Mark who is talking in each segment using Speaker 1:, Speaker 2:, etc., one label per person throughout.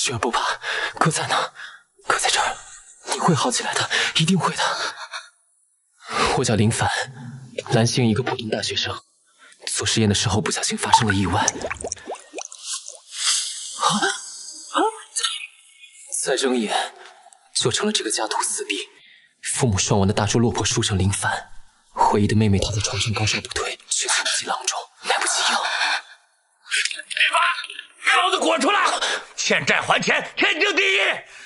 Speaker 1: 雪儿不怕，哥在呢，哥在这儿，你会好起来的，一定会的。我叫林凡，蓝星一个普通大学生，做实验的时候不小心发生了意外。再睁眼就成了这个家徒四壁、父母双亡的大柱落魄书生林凡。唯一的妹妹躺在床上高烧不退，却情急郎中，来不及药。
Speaker 2: 林凡，给老子滚出来！欠债还钱，天经地义。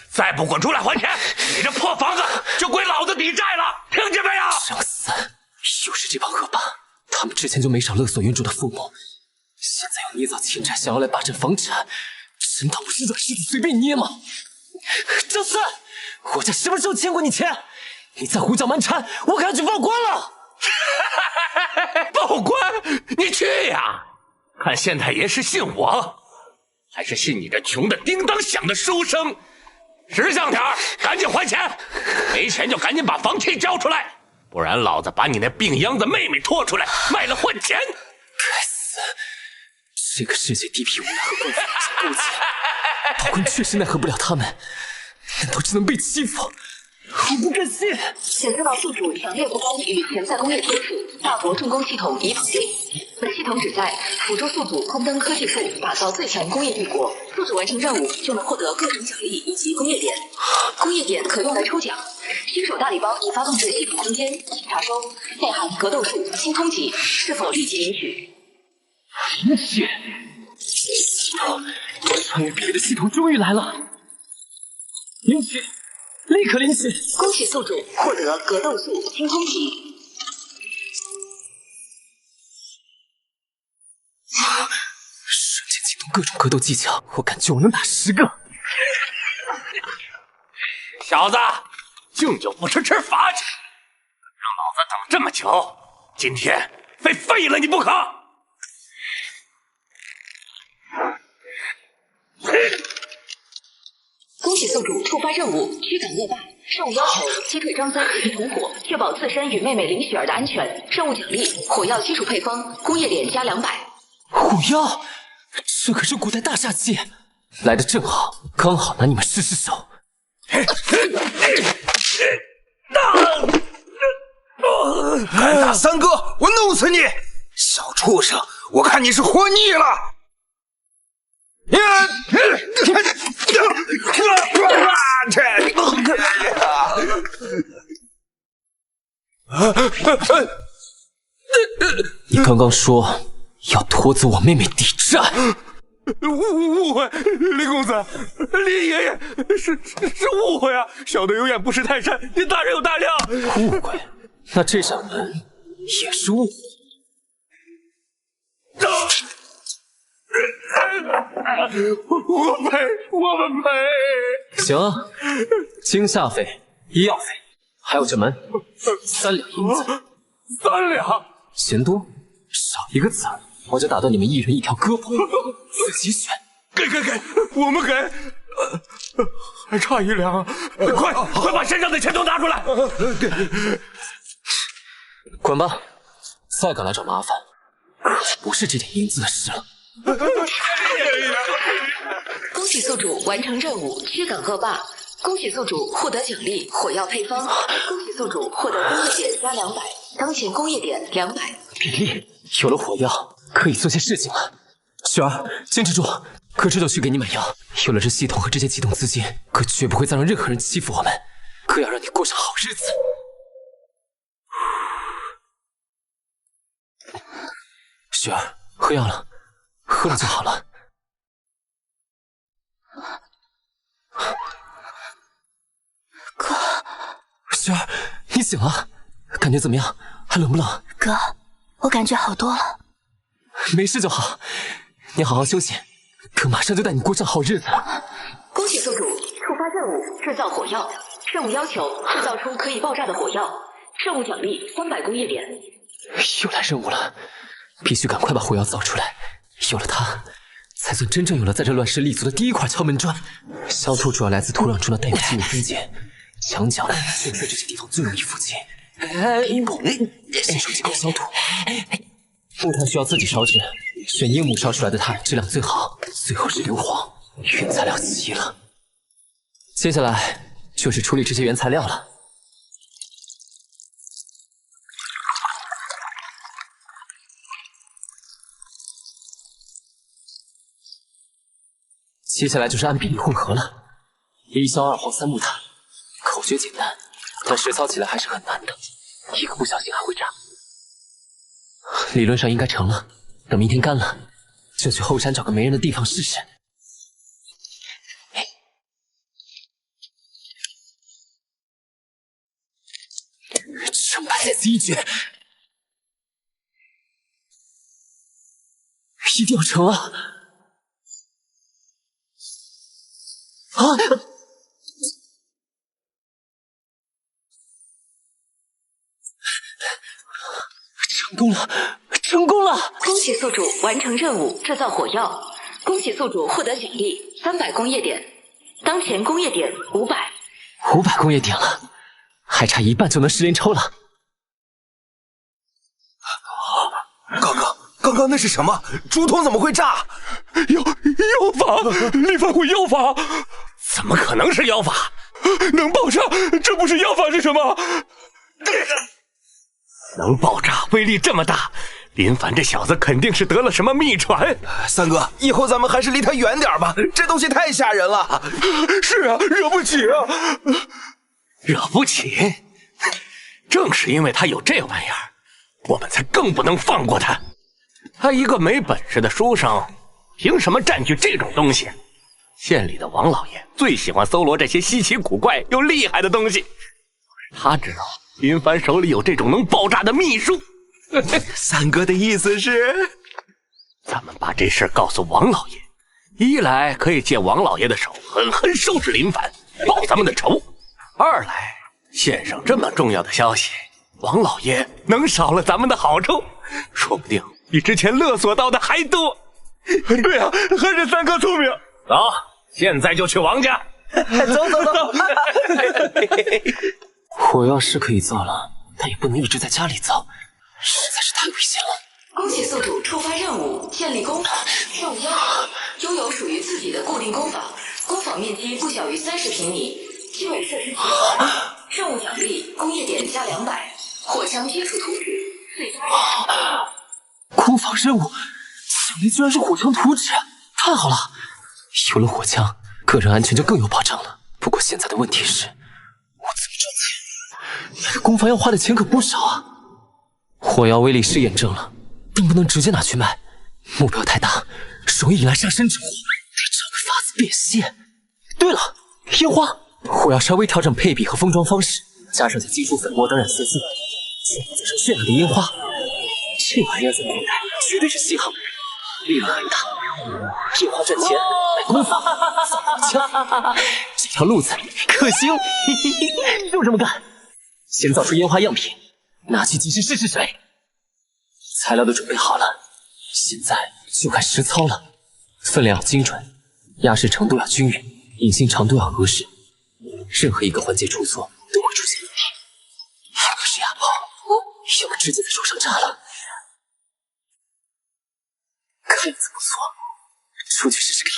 Speaker 2: 再不滚出来还钱，你这破房子就归老子抵债了，听见没有？
Speaker 1: 想死！又是这帮恶霸，他们之前就没少勒索原主的父母，现在又捏造欠债，想要来霸占房产，真当我是软柿子随便捏吗？赵四，我家什么时候欠过你钱？你再胡搅蛮缠，我可要去报官了！
Speaker 2: 报官？你去呀！看县太爷是信我，还是信你这穷的叮当响的书生？识相点儿，赶紧还钱！没钱就赶紧把房契交出来，不然老子把你那病秧子妹妹拖出来卖了换钱！
Speaker 1: 该死！这个世界地痞无赖和官府勾结，报官确实奈何不了他们，难道只能被欺负？我不甘心！
Speaker 3: 显示到宿主强烈不甘与潜在工业接触，大国重工系统已绑定。本系统旨在辅助宿主空登科技树，打造最强工业帝国。宿主完成任务就能获得各种奖励以及工业点，工业点可用来抽奖。新手大礼包已发送至系统空间，请查收，内含格斗术、新通缉，是否立即领取？
Speaker 1: 领取！系统，穿越壁垒的系统终于来了！领取！立刻领取！
Speaker 3: 恭喜宿主获得格斗术精通级。
Speaker 1: 瞬间精通各种格斗技巧，我感觉我能打10个。
Speaker 2: 小子，敬酒不吃吃罚酒，让老子等这么久，今天非废了你不可！
Speaker 3: 恭喜宿主触发任务驱赶恶霸，任务要求击退张三及其同伙，确保自身与妹妹林雪儿的安全。任务奖励火药基础配方，工业点加200。
Speaker 1: 火药，这可是古代大杀器，来的正好，刚好拿你们试试手。
Speaker 4: 敢打三哥，我弄死你！小畜生，我看你是活腻了！
Speaker 1: 你刚刚说要拖走我妹妹抵债，
Speaker 2: 误会，林公子，林爷爷是误会啊！小的有眼不识泰山，您大人有大量。
Speaker 1: 误会？那这扇门也是误会。
Speaker 2: 我们赔。
Speaker 1: 行啊，惊吓费、医药费，还有这门3两银子。
Speaker 2: 3两？
Speaker 1: 嫌多，少一个字，我就打断你们1人1条胳膊，自己选。
Speaker 2: 给，我们给，还差1两啊！快把身上的钱都拿出来！
Speaker 1: 滚吧，再敢来找麻烦，不是这点银子的事了。
Speaker 3: 恭喜宿主完成任务驱赶恶霸，恭喜宿主获得奖励火药配方，恭喜宿主获得工业点加200，当前工业点200。
Speaker 1: 比利，有了火药，可以做些事情了。雪儿，坚持住，哥这就去给你买药。有了这系统和这些启动资金，哥绝不会再让任何人欺负我们。哥要让你过上好日子。雪儿，喝药了，喝了就好了。
Speaker 5: 哥，
Speaker 1: 雪儿，你醒了，感觉怎么样？还冷不冷？
Speaker 5: 哥，我感觉好多了。
Speaker 1: 没事就好，你好好休息，哥马上就带你过上好日子。
Speaker 3: 恭喜宿主触发任务制造火药，任务要求制造出可以爆炸的火药，任务奖励300工业点。
Speaker 1: 又来任务了，必须赶快把火药造出来，有了它，才算真正有了在这乱世立足的第一块敲门砖。消土主要来自土壤中的带有机物分解，墙角正在这些地方最容易附近。第一步，先手进口消土。木炭需要自己烧制，选樱木烧出来的炭质量最好，最后是硫磺，原材料齐了，接下来就是处理这些原材料了。接下来就是按比例混合了，1硝2黄3木炭。口诀简单，但实操起来还是很难的，一个不小心还会炸。理论上应该成了，等明天干了，就去后山找个没人的地方试试。成败在此一举，一定要成啊！啊！成功了！成功了！
Speaker 3: 恭喜宿主完成任务，制造火药。恭喜宿主获得奖励300工业点，当前工业点500。
Speaker 1: 500工业点了，还差一半就能10连抽了。
Speaker 4: 刚刚那是什么？竹筒怎么会炸？
Speaker 2: 妖法！力反悔妖法！怎么可能是妖法？能爆炸？这不是妖法是什么？能爆炸，威力这么大，林凡这小子肯定是得了什么秘传。
Speaker 4: 三哥，以后咱们还是离他远点吧，这东西太吓人了。
Speaker 2: 是啊，惹不起啊！惹不起？正是因为他有这玩意儿，我们才更不能放过他。他一个没本事的书生，凭什么占据这种东西？县里的王老爷最喜欢搜罗这些稀奇古怪又厉害的东西，他知道林凡手里有这种能爆炸的秘术。
Speaker 4: 三哥的意思是，
Speaker 2: 咱们把这事告诉王老爷，一来可以借王老爷的手狠狠收拾林凡，报咱们的仇；二来县上这么重要的消息，王老爷能少了咱们的好处，说不定比之前勒索到的还多。对啊，还是三哥聪明。走，现在就去王家。
Speaker 4: 走。
Speaker 1: 火药是可以造了，但也不能一直在家里造，实在是太危险了。
Speaker 3: 恭喜宿主触发任务，建立工坊，任务要求拥有属于自己的固定工坊，工坊面积不小于30平米，基本设施齐全。任务奖励工业点加200，火枪基础图纸最佳。
Speaker 1: 工坊任务奖励居然是火枪图纸，太好了！有了火枪，个人安全就更有保障了。不过现在的问题是，我怎么赚钱？那个工坊要花的钱可不少啊！火药威力是验证了，但不能直接拿去卖，目标太大，容易引来杀身之祸，得找个法子变现。对了，烟花，我要稍微调整配比和封装方式，加上在金属粉末等染色剂，再上绚烂的烟花。这玩意儿在古代绝对是稀罕物，利润很大。烟花赚钱，买工坊，造火枪，这条路子可行。就这么干，先造出烟花样品，拿去集市试试水。材料都准备好了，现在就看实操了。分量要精准，压实程度要均匀，隐性长度要合适。任何一个环节出错都会出现问题。要么是哑炮，要么直接在手上炸了。看样子不错，出去试试
Speaker 5: 看。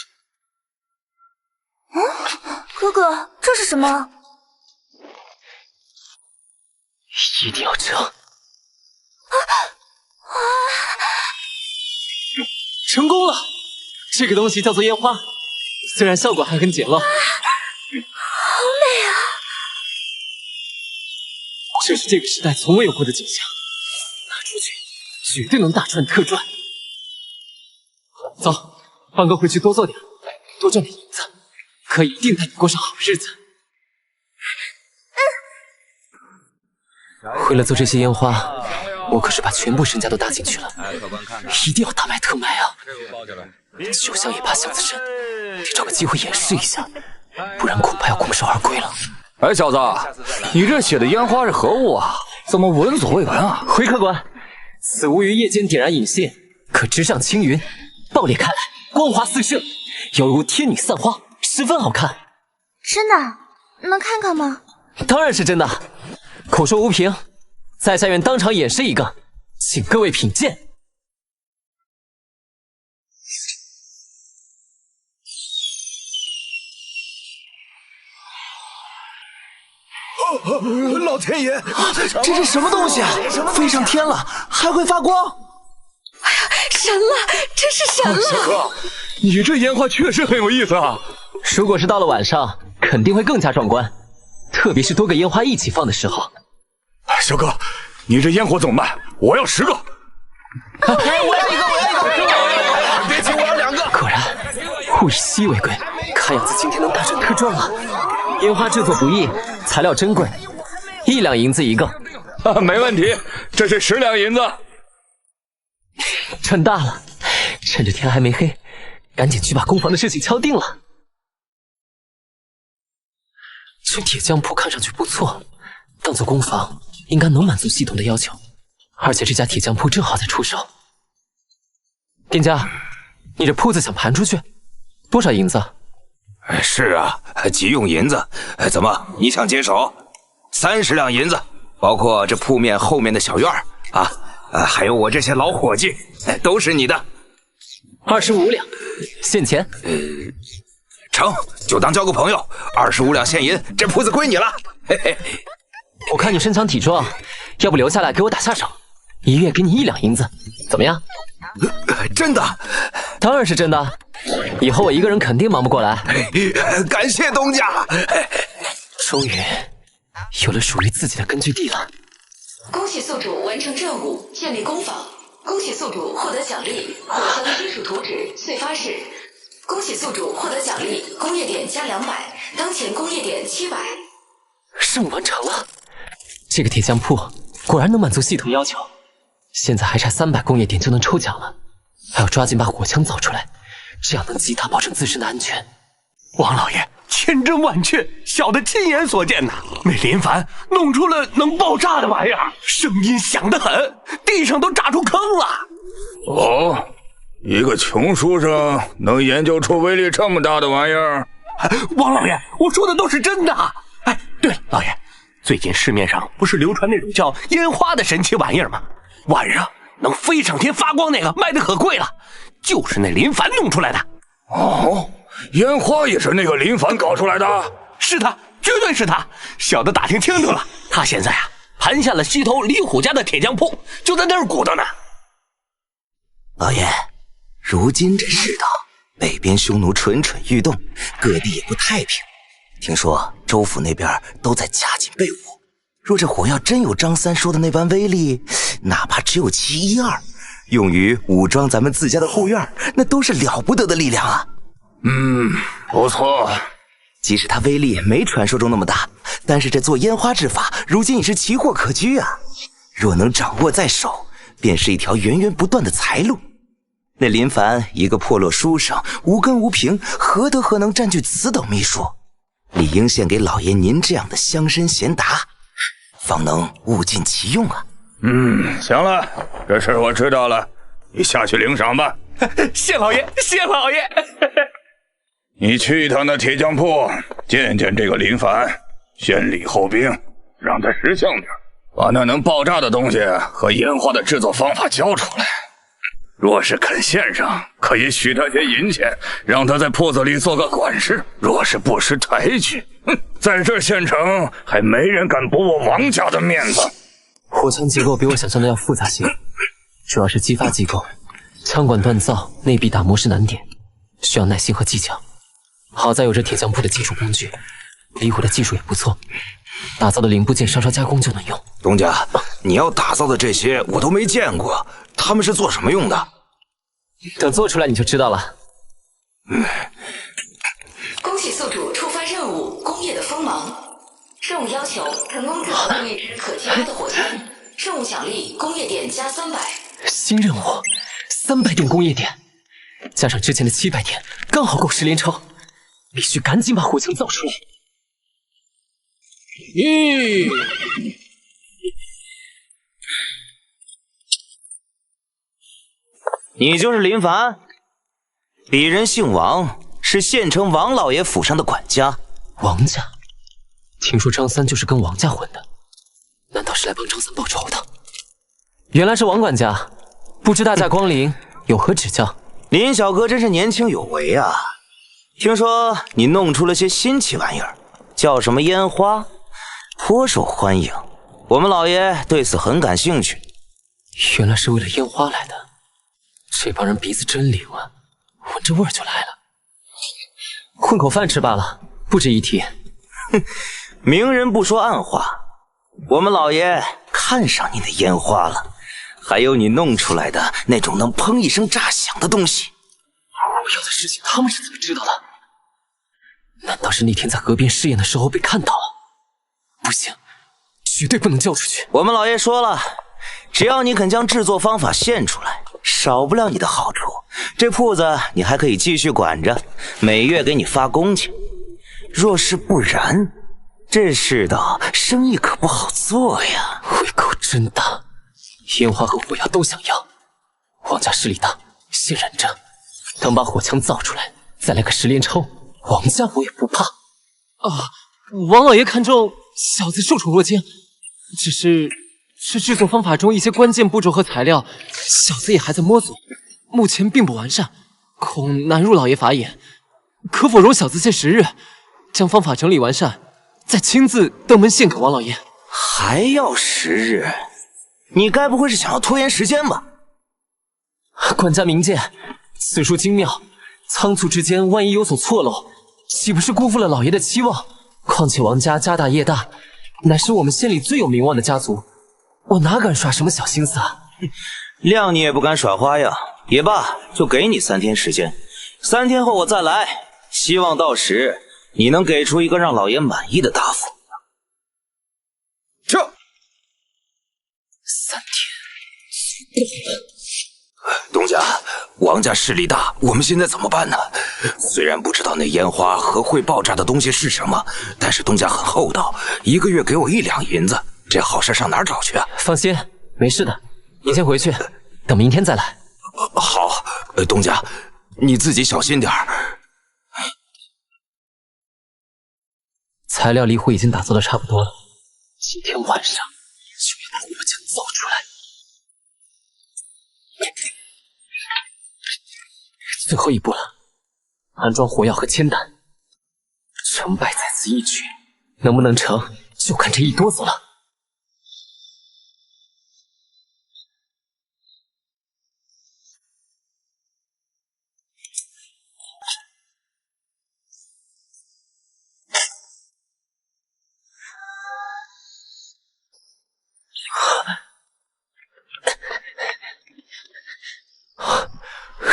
Speaker 5: 哥哥，这是什么？
Speaker 1: 一定要成！成功了！这个东西叫做烟花，虽然效果还很简陋。好
Speaker 5: 美啊！
Speaker 1: 这是这个时代从未有过的景象，拿出去绝对能大赚特赚。走，放哥回去多做点，多赚点银子，可以一定带你过上好日子。为了做这些烟花，我可是把全部身家都搭进去了，一定要大卖特卖啊！酒香也怕巷子深，得找个机会演示一下，不然恐怕要空手而归了。
Speaker 6: 哎，小子，你这写的烟花是何物啊？怎么闻所未闻啊？
Speaker 1: 回客官，此物于夜间点燃引线，可直上青云，爆裂开来，光华四射，犹如天女散花，十分好看。
Speaker 5: 真的？能看看吗？
Speaker 1: 当然是真的，口说无凭，在下愿当场演示一个，请各位品鉴。
Speaker 4: 老天爷，
Speaker 7: 这是什么东西啊？飞上天了，还会发光！
Speaker 5: 神了，真是神了！
Speaker 6: 小哥，你这烟花确实很有意思啊！
Speaker 1: 如果是到了晚上，肯定会更加壮观，特别是多个烟花一起放的时候。
Speaker 6: 小哥，你这烟火怎么办？我要10个。
Speaker 7: 我要一个！
Speaker 4: 别急，我要2个。
Speaker 1: 果然，物以稀为贵，看样子今天能大赚特赚了。烟花制作不易，材料珍贵，1两银子一个。
Speaker 6: 没问题，这是10两银子。
Speaker 1: 赚大了，趁着天还没黑，赶紧去把工房的事情敲定了。这铁匠铺看上去不错，当做工房应该能满足系统的要求，而且这家铁匠铺正好在出手。店家，你这铺子想盘出去，多少银子？
Speaker 4: 是啊，急用银子。怎么，你想接手？30两银子，包括这铺面后面的小院啊。还有我这些老伙计，都是你的。
Speaker 1: 25两，现钱。
Speaker 4: 成，就当交个朋友。25两现银，这铺子归你了。嘿嘿。
Speaker 1: 我看你身强体壮，要不留下来给我打下手，1月给你1两银子，怎么样？
Speaker 4: 真的？
Speaker 1: 当然是真的。以后我一个人肯定忙不过来。
Speaker 4: 感谢东家。
Speaker 1: 终于有了属于自己的根据地了。
Speaker 3: 恭喜宿主完成任务，建立工坊。恭喜宿主获得奖励：火枪金属图纸碎发式。恭喜宿主获得奖励：工业点加200，当前工业点700。
Speaker 1: 任务完成了，这个铁匠铺果然能满足系统要求。现在还差300工业点就能抽奖了，还要抓紧把火枪造出来，这样能极大保证自身的安全。
Speaker 2: 王老爷，千真万确，小的亲眼所见呐！那林凡弄出了能爆炸的玩意儿，声音响得很，地上都炸出坑了。
Speaker 6: 哦，一个穷书生能研究出威力这么大的玩意儿？
Speaker 2: 王老爷，我说的都是真的。哎，对了，老爷，最近市面上不是流传那种叫烟花的神奇玩意儿吗？晚上能飞上天发光那个卖的可贵了，就是那林凡弄出来的。
Speaker 6: 哦，烟花也是那个林凡搞出来的？
Speaker 2: 是他，绝对是他。小的打听清楚了，他现在啊盘下了西头李虎家的铁匠铺，就在那儿鼓捣呢。
Speaker 8: 老爷，如今这世道，北边匈奴蠢蠢欲动，各地也不太平。听说州府那边都在加紧备武，若这火药真有张三说的那般威力，哪怕只有其1、2，用于武装咱们自家的后院，那都是了不得的力量啊。
Speaker 6: 不错。
Speaker 8: 即使它威力没传说中那么大，但是这做烟花之法如今也是奇货可居啊。若能掌握在手，便是一条源源不断的财路。那林凡一个破落书生，无根无凭，何德何能占据此等秘术？理应献给老爷您这样的乡绅贤达，方能物尽其用啊。
Speaker 6: 行了，这事我知道了，你下去领赏吧。
Speaker 2: 谢老爷，谢老爷。
Speaker 6: 你去一趟那铁匠铺，见见这个林凡，先礼后兵，让他识相点，把那能爆炸的东西和烟花的制作方法交出来。若是肯献上，可以许他些银钱，让他在铺子里做个管事；若是不识抬举，在这县城还没人敢驳我王家的面子。
Speaker 1: 火枪结构比我想象的要复杂些，主要是激发机构，枪管锻造、内壁打磨是难点，需要耐心和技巧。好在有这铁匠铺的基础工具，李虎的技术也不错，打造的零部件稍稍加工就能用。
Speaker 4: 东家，你要打造的这些我都没见过，他们是做什么用的？
Speaker 1: 等做出来你就知道了。
Speaker 3: 恭喜宿主触发任务：工业的锋芒。任务要求：成功制造出一支可激发的火枪。任务奖励：工业点加300。
Speaker 1: 新任务，300点工业点，加上之前的700点，刚好够10连超。必须赶紧把火枪造出来。
Speaker 8: 你就是林凡？鄙人姓王，是县城王老爷府上的管家。
Speaker 1: 王家？听说张三就是跟王家混的，难道是来帮张三报仇的？原来是王管家，不知大驾光临，有何指教？
Speaker 8: 林小哥真是年轻有为啊！听说你弄出了些新奇玩意儿，叫什么烟花？颇受欢迎，我们老爷对此很感兴趣。
Speaker 1: 原来是为了烟花来的，这帮人鼻子真灵啊，闻着味儿就来了。混口饭吃罢了，不值一提。
Speaker 8: 哼，明人不说暗话，我们老爷看上你的烟花了，还有你弄出来的那种能砰一声炸响的东西。
Speaker 1: 我要的事情他们是怎么知道的？难道是那天在河边试验的时候被看到了？不行，绝对不能交出去。
Speaker 8: 我们老爷说了，只要你肯将制作方法献出来，少不了你的好处。这铺子你还可以继续管着，每月给你发工钱。若是不然，这世道生意可不好做呀。
Speaker 1: 胃口真大，烟花和火药都想要。王家势力大，先忍着，等把火枪造出来，再来个10连抽，王家我也不怕。啊，王老爷看中小子受宠若惊，只是这制作方法中一些关键步骤和材料，小子也还在摸索，目前并不完善，恐难入老爷法眼。可否容小子些时日，将方法整理完善，再亲自登门献给王老爷？
Speaker 8: 还要时日？你该不会是想要拖延时间吧？
Speaker 1: 管家明鉴，此术精妙，仓促之间万一有所错漏，岂不是辜负了老爷的期望？况且王家家大业大，乃是我们县里最有名望的家族，我哪敢耍什么小心思啊？
Speaker 8: 谅你也不敢耍花样，也罢，就给你3天时间，3天后我再来，希望到时你能给出一个让老爷满意的答复。
Speaker 4: 这
Speaker 1: 3天，
Speaker 4: 东家，王家势力大，我们现在怎么办呢？虽然不知道那烟花和会爆炸的东西是什么，但是东家很厚道，1个月给我1两银子，这好事上哪儿找去啊？
Speaker 1: 放心，没事的，你先回去，等明天再来。
Speaker 4: 好，东家，你自己小心点儿。
Speaker 1: 材料离火已经打造的差不多了，今天晚上就要把火枪造出来。最后一步了，安装火药和铅弹，成败在此一举，能不能成就看这一哆嗦了。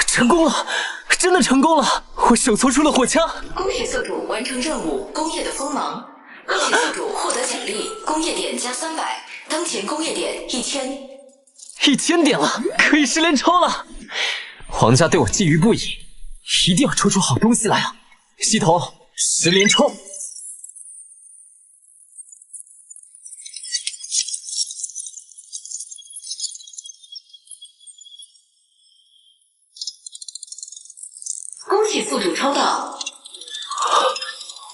Speaker 1: 成功了，真的成功了！我手搓出了火枪。
Speaker 3: 恭喜宿主完成任务，工业的锋芒。恭喜宿主获得奖励，工业点加300，当前工业点1000。1000
Speaker 1: 点了，可以10连抽了。皇家对我觊觎不已，一定要抽出好东西来啊！系统10连抽。
Speaker 3: 恭喜宿主抽到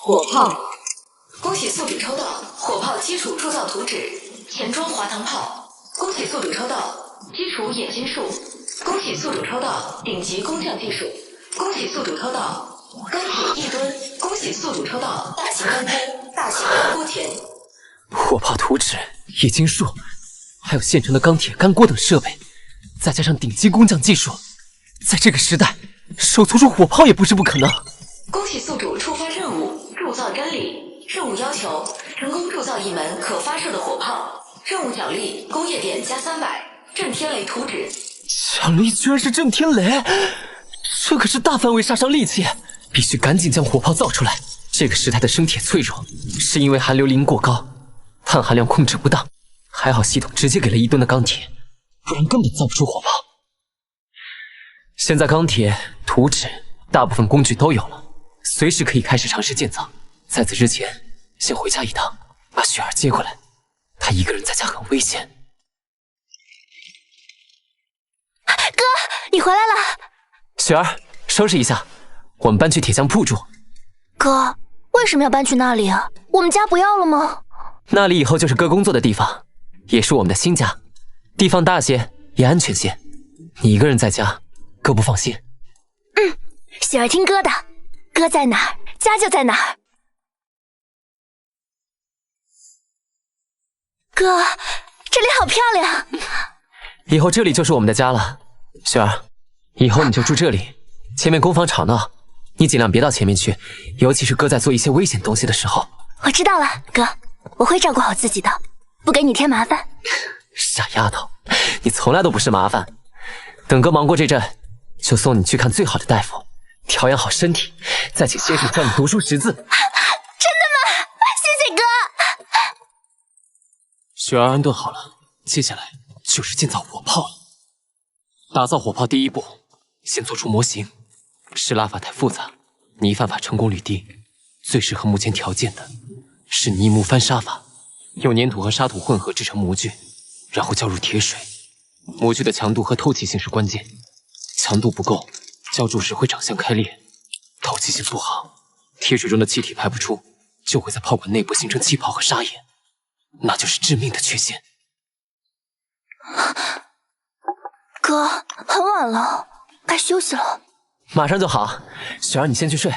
Speaker 3: 火炮！恭喜宿主抽到火炮基础铸造图纸，前装滑膛炮。恭喜宿主抽到基础冶金术。恭喜宿主抽到顶级工匠技术。恭喜宿主抽到钢铁1吨。恭喜宿主抽到大型干锅、大型干锅田。
Speaker 1: 火炮图纸、冶金术，还有现成的钢铁、干锅等设备，再加上顶级工匠技术，在这个时代，手搓出火炮也不是不可能。
Speaker 3: 恭喜宿主触发任务，铸造真理。任务要求：成功铸造1门可发射的火炮。任务奖励：工业点加300，震天雷图纸。
Speaker 1: 奖励居然是震天雷，这可是大范围杀伤利器，必须赶紧将火炮造出来。这个时代的生铁脆弱，是因为含硫磷过高，碳含量控制不当。还好系统直接给了1吨的钢铁，不然根本造不出火炮。现在钢铁、图纸，大部分工具都有了，随时可以开始尝试建造。在此之前，先回家一趟，把雪儿接过来。她一个人在家很危险。
Speaker 5: 哥，你回来了。
Speaker 1: 雪儿，收拾一下，我们搬去铁匠铺住。
Speaker 5: 哥，为什么要搬去那里啊？我们家不要了吗？
Speaker 1: 那里以后就是哥工作的地方，也是我们的新家，地方大些，也安全些。你一个人在家，哥不放心。
Speaker 5: 雪儿听哥的，哥在哪儿，家就在哪儿。哥，这里好漂亮。
Speaker 1: 以后这里就是我们的家了。雪儿，以后你就住这里。前面工坊吵闹，你尽量别到前面去，尤其是哥在做一些危险东西的时候。
Speaker 5: 我知道了，哥，我会照顾好自己的，不给你添麻烦。
Speaker 1: 傻丫头，你从来都不是麻烦。等哥忙过这阵，就送你去看最好的大夫，调养好身体，再请先生教你读书识字。真的
Speaker 5: 吗？谢谢哥。
Speaker 1: 雪儿安顿好了，接下来就是建造火炮了。打造火炮第一步，先做出模型。施拉法太复杂，泥范法成功率低，最适合目前条件的是泥木翻砂法，用粘土和沙土混合制成模具，然后浇入铁水。模具的强度和透气性是关键，强度不够，浇筑时会长相开裂；透气性不好，铁水中的气体排不出，就会在炮管内部形成气泡和沙眼，那就是致命的缺陷。
Speaker 5: 哥，很晚了，该休息了。
Speaker 1: 马上就好，雪儿，你先去睡。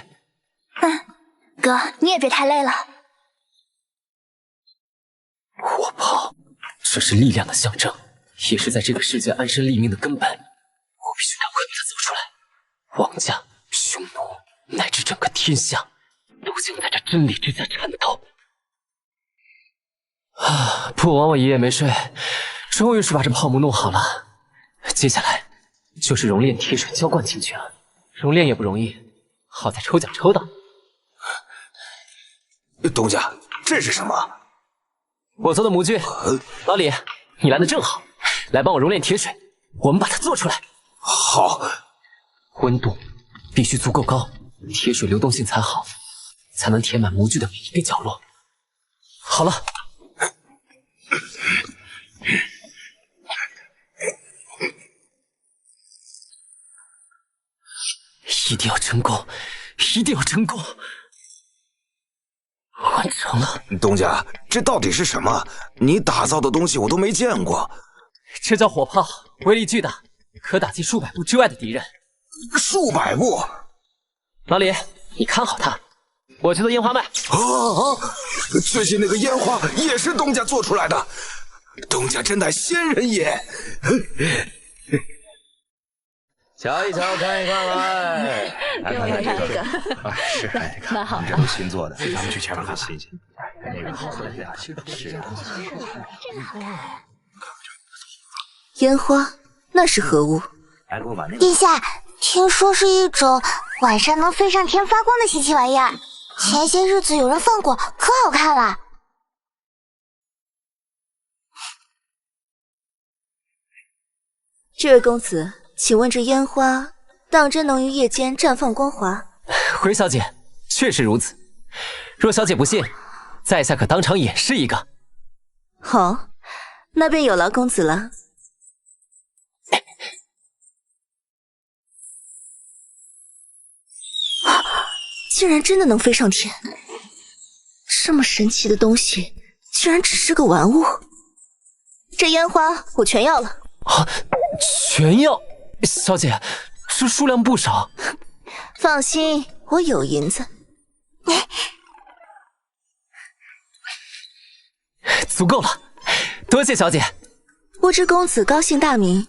Speaker 5: 哥，你也别太累了。
Speaker 1: 火炮，这是力量的象征，也是在这个世界安身立命的根本。我必须赶快把它走出来。王家、匈奴乃至整个天下，都将在这真理之下颤抖。不枉我一夜没睡，终于是把这炮木弄好了。接下来就是熔炼铁水浇灌进去了。熔炼也不容易，好在抽奖抽到。
Speaker 4: 东家，这是什么？
Speaker 1: 我做的模具。老李，你来的正好，来帮我熔炼铁水，我们把它做出来。
Speaker 4: 好。
Speaker 1: 温度必须足够高，铁水流动性才好，才能填满模具的每一个角落。好了。一定要成功，一定要成功！完成了。
Speaker 4: 东家，这到底是什么？你打造的东西我都没见过。
Speaker 1: 这叫火炮，威力巨大，可打击数百步之外的敌人。
Speaker 4: 数百步？
Speaker 1: 老李，你看好它，我去做烟花卖。
Speaker 4: 最近那个烟花也是东家做出来的，东家真乃仙人也。
Speaker 9: 瞧一瞧，看一看来，看这个，是看一看，蛮好的，这都新做的，咱们去前面看看。新鲜，那个好的呀，是啊，
Speaker 5: 这个好看。烟花，那是何物？
Speaker 10: 殿下，听说是一种晚上能飞上天发光的稀奇玩意儿，前些日子有人放过，可好看了。
Speaker 11: 这位公子。请问这烟花当真能于夜间绽放光华？
Speaker 1: 回小姐，确实如此。若小姐不信，在下可当场演示一个。
Speaker 11: 好，那便有劳公子了。竟然真的能飞上天！这么神奇的东西，居然只是个玩物。这烟花我全要了。
Speaker 1: 全要？小姐，这数量不少。
Speaker 11: 放心，我有银子。
Speaker 1: 足够了，多谢小姐。
Speaker 11: 不知公子高姓大名？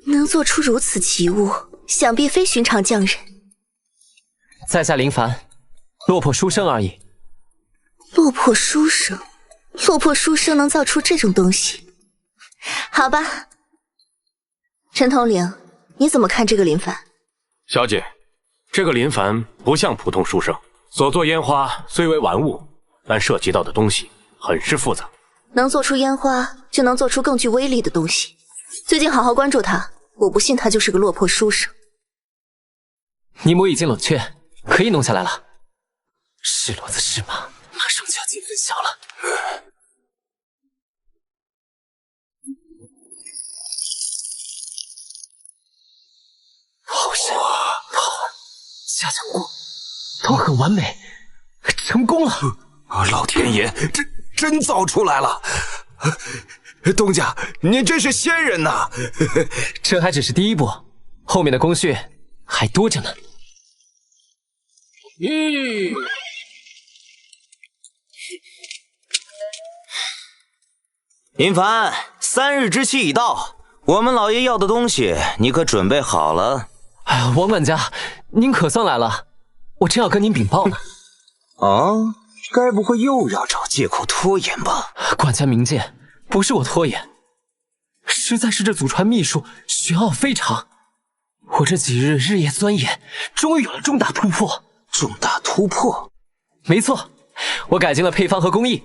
Speaker 11: 能做出如此奇物，想必非寻常匠人。
Speaker 1: 在下林凡，落魄书生而已。
Speaker 11: 落魄书生，落魄书生能造出这种东西？好吧。陈统领，你怎么看这个林凡？
Speaker 12: 小姐，这个林凡不像普通书生，所做烟花虽为玩物，但涉及到的东西很是复杂。
Speaker 11: 能做出烟花，就能做出更具威力的东西。最近好好关注他，我不信他就是个落魄书生。
Speaker 1: 泥魔已经冷却，可以弄下来了。是骡子是马，马上就要进分晓了。好神，下降过，都很完美，成功了！
Speaker 4: 老天爷，真造出来了！东家，您真是仙人呐！
Speaker 1: 这还只是第一步，后面的工序还多着呢。
Speaker 8: 林凡，3日之期已到，我们老爷要的东西你可准备好了？
Speaker 1: 哎呀，王管家，您可算来了，我正要跟您禀报呢。
Speaker 8: 哦，该不会又要找借口拖延吧？
Speaker 1: 管家明鉴，不是我拖延，实在是这祖传秘术玄奥非常。我这几日日夜钻研，终于有了重大突破。
Speaker 8: 重大突破？
Speaker 1: 没错，我改进了配方和工艺，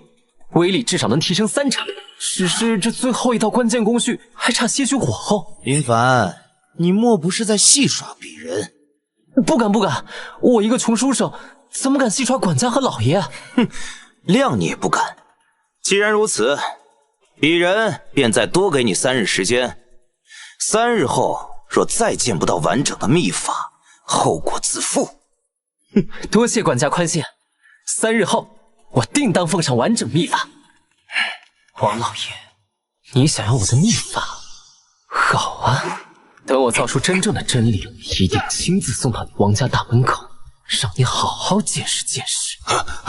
Speaker 1: 威力至少能提升3成。只是这最后一道关键工序还差些许火候。
Speaker 8: 林凡，你莫不是在戏耍鄙人？
Speaker 1: 不敢不敢，我一个穷书生，怎么敢戏耍管家和老爷啊？
Speaker 8: 哼，谅你也不敢。既然如此，鄙人便再多给你3日时间。3日后若再见不到完整的秘法，后果自负。
Speaker 1: 哼，多谢管家宽限。3日后，我定当奉上完整秘法。王老爷，你想要我的秘法？好啊，等我造出真正的真理，一定亲自送到你王家大门口，让你好好见识见识。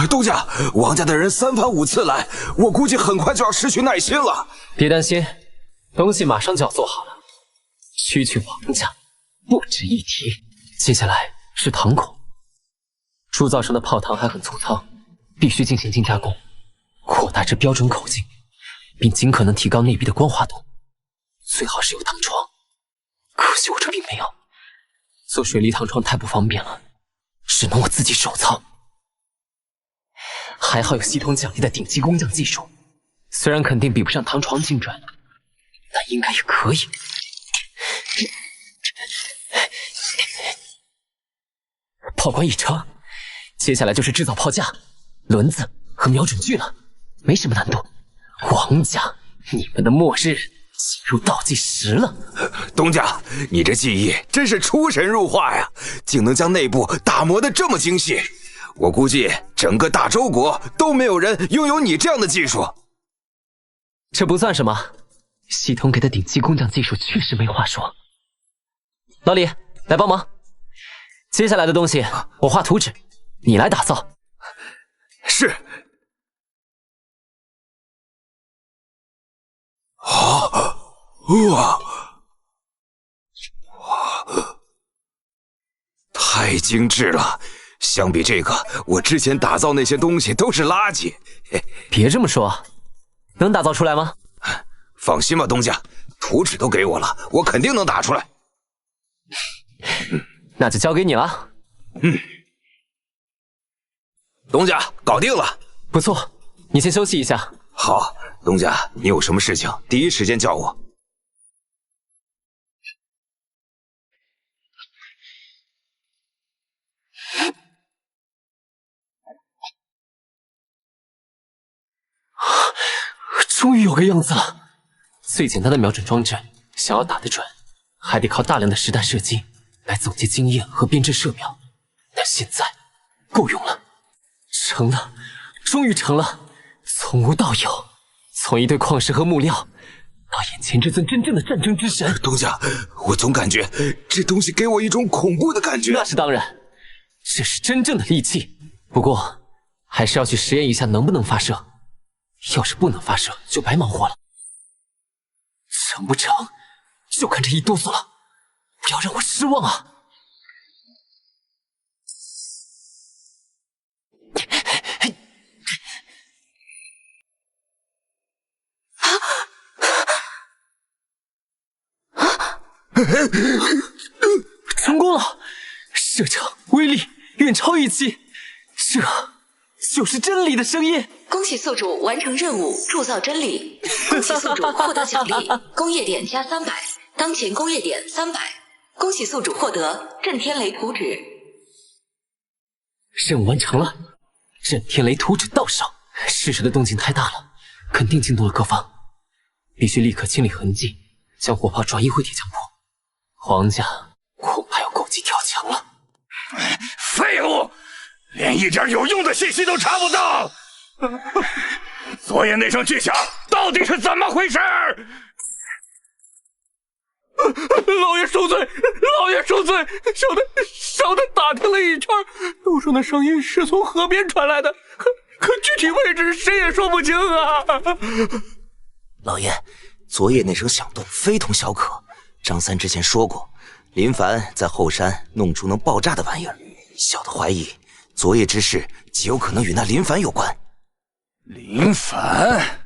Speaker 4: 东家，王家的人3番5次来，我估计很快就要失去耐心了。
Speaker 1: 别担心，东西马上就要做好了。区区王家，不值一提。接下来是糖孔，铸造成的泡糖还很粗糙，必须进行精加工，扩大至标准口径，并尽可能提高内壁的光滑度。最好是有糖床，可惜我这并没有。做水泥糖床太不方便了，只能我自己手操。还好有系统奖励的顶级工匠技术，虽然肯定比不上糖床精准，但应该也可以。炮管已成，接下来就是制造炮架、轮子和瞄准具了，没什么难度。王家，你们的末日进入倒计时了。
Speaker 4: 东家，你这技艺真是出神入化呀，竟能将内部打磨得这么精细。我估计整个大周国都没有人拥有你这样的技术。
Speaker 1: 这不算什么，系统给的顶级工匠技术确实没话说。老李，来帮忙。接下来的东西我画图纸，你来打造。
Speaker 4: 是。哇！太精致了！相比这个，我之前打造那些东西都是垃圾。
Speaker 1: 别这么说，能打造出来吗？
Speaker 4: 放心吧，东家，图纸都给我了，我肯定能打出来。
Speaker 1: 那就交给你了。
Speaker 4: 东家，搞定了。
Speaker 1: 不错，你先休息一下。
Speaker 4: 好，东家，你有什么事情第一时间叫我。
Speaker 1: 终于有个样子了。最简单的瞄准装置，想要打得准，还得靠大量的实弹射击来总结经验和编制射瞄。但现在够用了，成了，终于成了，从无到有，从一堆矿石和木料到眼前这尊真正的战争之神。
Speaker 4: 东家，我总感觉这东西给我一种恐怖的感觉。
Speaker 1: 那是当然，这是真正的利器。不过还是要去实验一下能不能发射。要是不能发射，就白忙活了。成不成，就看这一哆嗦了。不要让我失望啊！成功了，射程威力远超预期，这就是真理的声音。
Speaker 3: 恭喜宿主完成任务，铸造真理。恭喜宿主获得奖励，工业点加300，当前工业点300。恭喜宿主获得震天雷图纸。
Speaker 1: 任务完成了，震天雷图纸到手。试射的动静太大了，肯定惊动了各方，必须立刻清理痕迹，将火炮转移回铁匠铺。皇家恐怕要狗急跳墙了。
Speaker 6: 废物，连一点有用的信息都查不到。昨夜那声巨响到底是怎么回事？
Speaker 12: 老爷恕罪，老爷恕罪，小的打听了一圈，都说那声音是从河边传来的，可具体位置谁也说不清啊。
Speaker 8: 老爷，昨夜那声响动非同小可。张三之前说过，林凡在后山弄出能爆炸的玩意儿，小的怀疑昨夜之事极有可能与那林凡有关。
Speaker 6: 林凡，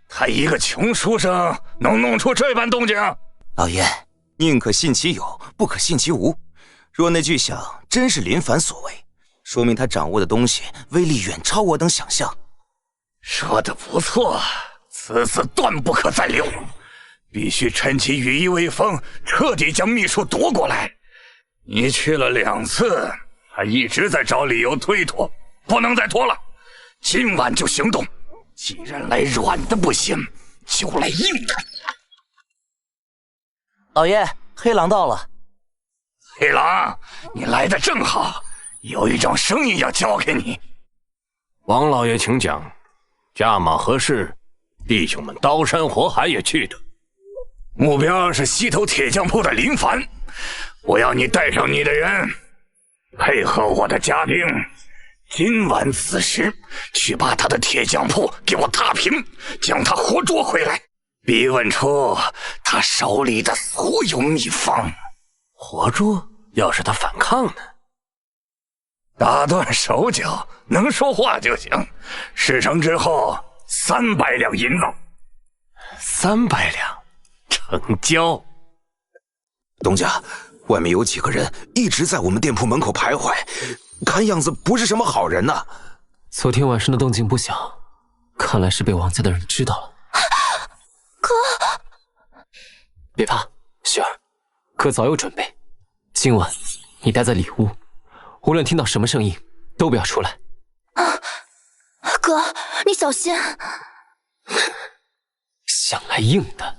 Speaker 6: 他一个穷书生能弄出这般动静？
Speaker 8: 老爷，宁可信其有，不可信其无。若那巨响真是林凡所为，说明他掌握的东西威力远超我等想象。
Speaker 6: 说得不错，此次断不可再留，必须趁其羽翼未丰，彻底将秘术夺过来。你去了2次，还一直在找理由推脱，不能再拖了，今晚就行动。既然来软的不行，就来硬的。
Speaker 7: 老爷，黑狼到了。
Speaker 6: 黑狼，你来的正好，有一桩生意要交给你。
Speaker 12: 王老爷请讲，价码何事？弟兄们刀山火海也去的。
Speaker 6: 目标是西头铁匠铺的林凡，我要你带上你的人，配合我的家丁，今晚此时去把他的铁匠铺给我踏平，将他活捉回来，逼问出他手里的所有秘方。
Speaker 12: 活捉？要是他反抗呢？
Speaker 6: 打断手脚，能说话就行。事成之后300两银子。
Speaker 12: 300两，成交。
Speaker 8: 东家，外面有几个人一直在我们店铺门口徘徊，看样子不是什么好人呐。
Speaker 1: 昨天晚上的动静不小，看来是被王家的人知道了。
Speaker 11: 哥，
Speaker 1: 别怕，雪儿，哥早有准备。今晚你待在里屋，无论听到什么声音，都不要出来。
Speaker 11: 哥，你小心。
Speaker 1: 想来硬的，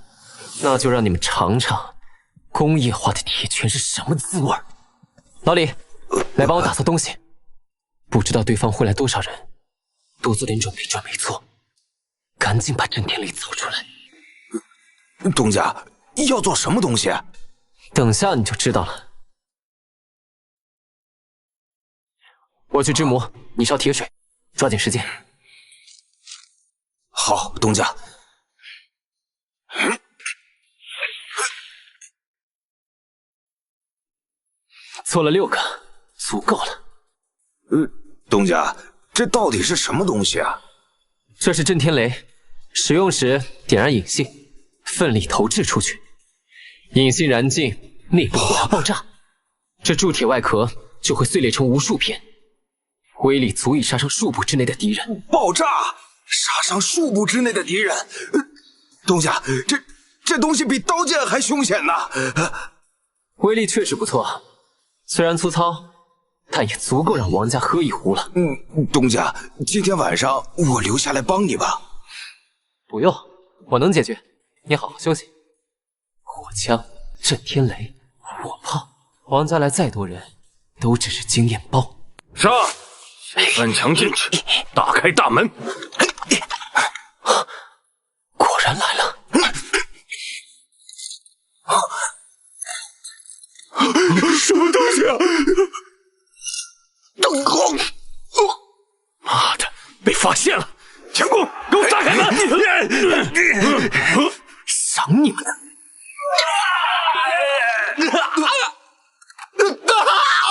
Speaker 1: 那就让你们尝尝工业化的铁拳是什么滋味。老李，来帮我打扫东西。不知道对方会来多少人，多做点准备准没错。赶紧把震天雷造出来。
Speaker 8: 东家，要做什么东西？
Speaker 1: 等下你就知道了。我去织魔，你烧铁水，抓紧时间。
Speaker 8: 好，东家。
Speaker 1: 做了6个，足够了。
Speaker 8: 东家，这到底是什么东西啊？
Speaker 1: 这是震天雷，使用时点燃引信，奋力投掷出去，引信燃尽，内部火爆炸，这铸铁外壳就会碎裂成无数片，威力足以杀伤数步之内的敌人。
Speaker 8: 爆炸，杀伤数步之内的敌人。东家，这东西比刀剑还凶险呢。
Speaker 1: 威力确实不错，虽然粗糙，但也足够让王家喝一壶了。
Speaker 8: 东家，今天晚上我留下来帮你吧。
Speaker 1: 不用，我能解决，你好好休息。火枪、震天雷、火炮，王家来再多人，都只是经验包。
Speaker 12: 上，翻墙进去，打开大门。
Speaker 1: 果然来了。
Speaker 6: 什么东西啊！
Speaker 12: 妈的，被发现了！强攻，给我炸开门！
Speaker 1: 赏你们的！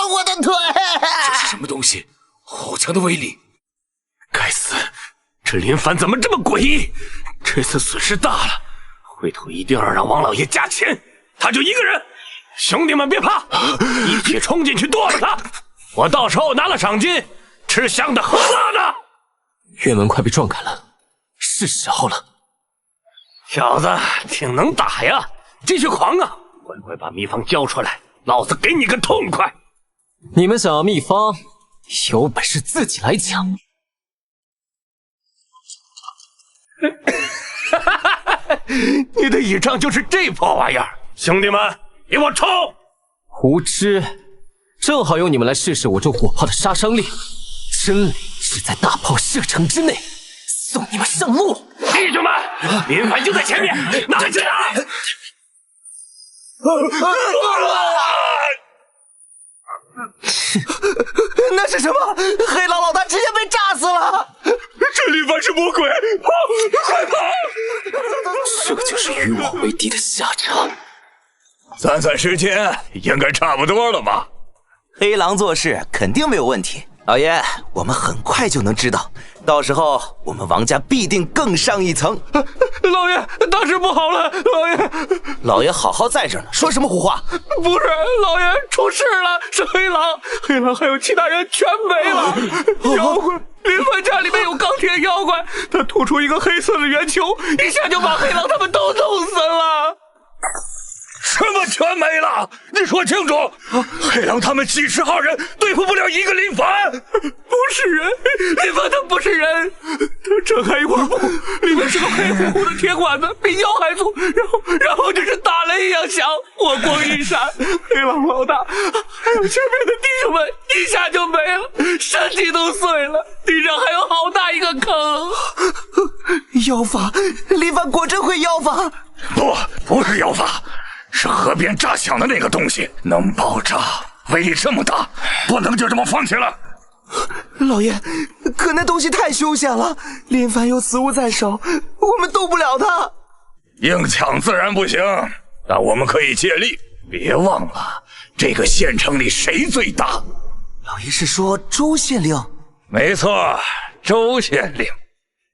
Speaker 7: 我的腿！
Speaker 12: 这是什么东西？好强的威力！该死，这林凡怎么这么诡异？这次损失大了，回头一定要让王老爷加钱。他就一个人，兄弟们别怕，一起冲进去剁了他！我到时候拿了赏金，吃香的喝辣的。
Speaker 1: 院门快被撞开了，是时候了。
Speaker 12: 小子挺能打呀，继续狂啊！乖乖把秘方交出来，老子给你个痛快！
Speaker 1: 你们想要秘方，有本事自己来抢！
Speaker 12: 你的倚仗就是这破玩意儿！兄弟们，给我冲！
Speaker 1: 无知，正好用你们来试试我这火炮的杀伤力。真理是在大炮射程之内，送你们上路！
Speaker 12: 弟兄们，林凡就在前面，拿起来！
Speaker 7: 那是什么？黑狼老大直接被炸死了！
Speaker 6: 这林凡是魔鬼，害怕！
Speaker 1: 这就是与我为敌的下场。
Speaker 6: 算时间，应该差不多了吧？
Speaker 8: 黑狼做事肯定没有问题。老爷，我们很快就能知道，到时候我们王家必定更上一层。
Speaker 12: 老爷，大事不好了！老爷，
Speaker 8: 老爷好好在这儿呢，说什么胡话？
Speaker 12: 不是，老爷出事了，是黑狼，黑狼还有其他人全没了。妖怪，林凡家里面有钢铁妖怪，他吐出一个黑色的圆球，一下就把黑狼他们都弄死了。
Speaker 6: 什么全没了？你说清楚！黑狼他们几十号人对付不了一个林凡，
Speaker 12: 不是人，林凡他不是人。他睁开一块布，里面是个黑乎乎的铁管子，比腰还粗，然后就是打雷一样响，火光一闪，黑狼老大还有前面的弟兄们一下就没了，身体都碎了，地上还有好大一个坑。
Speaker 7: 妖法，林凡果真会妖法？
Speaker 6: 不是妖法。是河边炸响的那个东西，能爆炸，威力这么大，不能就这么放弃了。
Speaker 7: 老爷，可那东西太凶险了，林凡有此物在手，我们动不了他。
Speaker 6: 硬抢自然不行，但我们可以借力。别忘了，这个县城里谁最大？
Speaker 7: 老爷是说周县令？
Speaker 6: 没错，周县令。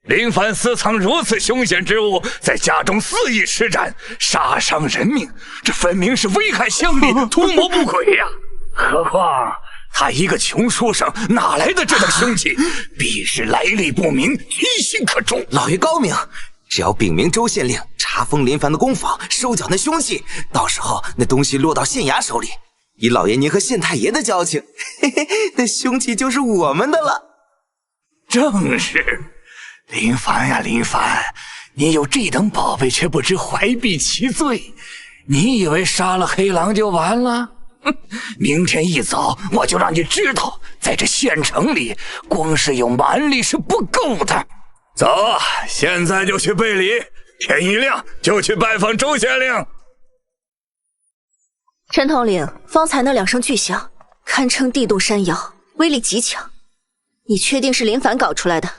Speaker 6: 林凡私藏如此凶险之物，在家中肆意施展，杀伤人命，这分明是危害乡里，图谋不轨呀！何况他一个穷书生，哪来的这等凶器？必是来历不明，居心可诛。
Speaker 8: 老爷高明，只要禀明周县令，查封林凡的工坊，收缴那凶器，到时候那东西落到县衙手里，以老爷您和县太爷的交情，嘿嘿，那凶器就是我们的了。
Speaker 6: 正是。林凡呀，林凡，你有这等宝贝，却不知怀璧其罪。你以为杀了黑狼就完了？明天一早我就让你知道，在这县城里，光是有蛮力是不够的。走，现在就去备礼，天一亮就去拜访周县令。
Speaker 11: 陈统领，方才那2声巨响，堪称地动山摇，威力极强。你确定是林凡搞出来的？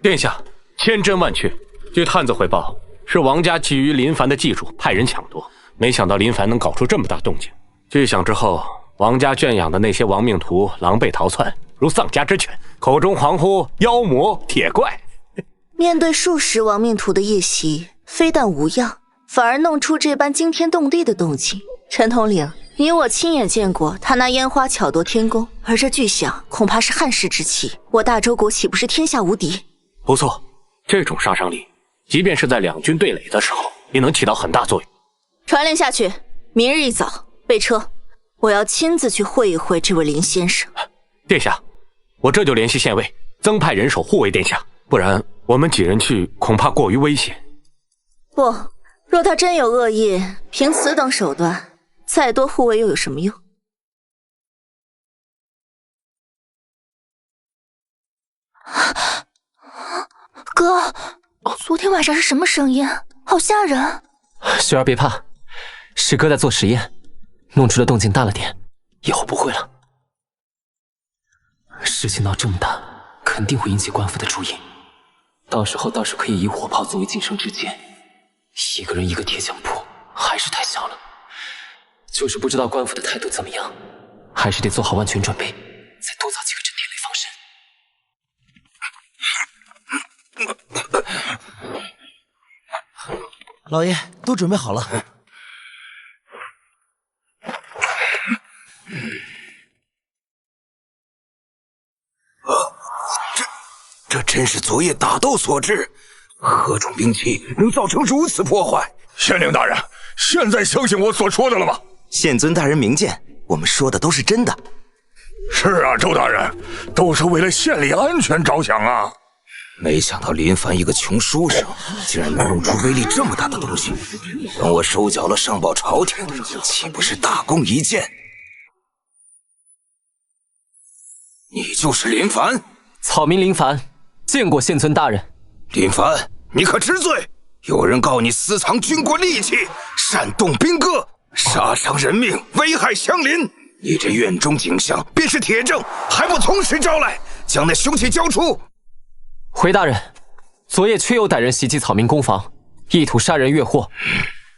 Speaker 12: 殿下，千真万确。据探子回报，是王家觊觎林凡的技术，派人抢夺。没想到林凡能搞出这么大动静。巨响之后，王家圈养的那些亡命徒狼狈逃窜，如丧家之犬，口中狂呼妖魔铁怪。
Speaker 11: 面对数十亡命徒的夜袭，非但无恙，反而弄出这般惊天动地的动静。陈统领，你我亲眼见过他拿烟花巧夺天工，而这巨响恐怕是汉室之器，我大周国岂不是天下无敌？
Speaker 12: 不错，这种杀伤力，即便是在两军对垒的时候，也能起到很大作用。
Speaker 11: 传令下去，明日一早备车，我要亲自去会一会这位林先生。
Speaker 12: 殿下，我这就联系县尉，增派人手护卫殿下，不然我们几人去恐怕过于危险。
Speaker 11: 不，若他真有恶意，凭此等手段，再多护卫又有什么用？
Speaker 10: 哥，昨天晚上是什么声音？好吓人！
Speaker 1: 雪儿别怕，是哥在做实验，弄出的动静大了点，以后不会了。事情闹这么大，肯定会引起官府的注意，到时候倒是可以以火炮作为晋升之剑。一个人一个铁匠铺还是太小了，就是不知道官府的态度怎么样，还是得做好万全准备，再多造几个镇天雷防身。
Speaker 7: 老爷，都准备好了。
Speaker 4: 这真是昨夜打斗所致，何种兵器能造成如此破坏？
Speaker 6: 县令大人，现在相信我所说的了吗？
Speaker 8: 县尊大人明鉴，我们说的都是真的。
Speaker 6: 是啊，周大人，都是为了县里安全着想啊。
Speaker 4: 没想到林凡一个穷书生，竟然能弄出威力这么大的东西。等我收缴了上报朝廷，岂不是大功一件？你就是林凡？
Speaker 1: 草民林凡，见过县尊大人。
Speaker 4: 林凡，你可知罪？有人告你私藏军国利器，煽动兵戈，杀伤人命，危害乡邻。你这院中景象便是铁证，还不从实招来，将那凶器交出！
Speaker 1: 回大人，昨夜确有歹人袭击草民工坊，意图杀人越货。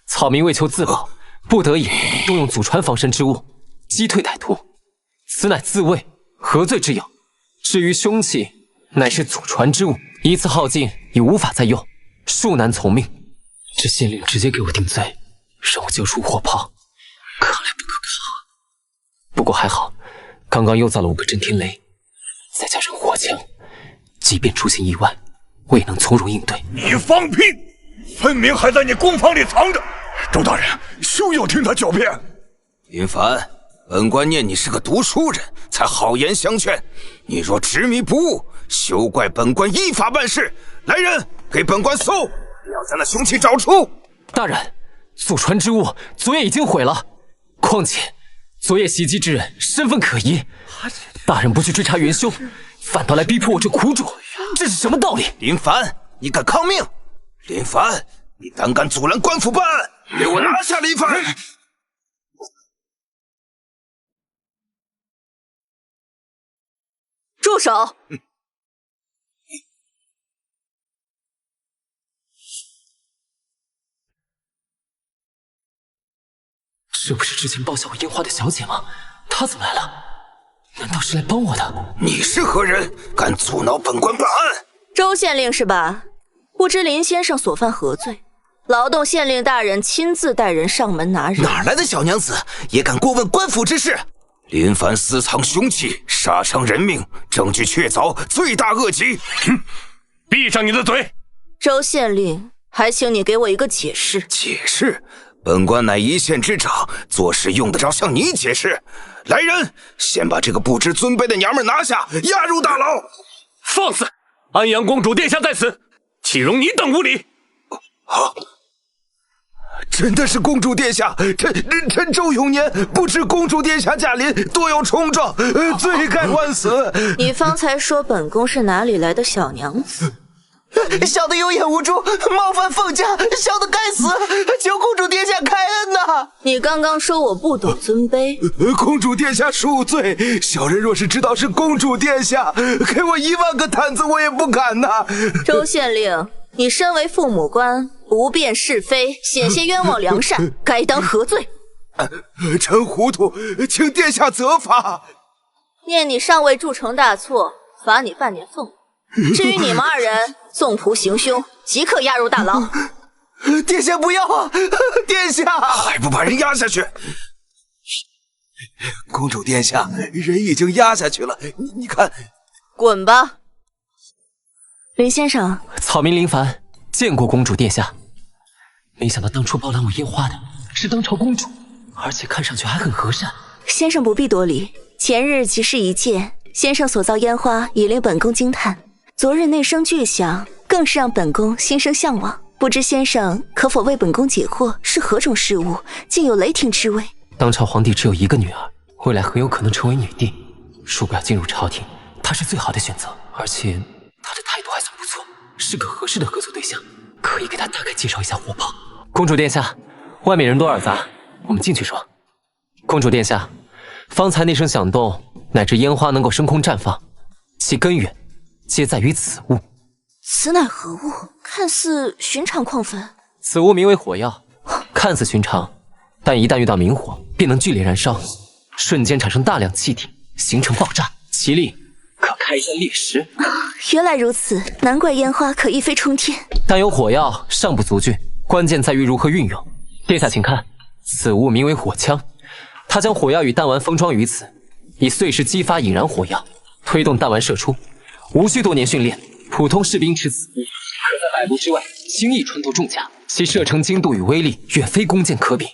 Speaker 1: 草民为求自保，不得已动用祖传防身之物，击退歹徒。此乃自卫，何罪之有？至于凶器，乃是祖传之物，一次耗尽已无法再用，恕难从命。这县令直接给我定罪，让我交出火炮，看来不可靠。不过还好，刚刚又造了5个震天雷，再加上火枪，即便出现意外，我也能从容应对。
Speaker 6: 你放屁！分明还在你宫房里藏着。周大人，休要听他狡辩。
Speaker 4: 林凡，本官念你是个读书人，才好言相劝。你若执迷不悟，休怪本官依法办事。来人，给本官搜，要将那凶器找出。
Speaker 1: 大人，祖传之物昨夜已经毁了，况且昨夜袭击之人身份可疑，大人不去追查元凶，反倒来逼迫我这苦主，这是什么道理？
Speaker 4: 林凡，你敢抗命？林凡，你胆敢阻拦官府办案，给我拿下林凡！
Speaker 11: 住手！
Speaker 1: 这不是之前报效我樱花的小姐吗？她怎么来了？难道是来帮我的？
Speaker 4: 你是何人？敢阻挠本官办案？
Speaker 11: 周县令是吧？不知林先生所犯何罪？劳动县令大人亲自带人上门拿人。
Speaker 8: 哪来的小娘子，也敢过问官府之事？
Speaker 4: 林凡私藏凶器，杀伤人命，证据确凿，罪大恶极。
Speaker 12: 哼，闭上你的嘴！
Speaker 11: 周县令，还请你给我一个解释。
Speaker 4: 解释？本官乃一县之长，做事用得着向你解释？来人，先把这个不知尊卑的娘们拿下，押入大牢。
Speaker 12: 放肆！安阳公主殿下在此，岂容你等无礼！
Speaker 8: 啊！真的是公主殿下，臣周永年不知公主殿下驾临，多有冲撞，罪该万死。
Speaker 11: 你方才说本宫是哪里来的小娘子？
Speaker 7: 小的有眼无珠，冒犯凤家，小的该死，求公主殿下开恩呐！
Speaker 11: 你刚刚说我不懂尊卑，
Speaker 8: 公主殿下恕罪，小人若是知道是公主殿下，给我1万个毯子我也不敢呐。
Speaker 11: 周县令，你身为父母官，不辨是非，险些冤枉良善，该当何罪？
Speaker 8: 臣糊涂，请殿下责罚。
Speaker 11: 念你尚未铸成大错，罚你半年俸。至于你们2人纵仆行凶，即刻押入大牢。
Speaker 7: 殿下不要啊！殿下，
Speaker 4: 还不把人押下去？
Speaker 8: 公主殿下，人已经押下去了，你看。
Speaker 11: 滚吧！林先生，
Speaker 1: 草民林凡见过公主殿下。没想到当初包揽我樱花的是当朝公主，而且看上去还很和善。
Speaker 11: 先生不必多礼，前日即事一件，先生所造烟花已令本宫惊叹。昨日那声巨响，更是让本宫心生向往。不知先生可否为本宫解惑，是何种事物，竟有雷霆之威？
Speaker 1: 当朝皇帝只有1个女儿，未来很有可能成为女帝。如果要进入朝廷，她是最好的选择，而且她的态度还算不错，是个合适的合作对象，可以给她大概介绍一下火炮。公主殿下，外面人多耳杂，我们进去说。公主殿下，方才那声响动，乃至烟花能够升空绽放，其根源皆在于此物。
Speaker 11: 此乃何物？看似寻常矿粉。
Speaker 1: 此物名为火药，看似寻常，但一旦遇到明火，便能剧烈燃烧，瞬间产生大量气体，形成爆炸，其力可开山裂石。
Speaker 11: 原来如此，难怪烟花可一飞冲天。
Speaker 1: 但有火药尚不足惧，关键在于如何运用。殿下请看，此物名为火枪，它将火药与弹丸封装于此，以碎石激发引燃火药，推动弹丸射出。无需多年训练，普通士兵持此物，可在100步之外轻易穿透重甲，其射程精度与威力远非弓箭可比。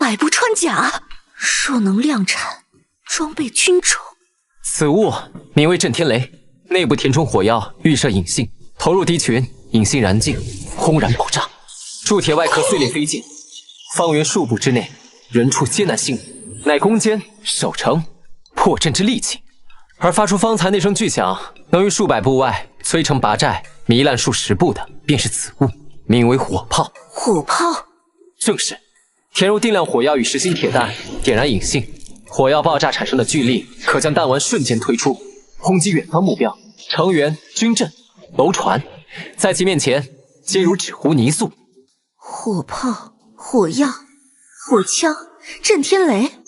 Speaker 11: 100步穿甲，若能量产，装备军种。
Speaker 1: 此物名为震天雷，内部填充火药，预设引信，投入敌群，引信燃尽，轰然爆炸，铸铁外壳碎裂飞溅，方圆数步之内，人畜皆难幸免，乃攻坚、守城、破阵之利器。而发出方才那声巨响，能于数百步外摧城拔寨、糜烂数10步的，便是此物，名为火炮。
Speaker 11: 火炮？
Speaker 1: 正是。填入定量火药与实心铁弹，点燃引信，火药爆炸产生的巨力，可将弹丸瞬间推出，轰击远方目标、城垣、军阵、楼船，在其面前，皆如纸糊泥塑。
Speaker 11: 火炮、火药、火枪、震天雷。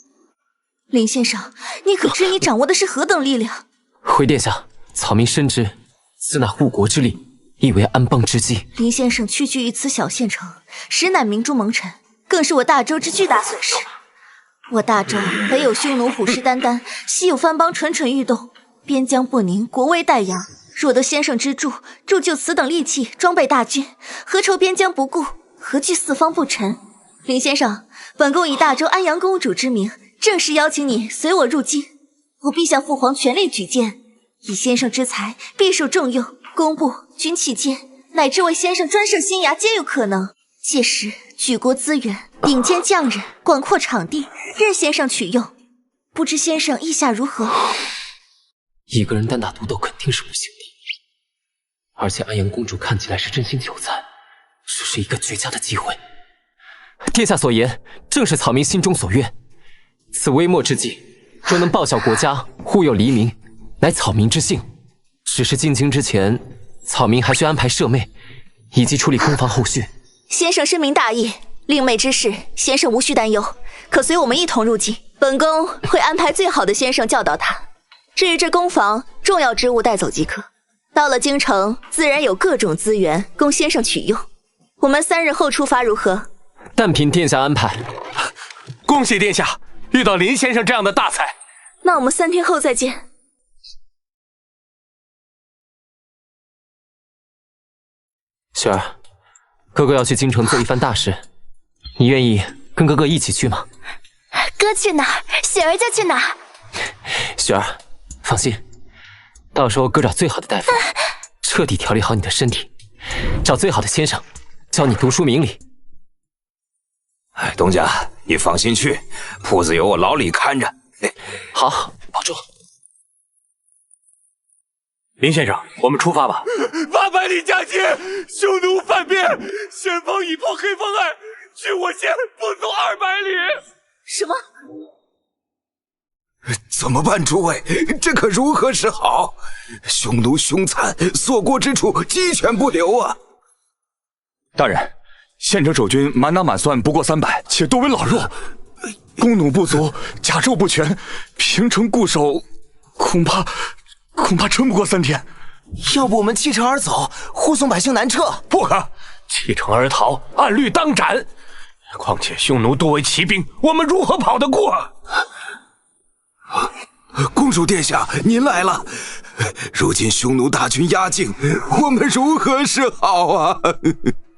Speaker 11: 林先生，你可知你掌握的是何等力量？
Speaker 1: 回殿下，草民深知，此乃护国之力，亦为安邦之计。
Speaker 11: 林先生屈居于此小县城，实乃明珠蒙尘，更是我大周之巨大损失。我大周北有匈奴虎视眈眈，西有番邦蠢蠢欲动，边疆不宁，国危待扬。若得先生之助，铸就此等利器，装备大军，何愁边疆不顾，何惧四方不臣？林先生，本宫以大周安阳公主之名，正式邀请你随我入京。我必向父皇全力举荐，以先生之才，必受重用，工部、军器监，乃至为先生专设新衙，皆有可能。届时举国资源，顶尖匠人，广阔场地，任先生取用。不知先生意下如何？
Speaker 1: 一个人单打独斗肯定是不行的，而且安阳公主看起来是真心求财，这是一个绝佳的机会。殿下所言正是草民心中所愿，此微末之计，若能报效国家，护佑黎民，乃草民之幸。只是进京之前，草民还需安排舍妹，以及处理攻防后续。
Speaker 11: 先生深明大义，令妹之事，先生无需担忧，可随我们一同入京。本宫会安排最好的先生教导他。至于这攻防，重要之物带走即可。到了京城，自然有各种资源供先生取用。我们3日后出发如何？
Speaker 1: 但凭殿下安排。
Speaker 12: 恭喜殿下遇到林先生这样的大才。
Speaker 11: 那我们3天后再见。
Speaker 1: 雪儿，哥哥要去京城做一番大事，你愿意跟哥哥一起去吗？
Speaker 10: 哥去哪儿，雪儿就去哪儿。
Speaker 1: 雪儿，放心，到时候哥找最好的大夫，彻底调理好你的身体，找最好的先生教你读书明理。
Speaker 4: 哎，东家，你放心去，铺子有我老李看着。
Speaker 1: 好，保重。
Speaker 12: 林先生，我们出发吧。
Speaker 6: 800里加急，匈奴犯变，先锋已破黑风岸，距我县不足200里。
Speaker 11: 什么？
Speaker 8: 怎么办，诸位？这可如何是好？匈奴凶残，所过之处鸡犬不留啊！
Speaker 6: 大人，县城守军满打满算不过300，且多为老弱，弓弩不足，甲胄不全，平城固守，恐怕撑不过3天。
Speaker 7: 要不我们弃城而走，护送百姓南撤？
Speaker 12: 不可，弃城而逃，按律当斩。况且匈奴多为骑兵，我们如何跑得过？
Speaker 8: 公主殿下，您来了。如今匈奴大军压境，我们如何是好啊？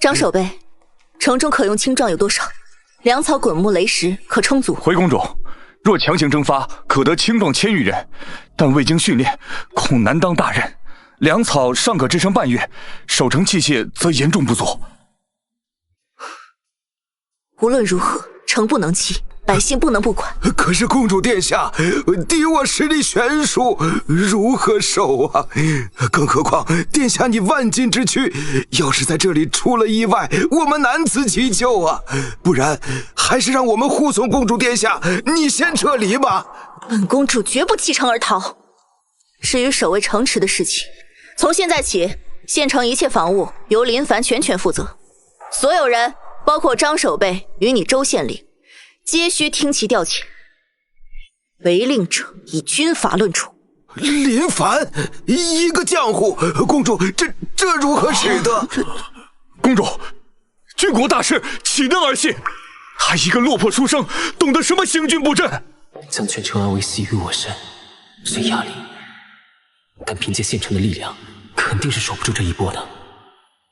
Speaker 11: 张守备，城中可用青壮有多少？粮草、滚木、雷石可充足。
Speaker 6: 回公主，若强行征发，可得青壮1000余人，但未经训练，恐难当大任。粮草尚可支撑半月，守城器械则严重不足。
Speaker 11: 无论如何，城不能弃，百姓不能不管。
Speaker 8: 可是公主殿下，敌我实力悬殊，如何守啊？更何况殿下你万金之躯，要是在这里出了意外，我们难辞其咎啊！不然，还是让我们护送公主殿下，你先撤离吧。
Speaker 11: 本公主绝不弃城而逃。至于守卫城池的事情，从现在起，县城一切房屋由林凡全权负责，所有人，包括张守备与你周县令，皆需听其调遣。违令者以军法论处。
Speaker 8: 林凡，一个浆糊，公主，这如何使得？
Speaker 6: 公主，军国大事岂能儿戏？还一个落魄书生，懂得什么行军布阵？
Speaker 1: 将全城安危系于我身，是压力。但凭借县城的力量，肯定是守不住这一波的，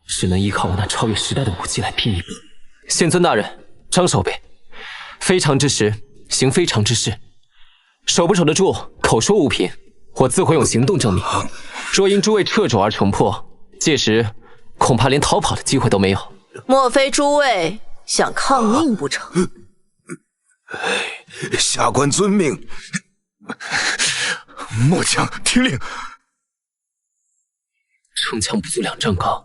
Speaker 1: 只能依靠我那超越时代的武器来拼一搏。县尊大人，张守备，非常之时，行非常之事。守不守得住，口说无凭，我自会用行动证明。若因诸位掣肘而城破，届时恐怕连逃跑的机会都没有。
Speaker 11: 莫非诸位想抗命不成？
Speaker 8: 下官遵命。
Speaker 6: 末将听令。
Speaker 1: 城墙不足2丈高，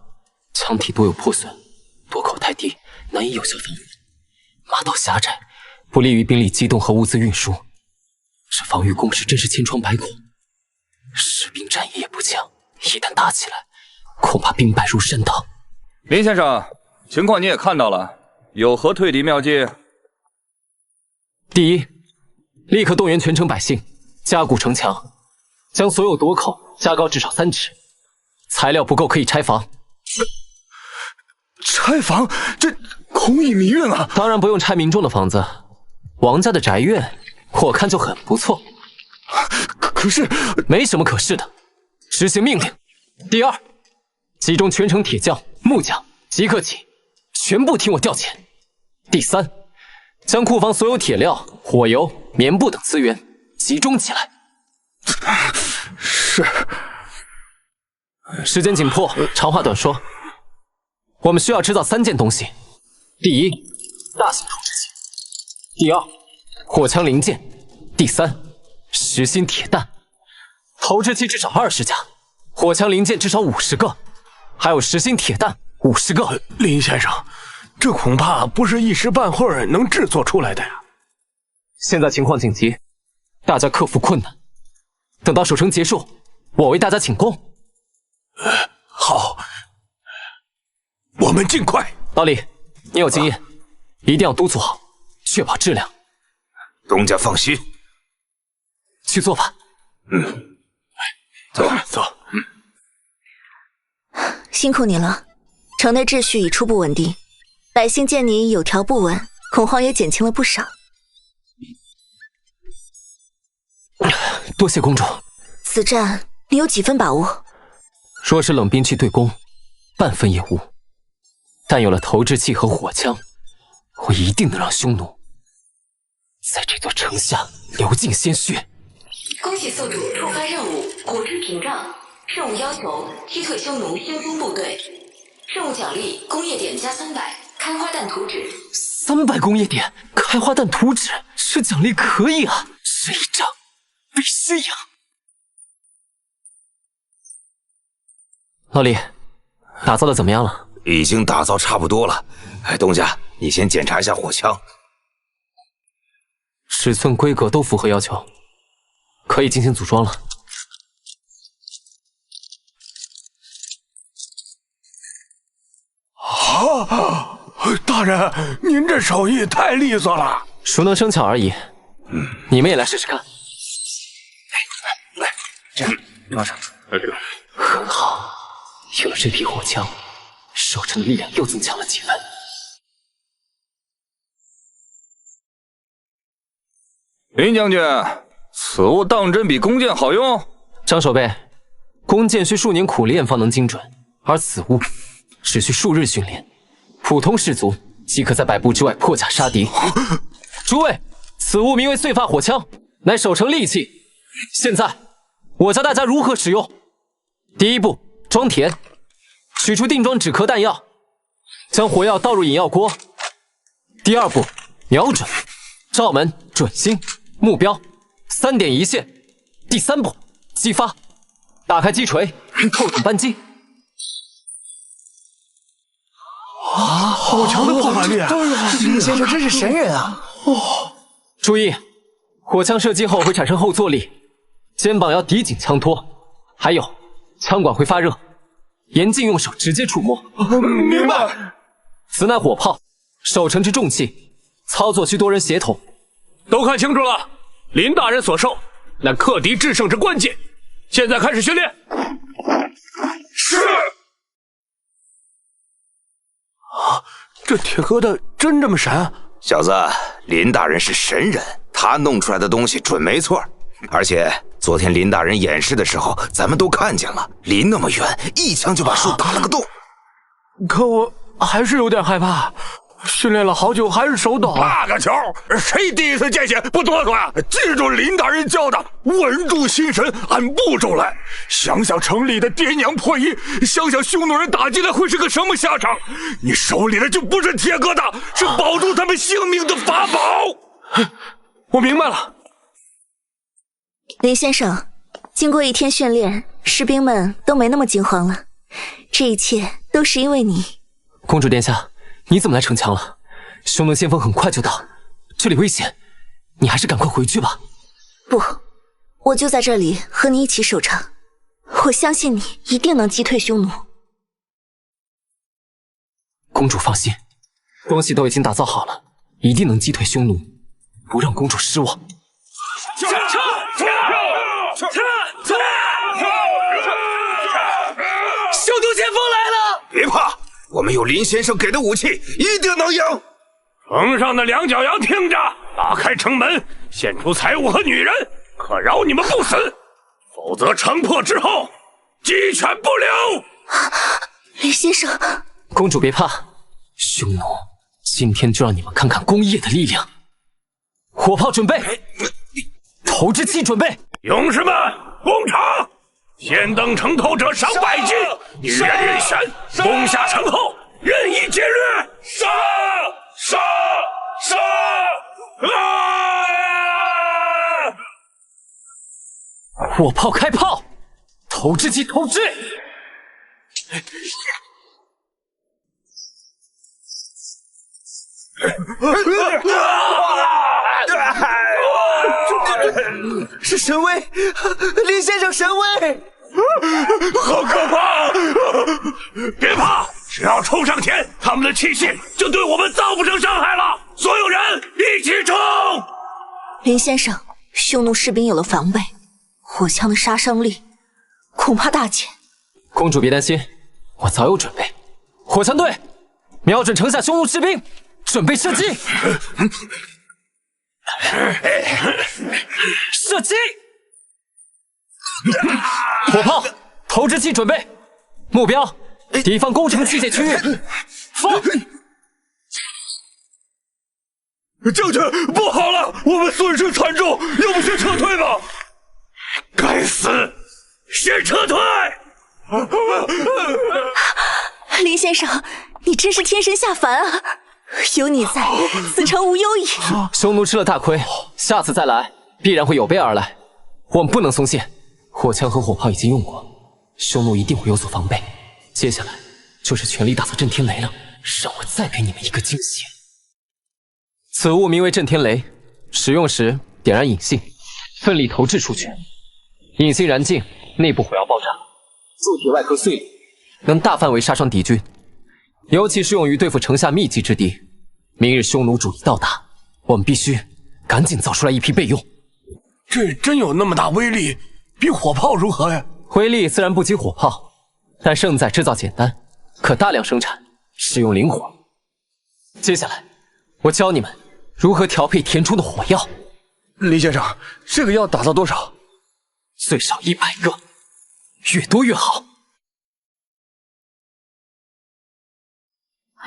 Speaker 1: 墙体多有破损，垛口太低，难以有效防护。马道狭窄，不利于兵力机动和物资运输。这防御工事真是千疮百孔，士兵战意也不强，一旦打起来，恐怕兵败如山倒。
Speaker 6: 林先生，情况你也看到了，有何退敌妙计？
Speaker 1: 第一，立刻动员全城百姓，加固城墙，将所有垛口加高至少3尺。材料不够可以拆房。
Speaker 6: 拆房？这空意迷人啊！
Speaker 1: 当然不用拆民众的房子，王家的宅院，我看就很不错。
Speaker 6: 可是
Speaker 1: 没什么可是的，执行命令。第二，集中全城铁匠、木匠，即刻起，全部听我调遣。第三，将库房所有铁料、火油、棉布等资源集中起来。
Speaker 6: 是。
Speaker 1: 时间紧迫，长话短说，我们需要制造3件东西：第一，大型投掷器；第二，火枪零件；第三，实心铁弹。投掷器至少20架，火枪零件至少50个，还有实心铁弹50个。
Speaker 12: 林先生，这恐怕不是一时半会儿能制作出来的呀。
Speaker 1: 现在情况紧急，大家克服困难，等到守城结束，我为大家请功。
Speaker 12: 好，我们尽快。
Speaker 1: 老李，你有经验，一定要督促好，确保质量。
Speaker 4: 东家放心，
Speaker 1: 去做吧。
Speaker 6: 走
Speaker 12: 走。
Speaker 11: 辛苦你了，城内秩序已初步稳定，百姓见你有条不紊，恐慌也减轻了不少。
Speaker 1: 多谢公主。
Speaker 11: 此战你有几分把握？
Speaker 1: 若是冷兵器对攻，半分也无。但有了投掷器和火枪，我一定能让匈奴在这座城下流尽鲜血。
Speaker 3: 恭喜宿主触发任务果汁屏障，任务要求击退匈奴先锋部队，任务奖励工业点加300，开花弹图纸。
Speaker 1: 300工业点，开花弹图纸，这奖励可以啊！这一仗必须赢。老李，打造的怎么样了？
Speaker 4: 已经打造差不多了。东家，你先检查一下火枪，
Speaker 1: 尺寸、规格都符合要求，可以进行组装了。
Speaker 12: 啊！大人，您这手艺太利索了。
Speaker 1: 熟能生巧而已。你们也来试试看。
Speaker 8: 来，这样放上。
Speaker 1: 很好。有了这批火枪，守城的力量又增强了几分。
Speaker 6: 林将军，此物当真比弓箭好用？
Speaker 1: 张守备，弓箭需数年苦练方能精准，而此物只需数日训练，普通士卒即可在100步之外破甲杀敌。诸位，此物名为碎发火枪，乃守城利器。现在我教大家如何使用。第一步，装填，取出定装纸壳弹药，将火药倒入引药锅。第二步，瞄准，照门准心，目标3点一线。第三步，击发，打开击锤，扣动扳机。
Speaker 12: 好强的破坏力啊！
Speaker 7: 林先生真是神人啊！
Speaker 1: 注意，火枪射击后会产生后坐力，肩膀要抵紧枪托，还有枪管会发热，严禁用手直接触摸。
Speaker 12: 明白。
Speaker 1: 此乃火炮，守城之重器，操作需多人协同。
Speaker 12: 都看清楚了，林大人所授乃克敌制胜之关键。现在开始训练。
Speaker 6: 是。
Speaker 12: 啊，这铁疙瘩真这么神？
Speaker 4: 小子，林大人是神人，他弄出来的东西准没错。而且昨天林大人演示的时候，咱们都看见了，离那么远，一枪就把树打了个洞。
Speaker 12: 可我还是有点害怕，训练了好久还是手抖。
Speaker 6: 那个球，谁第一次见血不哆嗦啊？记住林大人教的，稳住心神，按步骤来。想想城里的爹娘破衣，想想匈奴人打进来会是个什么下场。你手里的就不是铁疙瘩，是保住他们性命的法宝。
Speaker 12: 我明白了。
Speaker 11: 林先生，经过1天训练，士兵们都没那么惊慌了。这一切都是因为你。
Speaker 1: 公主殿下，你怎么来城墙了？匈奴先锋很快就到，这里危险，你还是赶快回去吧。
Speaker 11: 不，我就在这里和你一起守城。我相信你一定能击退匈奴。
Speaker 1: 公主放心，东西都已经打造好了，一定能击退匈奴，不让公主失望。
Speaker 2: 撤！
Speaker 1: 匈奴前锋来了！
Speaker 4: 别怕，我们有林先生给的武器，一定能赢。
Speaker 2: 城上的两脚羊听着，打开城门，献出财物和女人，可饶你们不死，否则城破之后，鸡犬不留。
Speaker 11: 林先生，
Speaker 1: 公主别怕，匈奴今天就让你们看看工业的力量。火炮准备，投掷器准备，
Speaker 2: 勇士们攻城！先登城头者赏百骑，女人任选，攻下城后任意劫掠。杀！
Speaker 1: 火炮开炮，投掷器投掷。
Speaker 7: 是神威，林先生神威，
Speaker 2: 好可怕！别怕，只要冲上前，他们的器械就对我们造不成伤害了。所有人一起冲！
Speaker 11: 林先生，匈奴士兵有了防备，火枪的杀伤力恐怕大减。
Speaker 1: 公主别担心，我早有准备。火枪队，瞄准城下匈奴士兵，准备射击！射击！火炮，投掷器准备，目标敌方工程器械区域，放！
Speaker 2: 将军，不好了，我们损失惨重，要不先撤退吧？该死，先撤退！
Speaker 11: 林先生，你真是天神下凡啊！有你在，此城无忧矣。
Speaker 1: 匈奴吃了大亏，下次再来必然会有备而来。我们不能松懈，火枪和火炮已经用过，匈奴一定会有所防备。接下来就是全力打造震天雷了，让我再给你们一个惊喜。此物名为震天雷，使用时点燃引信，奋力投掷出去，引信燃尽，内部火药爆炸，铸铁外壳碎裂，能大范围杀伤敌军。尤其适用于对付城下密集之地。明日匈奴主力到达，我们必须赶紧造出来一批备用。
Speaker 12: 这真有那么大威力？比火炮如何呀？
Speaker 1: 威力自然不及火炮，但胜在制造简单，可大量生产，使用灵活。接下来，我教你们如何调配填充的火药。
Speaker 12: 林先生，这个要打造多少？
Speaker 1: 最少100个，越多越好。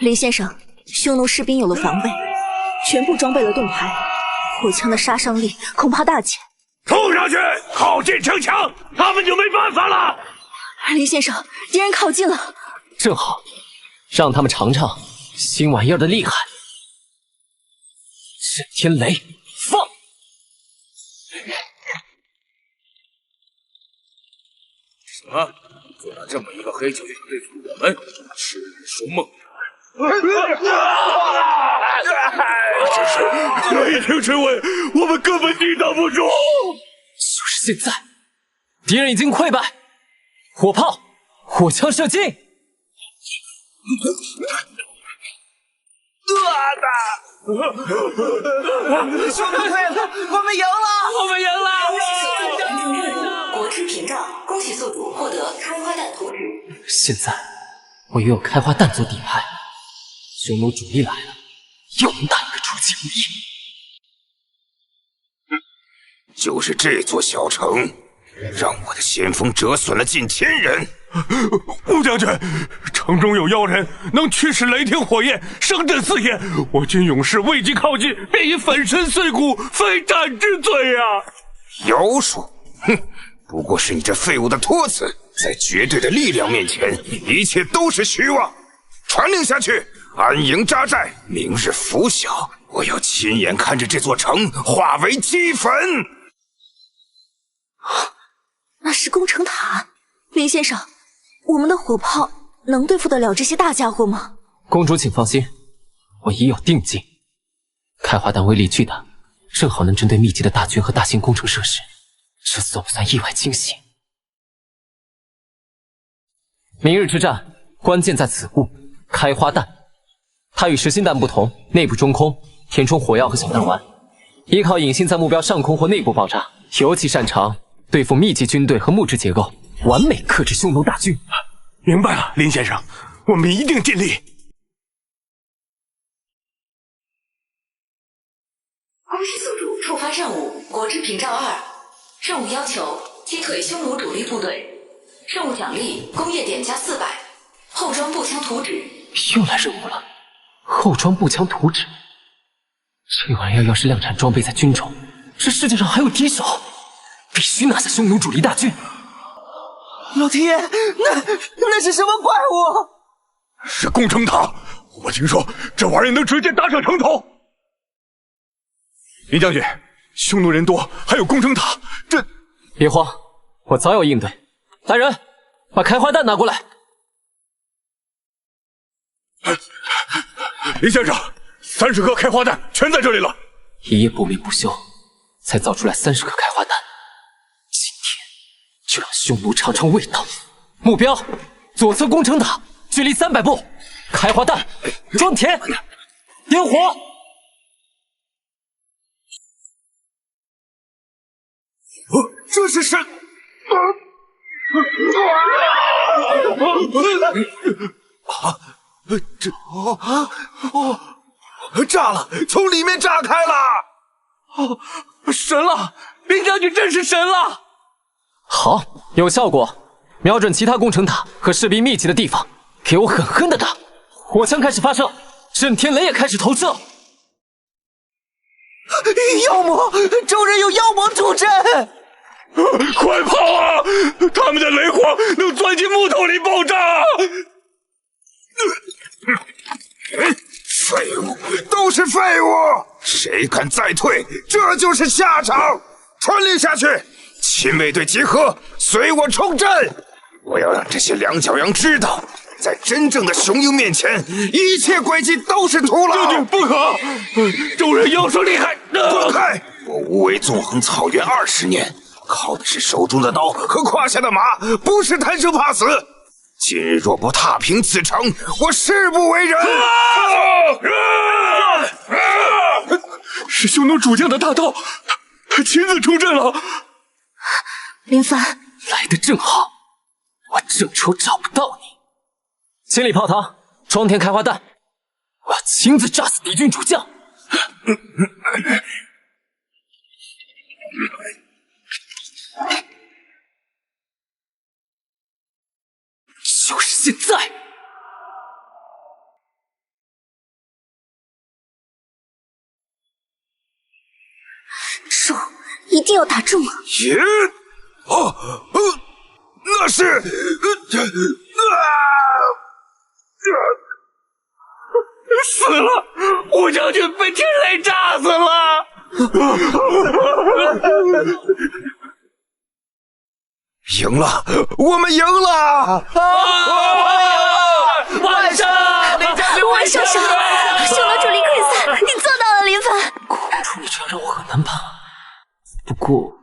Speaker 11: 林先生，匈奴士兵有了防备，全部装备了盾牌，火枪的杀伤力恐怕大减。
Speaker 2: 冲上去，靠近城墙，他们就没办法了。
Speaker 11: 林先生，敌人靠近了，
Speaker 1: 正好让他们尝尝新玩意儿的厉害。震天雷，放！
Speaker 6: 什么？做了这么一个黑球就想对付我们？痴人说梦。
Speaker 2: 只是雷霆之威，我们根本抵挡不住。
Speaker 1: 就是现在，敌人已经溃败。火炮、火枪射击！
Speaker 7: 兄弟们，我们赢了！
Speaker 1: 我们赢了！
Speaker 3: 国之屏障，恭喜宿主获得开花弹投掷。
Speaker 1: 现在我又有开花弹做底牌，匈奴主力来了，又能打一个出其不意。
Speaker 4: 就是这座小城，让我的先锋折损了近1000人。
Speaker 2: 吴将军，城中有妖人，能驱使雷霆火焰，声震四野。我军勇士未及靠近，便已粉身碎骨，非战之罪啊！
Speaker 4: 妖术，哼，不过是你这废物的托词。在绝对的力量面前，一切都是虚妄。传令下去，安营扎寨，明日拂晓，我要亲眼看着这座城化为齑粉。
Speaker 11: 那是攻城塔。林先生，我们的火炮能对付得了这些大家伙吗？
Speaker 1: 公主请放心，我已有定计。开花弹威力巨大，正好能针对密集的大军和大型工程设施，这算不算意外惊喜？明日之战，关键在此物——开花弹。它与实心弹不同，内部中空，填充火药和小弹丸，依靠隐性在目标上空或内部爆炸，尤其擅长对付密集军队和木质结构，完美克制匈奴大军。
Speaker 12: 明白了，林先生，我们一定尽力。
Speaker 3: 恭喜宿主触发任务《国之屏障2》，任务要求击退匈奴主力部队，任务奖励工业点加400，后装步枪图纸。
Speaker 1: 又来任务了，后装步枪图纸。这玩意儿要是量产装备在军中，这世界上还有敌手，必须拿下匈奴主力大军。
Speaker 7: 老天爷，那是什么怪物？
Speaker 6: 是攻城塔，我听说这玩意能直接打上城头。林将军，匈奴人多，还有攻城塔，这……
Speaker 1: 别慌，我早有应对。来人，把开花弹拿过来。
Speaker 6: 林先生，30颗开花弹全在这里了。
Speaker 1: 一夜不眠不休，才造出来30颗开花弹。今天就让匈奴尝尝味道。目标：左侧攻城塔，距离300步。开花弹，装填，点火。
Speaker 6: 这是什？
Speaker 7: 炸了！从里面炸开了！
Speaker 12: 神了！林将军真是神了！
Speaker 1: 好，有效果。瞄准其他攻城塔和士兵密集的地方，给我狠狠的打！火枪开始发射，震天雷也开始投射。
Speaker 7: 妖魔！周人有妖魔助阵！
Speaker 6: 快跑啊！他们的雷火能钻进木头里爆炸！废物，都是废物！谁敢再退，这就是下场！传令下去，亲卫队集合，随我冲阵！我要让这些两脚羊知道，在真正的雄鹰面前，一切诡计都是徒劳。将军不可！周人妖术厉害！滚开！我无为纵横草原20年，靠的是手中的刀和胯下的马，不是贪生怕死。今日若不踏平此城，我誓不为人！是匈奴主将的大刀，他亲自出阵了。
Speaker 11: 林凡
Speaker 1: 来得正好，我正愁找不到你。清理炮膛，装填开花弹，我要亲自炸死敌军主将。就是现在！
Speaker 11: 手一定要打中啊！
Speaker 6: 那是
Speaker 12: 死了！吴将军被天雷炸死了！
Speaker 6: 赢了，我们赢了！
Speaker 12: 万胜！林将军
Speaker 11: 万胜！匈奴主力溃散，你做到了，林凡。
Speaker 1: 公主，你这样让我很难办。不过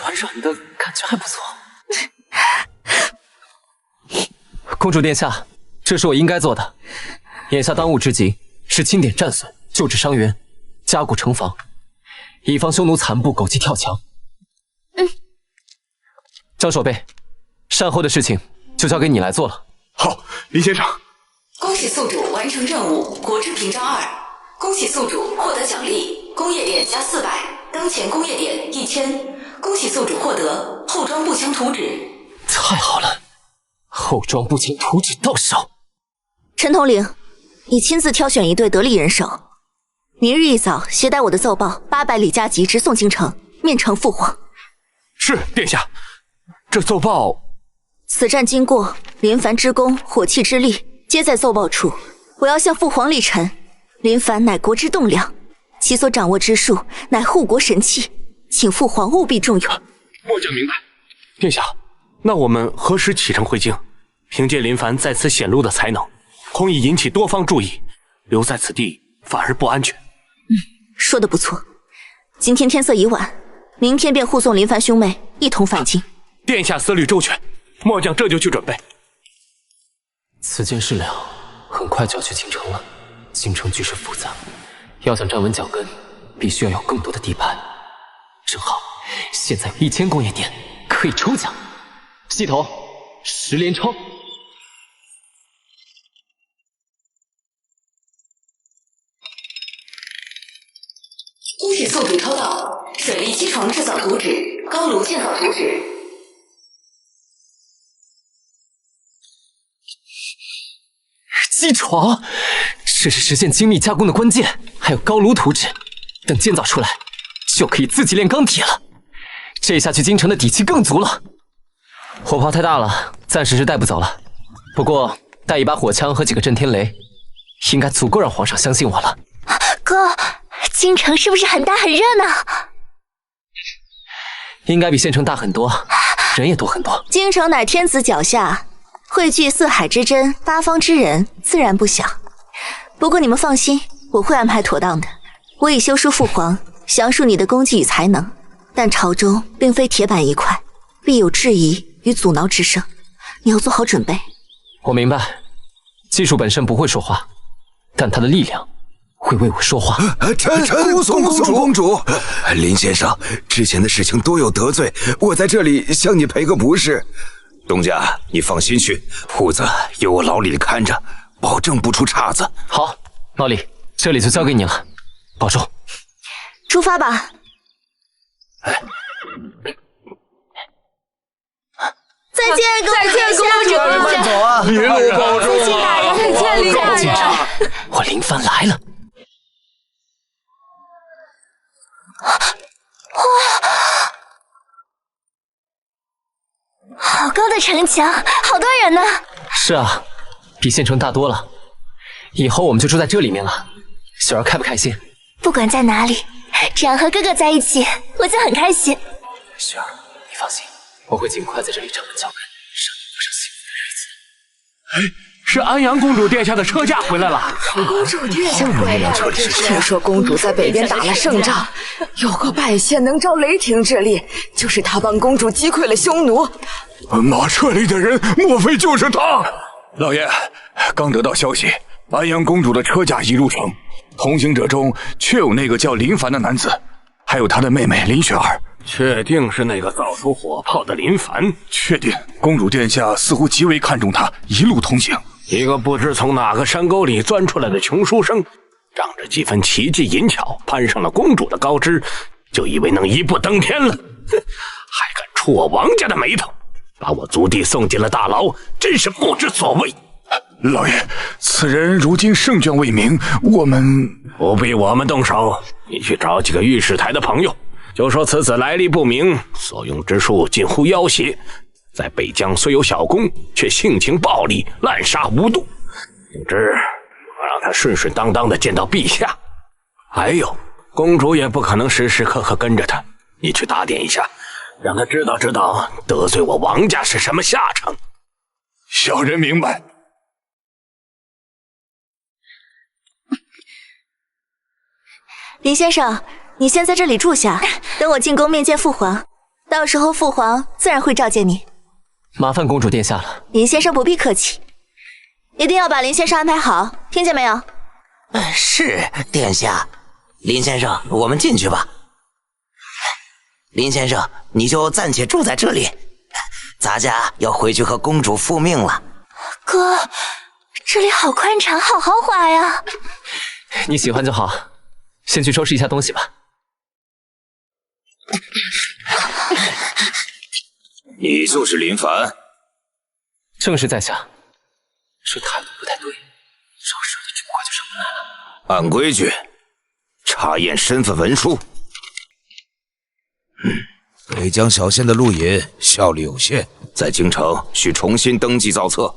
Speaker 1: 软软的感觉还不错。公主殿下，这是我应该做的。眼下当务之急是清点战损，救治伤员，加固城防，以防匈奴残部狗急跳墙。张守备，善后的事情就交给你来做了。
Speaker 6: 好，林先生。
Speaker 3: 恭喜宿主完成任务《国之屏障2》，恭喜宿主获得奖励工业点加400，当前工业点1000。恭喜宿主获得后装步枪图纸。
Speaker 1: 太好了，后装步枪图纸到手。
Speaker 11: 陈统领，你亲自挑选一队得力人手，明日一早携带我的奏报800里加急直送京城，面呈父皇。
Speaker 12: 是，殿下。这奏报，
Speaker 11: 此战经过，林凡之功，火器之力，皆在奏报处。我要向父皇力陈，林凡乃国之栋梁，其所掌握之术乃护国神器，请父皇务必重用。
Speaker 12: 末将明白。殿下，那我们何时启程回京？凭借林凡在此显露的才能，恐已引起多方注意，留在此地反而不安全。
Speaker 11: 说得不错。今天天色已晚，明天便护送林凡兄妹一同返京。
Speaker 12: 殿下思虑周全，末将这就去准备。
Speaker 1: 此件事了，很快就要去京城了。京城局势复杂，要想站稳脚跟，必须要有更多的地盘。正好，现在有1000工业店可以抽奖，系统10连抽。
Speaker 3: 都市速度抽到水利机床制造图纸、高炉建造图纸。
Speaker 1: 机床，这是实现精密加工的关键。还有高炉图纸，等建造出来，就可以自己炼钢铁了。这下去京城的底气更足了。火炮太大了，暂时是带不走了。不过带一把火枪和几个震天雷，应该足够让皇上相信我了。
Speaker 10: 哥，京城是不是很大很热闹？
Speaker 1: 应该比县城大很多，人也多很多。
Speaker 11: 京城乃天子脚下，汇聚四海之珍，八方之人，自然不小。不过你们放心，我会安排妥当的。我已修书父皇，详述你的功绩与才能，但朝中并非铁板一块，必有质疑与阻挠之声，你要做好准备。
Speaker 1: 我明白，技术本身不会说话，但他的力量会为我说话。
Speaker 8: 臣恭送公主。林先生，之前的事情多有得罪，我在这里向你赔个不是。
Speaker 4: 东家，你放心去，铺子由我老李看着，保证不出岔子。
Speaker 1: 好，老李，这里就交给你了，保重。
Speaker 11: 出发吧。再见，公主。
Speaker 7: 慢走啊！
Speaker 6: 一路保重啊！
Speaker 11: 再见，大人。再见，林大人。
Speaker 1: 我林帆来了。
Speaker 10: 好高的城墙，好多人呢。
Speaker 1: 是啊，比县城大多了。以后我们就住在这里面了，小儿开不开心？
Speaker 10: 不管在哪里，只要和哥哥在一起，我就很开心。
Speaker 1: 雪儿，你放心，我会尽快在这里站稳脚跟，让你过上幸福的日子。
Speaker 12: 哎，是安阳公主殿下的车驾回来了。
Speaker 13: 公主殿下回来了，听说公主在北边打了胜仗，有个拜县能招雷霆之力，就是他帮公主击溃了匈奴。
Speaker 6: 马车里的人，莫非就是他？老爷，刚得到消息，安阳公主的车驾已入城，同行者中确有那个叫林凡的男子，还有他的妹妹林雪儿。
Speaker 12: 确定是那个造出火炮的林凡？
Speaker 6: 确定，公主殿下似乎极为看重他，一路同行。
Speaker 12: 一个不知从哪个山沟里钻出来的穷书生，仗着几分奇技淫巧，攀上了公主的高枝，就以为能一步登天了，还敢触我王家的眉头，把我族弟送进了大牢，真是不知所谓。
Speaker 6: 老爷，此人如今胜券未明，我们
Speaker 12: 不必我们动手，你去找几个御史台的朋友，就说此子来历不明，所用之术近乎妖邪，在北疆虽有小功，却性情暴戾，滥杀无度。总之，我让他顺顺当当的见到陛下。还有，公主也不可能时时刻刻跟着他，你去打点一下，让他知道得罪我王家是什么下场。
Speaker 6: 小人明白。
Speaker 11: 林先生，你先在这里住下，等我进宫面见父皇，到时候父皇自然会召见你。
Speaker 1: 麻烦公主殿下了。
Speaker 11: 林先生不必客气，一定要把林先生安排好，听见没有？
Speaker 8: 是，殿下。林先生，我们进去吧。林先生，你就暂且住在这里，咱家要回去和公主复命了。
Speaker 10: 哥，这里好宽敞，好豪华呀！
Speaker 1: 你喜欢就好，先去收拾一下东西吧。
Speaker 4: 你就是林凡？
Speaker 1: 正是在下。这态度不太对，招惹的这么快就上门来了。
Speaker 4: 按规矩，查验身份文书。北疆小县的陆隐效力有限，在京城需重新登记造册。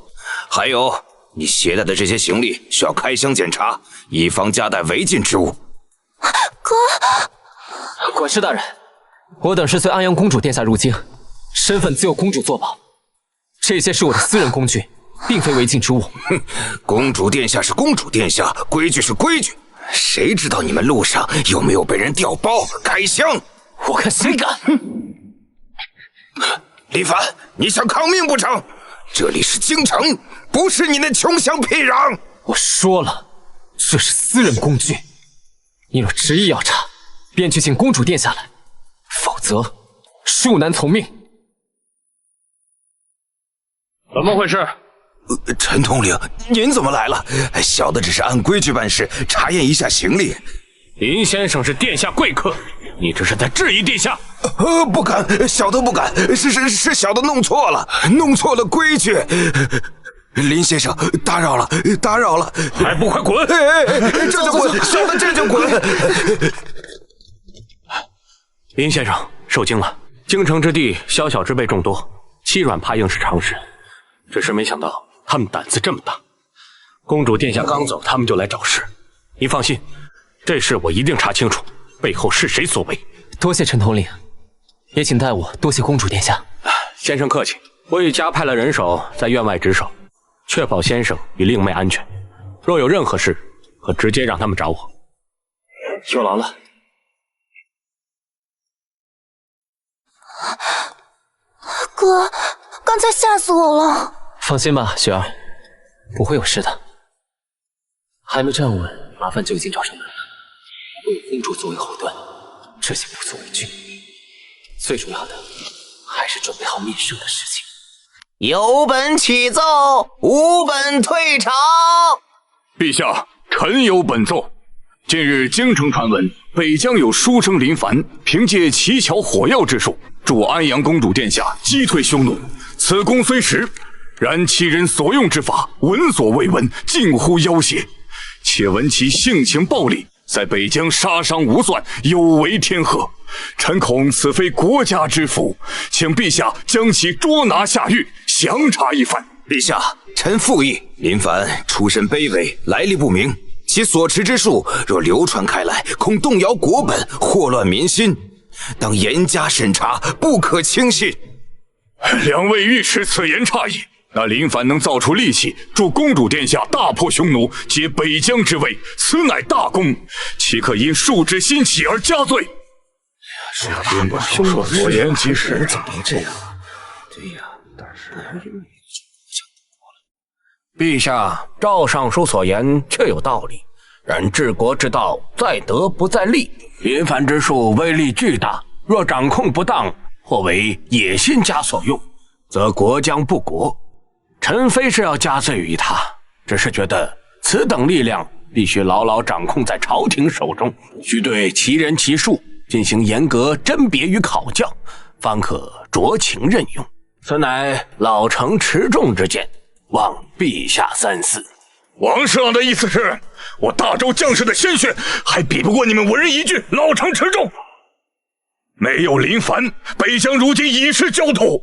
Speaker 4: 还有，你携带的这些行李需要开箱检查，以防夹带违禁之物。
Speaker 10: 哥，
Speaker 1: 管事大人，我等是随安阳公主殿下入京，身份自有公主作保。这些是我的私人工具，并非违禁之物。
Speaker 4: 哼，公主殿下是公主殿下，规矩是规矩。谁知道你们路上有没有被人调包、开箱？
Speaker 1: 我看谁敢！
Speaker 4: 林凡，你想抗命不成？这里是京城，不是你那穷乡僻壤。
Speaker 1: 我说了，这是私人工具，你若执意要查，便去请公主殿下来，否则恕难从命。
Speaker 12: 怎么回事？
Speaker 4: 陈统领，您怎么来了？小的只是按规矩办事，查验一下行李。
Speaker 12: 林先生是殿下贵客，你这是在质疑殿下？
Speaker 4: 不敢，小的不敢，是小的弄错了规矩。林先生，打扰了，
Speaker 12: 还不快滚！
Speaker 4: 这就滚，小的这就滚。
Speaker 12: 林先生受惊了，京城之地，宵小之辈众多，欺软怕硬是常事。只是没想到他们胆子这么大。公主殿下刚走，他们就来找事。你放心，这事我一定查清楚，背后是谁所为。
Speaker 1: 多谢陈统领，也请代我多谢公主殿下。
Speaker 12: 先生客气，我已加派了人手在院外值守，确保先生与令妹安全。若有任何事，可直接让他们找我。
Speaker 1: 有劳了。
Speaker 10: 哥，刚才吓死我了。
Speaker 1: 放心吧，雪儿，不会有事的。还没站稳，麻烦就已经找上门了。我有公主作为后盾，这些不足为惧。最重要的还是准备好面圣的事情。
Speaker 8: 有本启奏，无本退朝。
Speaker 6: 陛下，臣有本奏。近日京城传闻，北疆有书生林凡凭借奇巧火药之术，助安阳公主殿下击退匈奴。此功虽实，然其人所用之法闻所未闻，近乎妖邪。且闻其性情暴戾，在北疆杀伤无算，有违天和。臣恐此非国家之福，请陛下将其捉拿下狱，详查一番。
Speaker 4: 陛下，臣附议。林凡出身卑微，来历不明，其所持之术若流传开来，恐动摇国本，祸乱民心，当严加审查，不可轻信。
Speaker 6: 两位御史此言差矣。那林凡能造出利器，助公主殿下大破匈奴，解北疆之围，此乃大功，岂可因术之兴起而加罪？
Speaker 12: 说所言极是，
Speaker 9: 怎么能这样？对呀，但是
Speaker 12: 陛下，赵尚书所言确有道理。然治国之道，在德不在力。林凡之术威力巨大，若掌控不当，或为野心家所用，则国将不国。臣非是要加罪于他，只是觉得此等力量必须牢牢掌控在朝廷手中，需对其人其术进行严格甄别与考教，方可酌情任用。此乃老臣持重之见，望陛下三思。
Speaker 6: 王侍郎的意思是，我大周将士的鲜血还比不过你们文人一句老成持重。没有林凡，北疆如今已是焦土。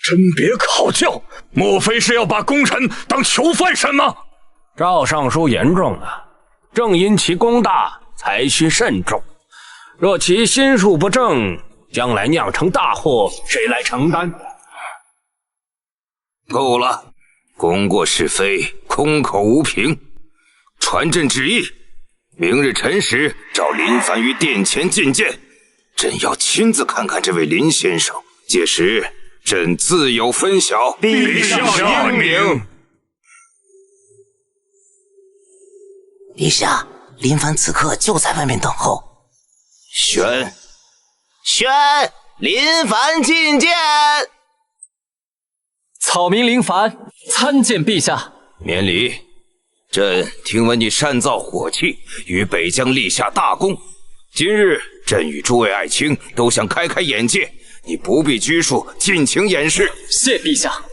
Speaker 6: 甄别考教，莫非是要把功臣当囚犯审吗？
Speaker 12: 赵尚书言重了，正因其功大，才需慎重。若其心术不正，将来酿成大祸，谁来承担？
Speaker 4: 够了，功过是非，空口无凭。传朕旨意，明日辰时召林凡于殿前觐见，朕要亲自看看这位林先生，届时朕自有分晓。
Speaker 6: 陛下英明。
Speaker 8: 陛下，林凡此刻就在外面等候。
Speaker 4: 宣，
Speaker 8: 林凡觐见。
Speaker 1: 草民林凡参见陛下。
Speaker 4: 免礼。朕听闻你擅造火器，于北疆立下大功。今日朕与诸位爱卿都想开开眼界，你不必拘束，尽情演示。
Speaker 1: 谢陛下。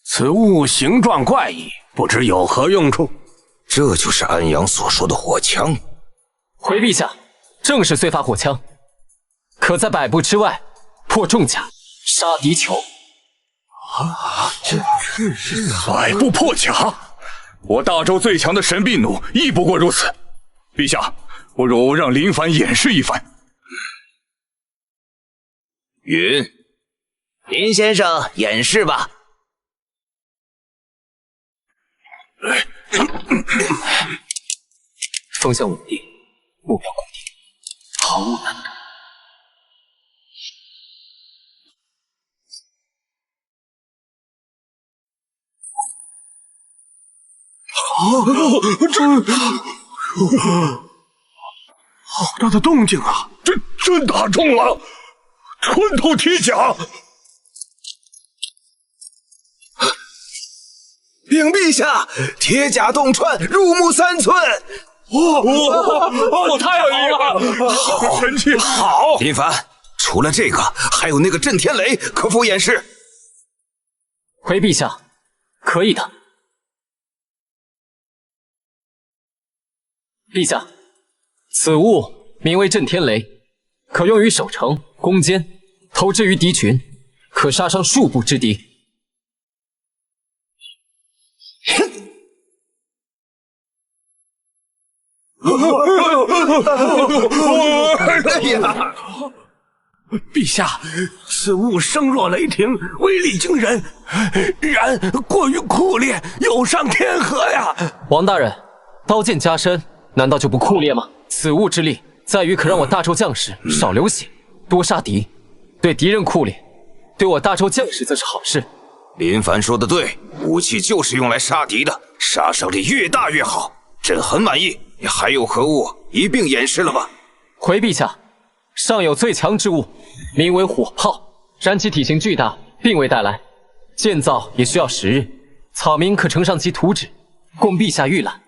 Speaker 12: 此物形状怪异，不知有何用处？
Speaker 4: 这就是安阳所说的火枪。
Speaker 1: 回陛下，正是燧发火枪，可在100步之外破重甲，杀敌酋。
Speaker 6: 这是100步破甲，我大周最强的神臂弩亦不过如此。陛下，不如让林凡演示一番。
Speaker 4: 允，
Speaker 8: 林先生演示吧。
Speaker 1: 风向稳定，目标固定，毫无难度。
Speaker 6: 好大的动静啊！真打中了，穿透铁甲。
Speaker 8: 禀陛下，铁甲洞穿，入木3寸。
Speaker 6: 太好了！好神器，好！
Speaker 4: 林凡，除了这个，还有那个震天雷，可否演示？
Speaker 1: 回陛下，可以的。陛下，此物名为震天雷，可用于守城、攻坚，投之于敌群，可杀伤数步之敌。
Speaker 2: 哎呀！陛下，此物声若雷霆，威力惊人，然过于酷烈，有伤天和呀！
Speaker 1: 王大人，刀剑加身，难道就不酷烈吗？此物之力在于可让我大周将士少流血，多杀敌，对敌人酷烈，对我大周将士则是好事。
Speaker 4: 林凡说的对，武器就是用来杀敌的，杀伤力越大越好。朕很满意。还有何物？一并演示了吧？
Speaker 1: 回陛下，尚有最强之物，名为火炮，然其体型巨大，并未带来，建造也需要10日。草民可呈上其图纸，供陛下预览。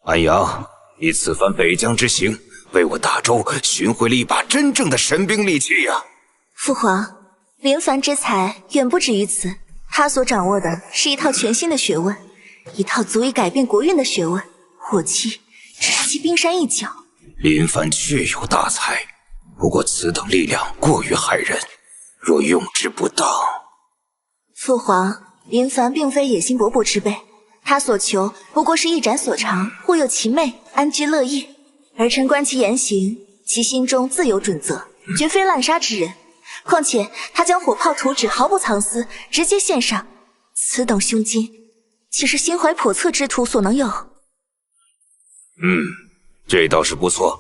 Speaker 4: 安阳，你此番北疆之行，为我大周寻回了一把真正的神兵利器呀！
Speaker 11: 父皇，林凡之才远不止于此，他所掌握的是一套全新的学问，一套足以改变国运的学问，火器只是其冰山一角。
Speaker 4: 林凡确有大才，不过此等力量过于骇人，若用之不当……
Speaker 11: 父皇，林凡并非野心勃勃之辈，他所求不过是一展所长，护佑其妹，安居乐业。儿臣观其言行，其心中自有准则，绝非滥杀之人。况且他将火炮图纸毫不藏私，直接献上，此等胸襟，岂是心怀叵测之徒所能有？
Speaker 4: 这倒是不错。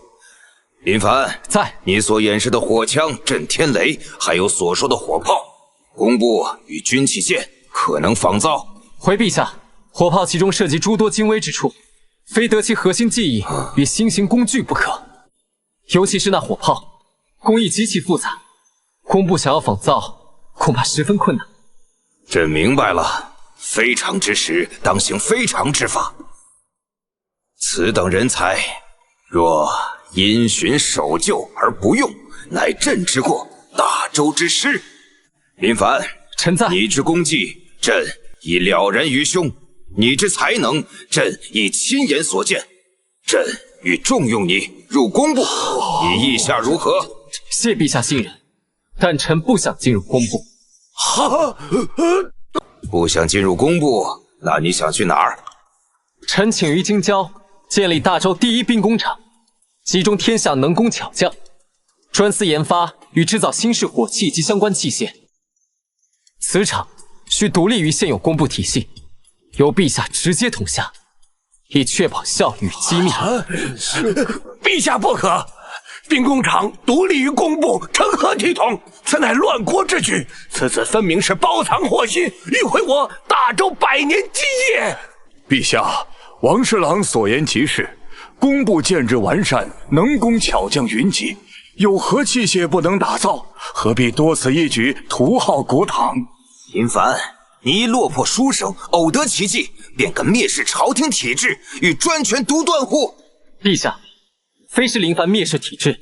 Speaker 4: 林凡，
Speaker 1: 在。
Speaker 4: 你所演示的火枪、震天雷，还有所说的火炮，工部与军器件可能仿造。
Speaker 1: 回陛下，火炮其中涉及诸多精微之处，非得其核心技艺与新型工具不可。尤其是那火炮，工艺极其复杂，工部想要仿造，恐怕十分困难。
Speaker 4: 朕明白了，非常之时，当行非常之法。此等人才，若因循守旧而不用，乃朕之过，大周之失。林凡，
Speaker 1: 臣在。
Speaker 4: 你之功绩，朕已了然于胸；你之才能，朕已亲眼所见。朕欲重用你入工部，你意下如何？
Speaker 1: 谢陛下信任，但臣不想进入工部。
Speaker 4: 不想进入工部，那你想去哪儿？
Speaker 1: 臣请于京郊建立大周第一兵工厂，集中天下能工巧匠，专司研发与制造新式火器及相关器械。此厂需独立于现有工部体系，由陛下直接统辖，以确保效率与机密。
Speaker 2: 陛下不可！兵工厂独立于工部，成何体统？此乃乱国之举，此次分明是包藏祸心，迂毁我大周100年基业。
Speaker 6: 陛下，王侍郎所言极是，工部建制完善，能工巧匠云集，有何器械不能打造？何必多此一举，图耗国堂？
Speaker 4: 林凡，你一落魄书生，偶得奇技，便敢蔑视朝廷体制，与专权独断乎？
Speaker 1: 陛下，非是林凡蔑视体制，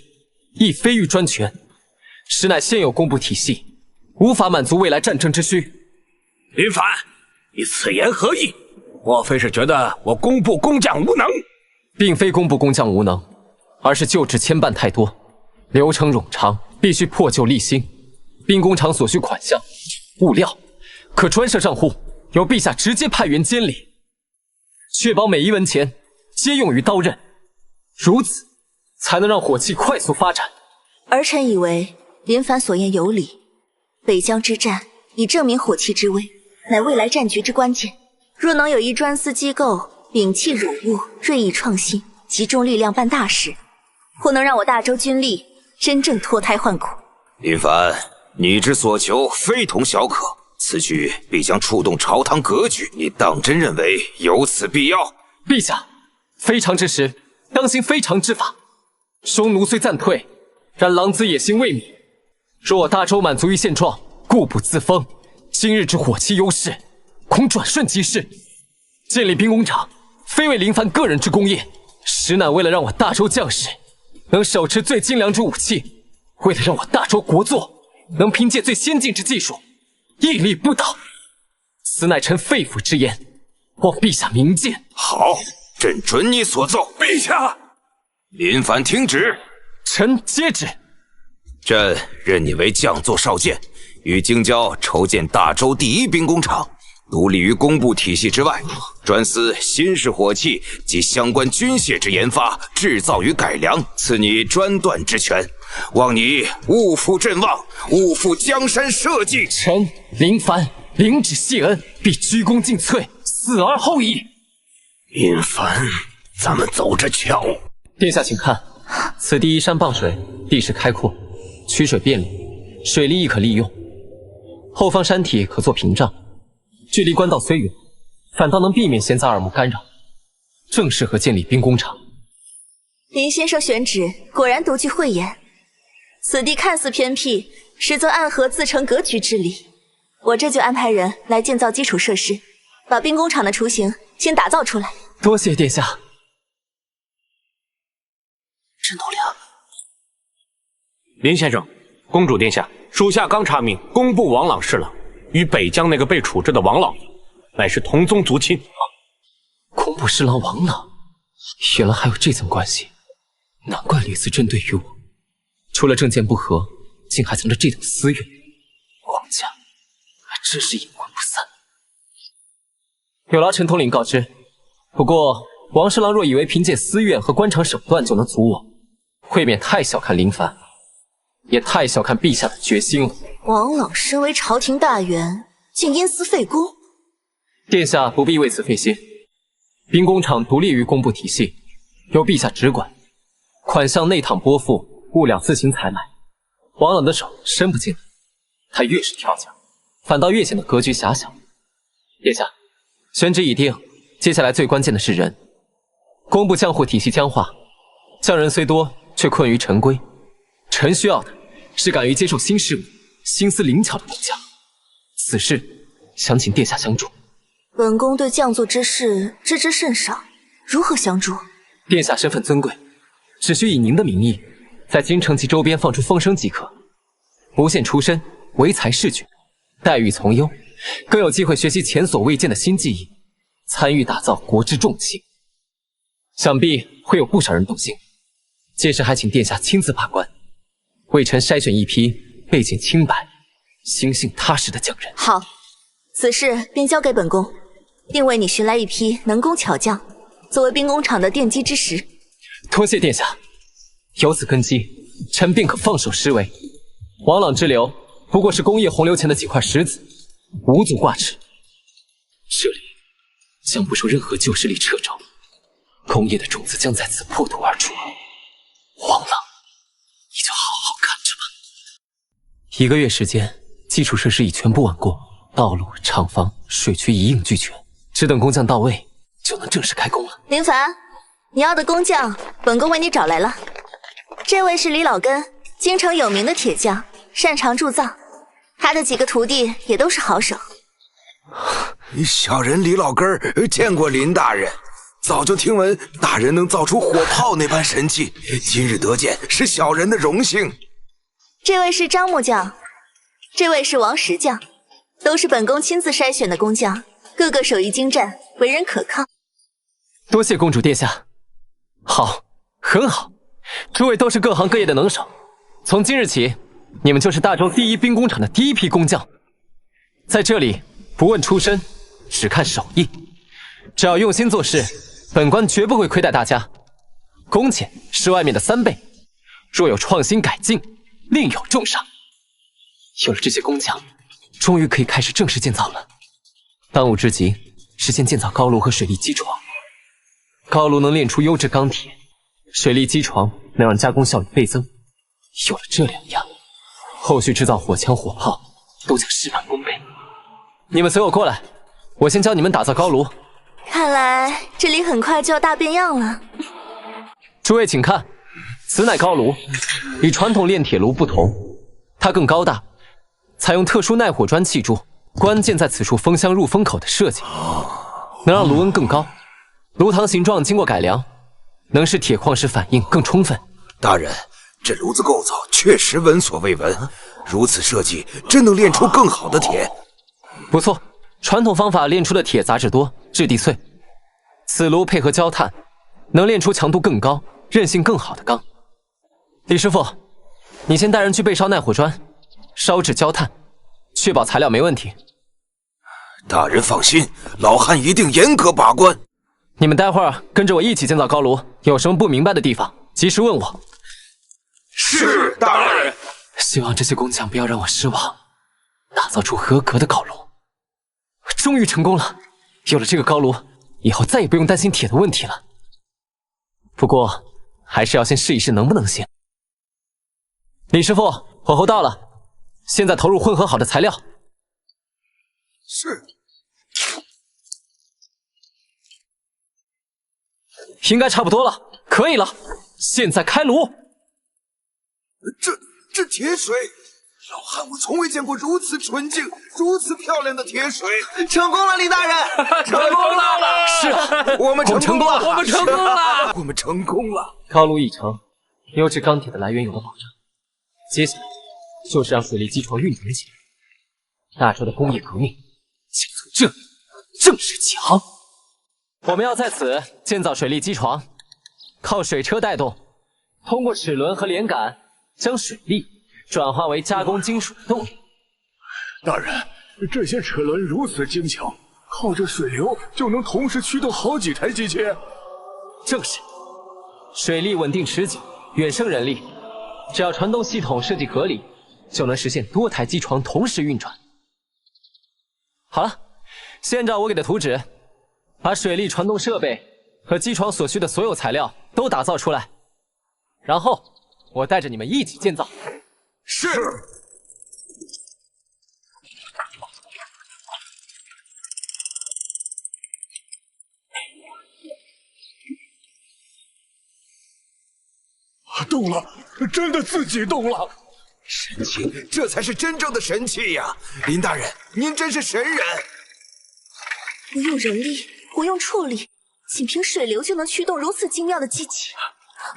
Speaker 1: 亦非欲专权，实乃现有工部体系无法满足未来战争之需。
Speaker 2: 林凡，你此言何意？莫非是觉得我工部工匠无能？
Speaker 1: 并非工部工匠无能，而是旧制牵绊太多，流程冗长，必须破旧立新。兵工厂所需款项、物料可专设账户，由陛下直接派员监理，确保每一文钱皆用于刀刃，如此才能让火器快速发展。
Speaker 11: 儿臣以为林凡所言有理，北疆之战已证明火器之威，乃未来战局之关键。若能有一专司机构摒弃辱物，锐意创新，集中力量办大事，或能让我大周军力真正脱胎换骨。
Speaker 4: 林凡，你之所求非同小可，此举必将触动朝堂格局，你当真认为有此必要？
Speaker 1: 陛下，非常之时，当行非常之法。匈奴虽暂退，然狼子野心未泯。若我大周满足于现状，固步自封，今日之火气优势，恐转瞬即逝。建立兵工厂，非为林凡个人之功业，实乃为了让我大周将士能手持最精良之武器，为了让我大周国祚能凭借最先进之技术，屹立不倒。此乃臣肺腑之言，望陛下明鉴。
Speaker 4: 好，朕准你所奏。
Speaker 12: 陛下，
Speaker 4: 林凡听旨。
Speaker 1: 臣接旨。
Speaker 4: 朕任你为将座少监，于京郊筹建大周第一兵工厂，独立于工部体系之外，专司新式火器及相关军械之研发、制造与改良，赐你专断之权。望你勿负朕望，勿负江山社稷。
Speaker 1: 臣林凡领旨谢恩，必鞠躬尽瘁，死而后已。
Speaker 12: 林凡，咱们走着瞧。
Speaker 1: 殿下请看，此地依山傍水，地势开阔，曲水便利，水利亦可利用。后方山体可做屏障，距离官道虽远，反倒能避免闲杂耳目干扰，正适合建立兵工厂。
Speaker 11: 林先生选址果然独具慧眼，此地看似偏僻，实则暗合自成格局之理。我这就安排人来建造基础设施，把兵工厂的雏形先打造出来。
Speaker 1: 多谢殿下。
Speaker 11: 陈统领，
Speaker 12: 林先生，公主殿下，属下刚查明，工部王朗侍郎与北疆那个被处置的王老爷乃是同宗族亲。
Speaker 1: 工部侍郎王朗，原来还有这层关系，难怪屡次针对于我，除了政见不合，竟还藏着这等私怨。王家还真是阴魂不散。有劳陈统领告知。不过王侍郎若以为凭借私怨和官场手段就能阻我，未免太小看林凡，也太小看陛下的决心了。
Speaker 11: 王朗身为朝廷大员，竟因私废公？
Speaker 1: 殿下不必为此费心，兵工厂独立于工部体系，由陛下直管，款项内躺拨付，物料自行采买。王朗的手伸不进来，他越是跳脚，反倒越显得格局狭小。殿下，选址已定，接下来最关键的是人。工部将户体系僵化，匠人虽多，却困于陈规。臣需要的是敢于接受新事物、心思灵巧的工匠。此事想请殿下相助。
Speaker 11: 本宫对匠作之事知之甚少，如何相助？
Speaker 1: 殿下身份尊贵，只需以您的名义，在京城及周边放出风声即可。不限出身，唯才是举，待遇从优，更有机会学习前所未见的新技艺，参与打造国之重器。想必会有不少人动心，届时还请殿下亲自把关，为臣筛选一批背景清白、心性踏实的匠人。
Speaker 11: 好，此事便交给本宫，定为你寻来一批能工巧匠，作为兵工厂的奠基之石。
Speaker 1: 多谢殿下，有此根基，臣便可放手施为。王朗之流不过是工业洪流前的几块石子，无足挂齿。这里将不受任何旧势力掣肘，工业的种子将在此破土而出。王朗，你就好好看着吧。1个月时间，基础设施已全部完工，道路、厂房、水渠一应俱全，只等工匠到位，就能正式开工了。
Speaker 11: 林凡，你要的工匠，本宫为你找来了。这位是李老根，京城有名的铁匠，擅长铸造，他的几个徒弟也都是好手。
Speaker 8: 小人李老根儿见过林大人，早就听闻大人能造出火炮那般神器，今日得见是小人的荣幸。
Speaker 11: 这位是张木匠，这位是王石匠，都是本宫亲自筛选的工匠，个个手艺精湛，为人可靠。
Speaker 1: 多谢公主殿下。好，很好，诸位都是各行各业的能手，从今日起，你们就是大周第一兵工厂的第一批工匠。在这里不问出身，只看手艺，只要用心做事，本官绝不会亏待大家。工钱是外面的3倍，若有创新改进，另有重赏。有了这些工匠，终于可以开始正式建造了。当务之急是先建造高炉和水利基床。高炉能炼出优质钢铁，水力机床能让加工效率倍增。有了这2样，后续制造火枪火炮都将事半功倍。你们随我过来，我先教你们打造高炉。
Speaker 11: 看来这里很快就要大变样了。
Speaker 1: 诸位请看，此乃高炉，与传统炼铁炉不同，它更高大，采用特殊耐火砖砌筑，关键在此处封箱入风口的设计，能让炉温更高。炉膛形状经过改良，能使铁矿石反应更充分。
Speaker 4: 大人，这炉子构造确实闻所未闻，如此设计真能炼出更好的铁。
Speaker 1: 不错，传统方法炼出的铁杂质多，质地脆，此炉配合焦炭，能炼出强度更高、韧性更好的钢。李师傅，你先带人去备烧耐火砖，烧制焦炭，确保材料没问题。
Speaker 4: 大人放心，老汉一定严格把关。
Speaker 1: 你们待会儿跟着我一起建造高炉，有什么不明白的地方，及时问我。
Speaker 6: 是，大人。
Speaker 1: 希望这些工匠不要让我失望，打造出合格的高炉。终于成功了！有了这个高炉，以后再也不用担心铁的问题了。不过，还是要先试一试能不能行。李师傅，火候到了，现在投入混合好的材料。
Speaker 6: 是。
Speaker 1: 应该差不多了，可以了。现在开炉。
Speaker 6: 这铁水，老汉我从未见过如此纯净、如此漂亮的铁水。
Speaker 7: 成功了，李大人！
Speaker 12: 成功了！
Speaker 1: 是啊，
Speaker 6: 我们成功了！
Speaker 12: 我们成功了！
Speaker 6: 我们成功了！
Speaker 1: 高炉已成，优质钢铁的来源有了保障。接下来就是让水力机床运转起来。大周的工业革命将从这里正式起航。我们要在此建造水力机床，靠水车带动，通过齿轮和连杆将水力转化为加工金属的动力。
Speaker 6: 大人，这些齿轮如此精巧，靠着水流就能同时驱动好几台机器。
Speaker 1: 正是，水力稳定持久，远胜人力。只要传动系统设计合理，就能实现多台机床同时运转。好了，先照我给的图纸，把水力传动设备和机床所需的所有材料都打造出来，然后我带着你们一起建造。
Speaker 6: 是。动了，真的自己动了。
Speaker 4: 神奇，这才是真正的神器呀！林大人，您真是神人。
Speaker 11: 不用人力，不用畜力，仅凭水流就能驱动如此精妙的机器。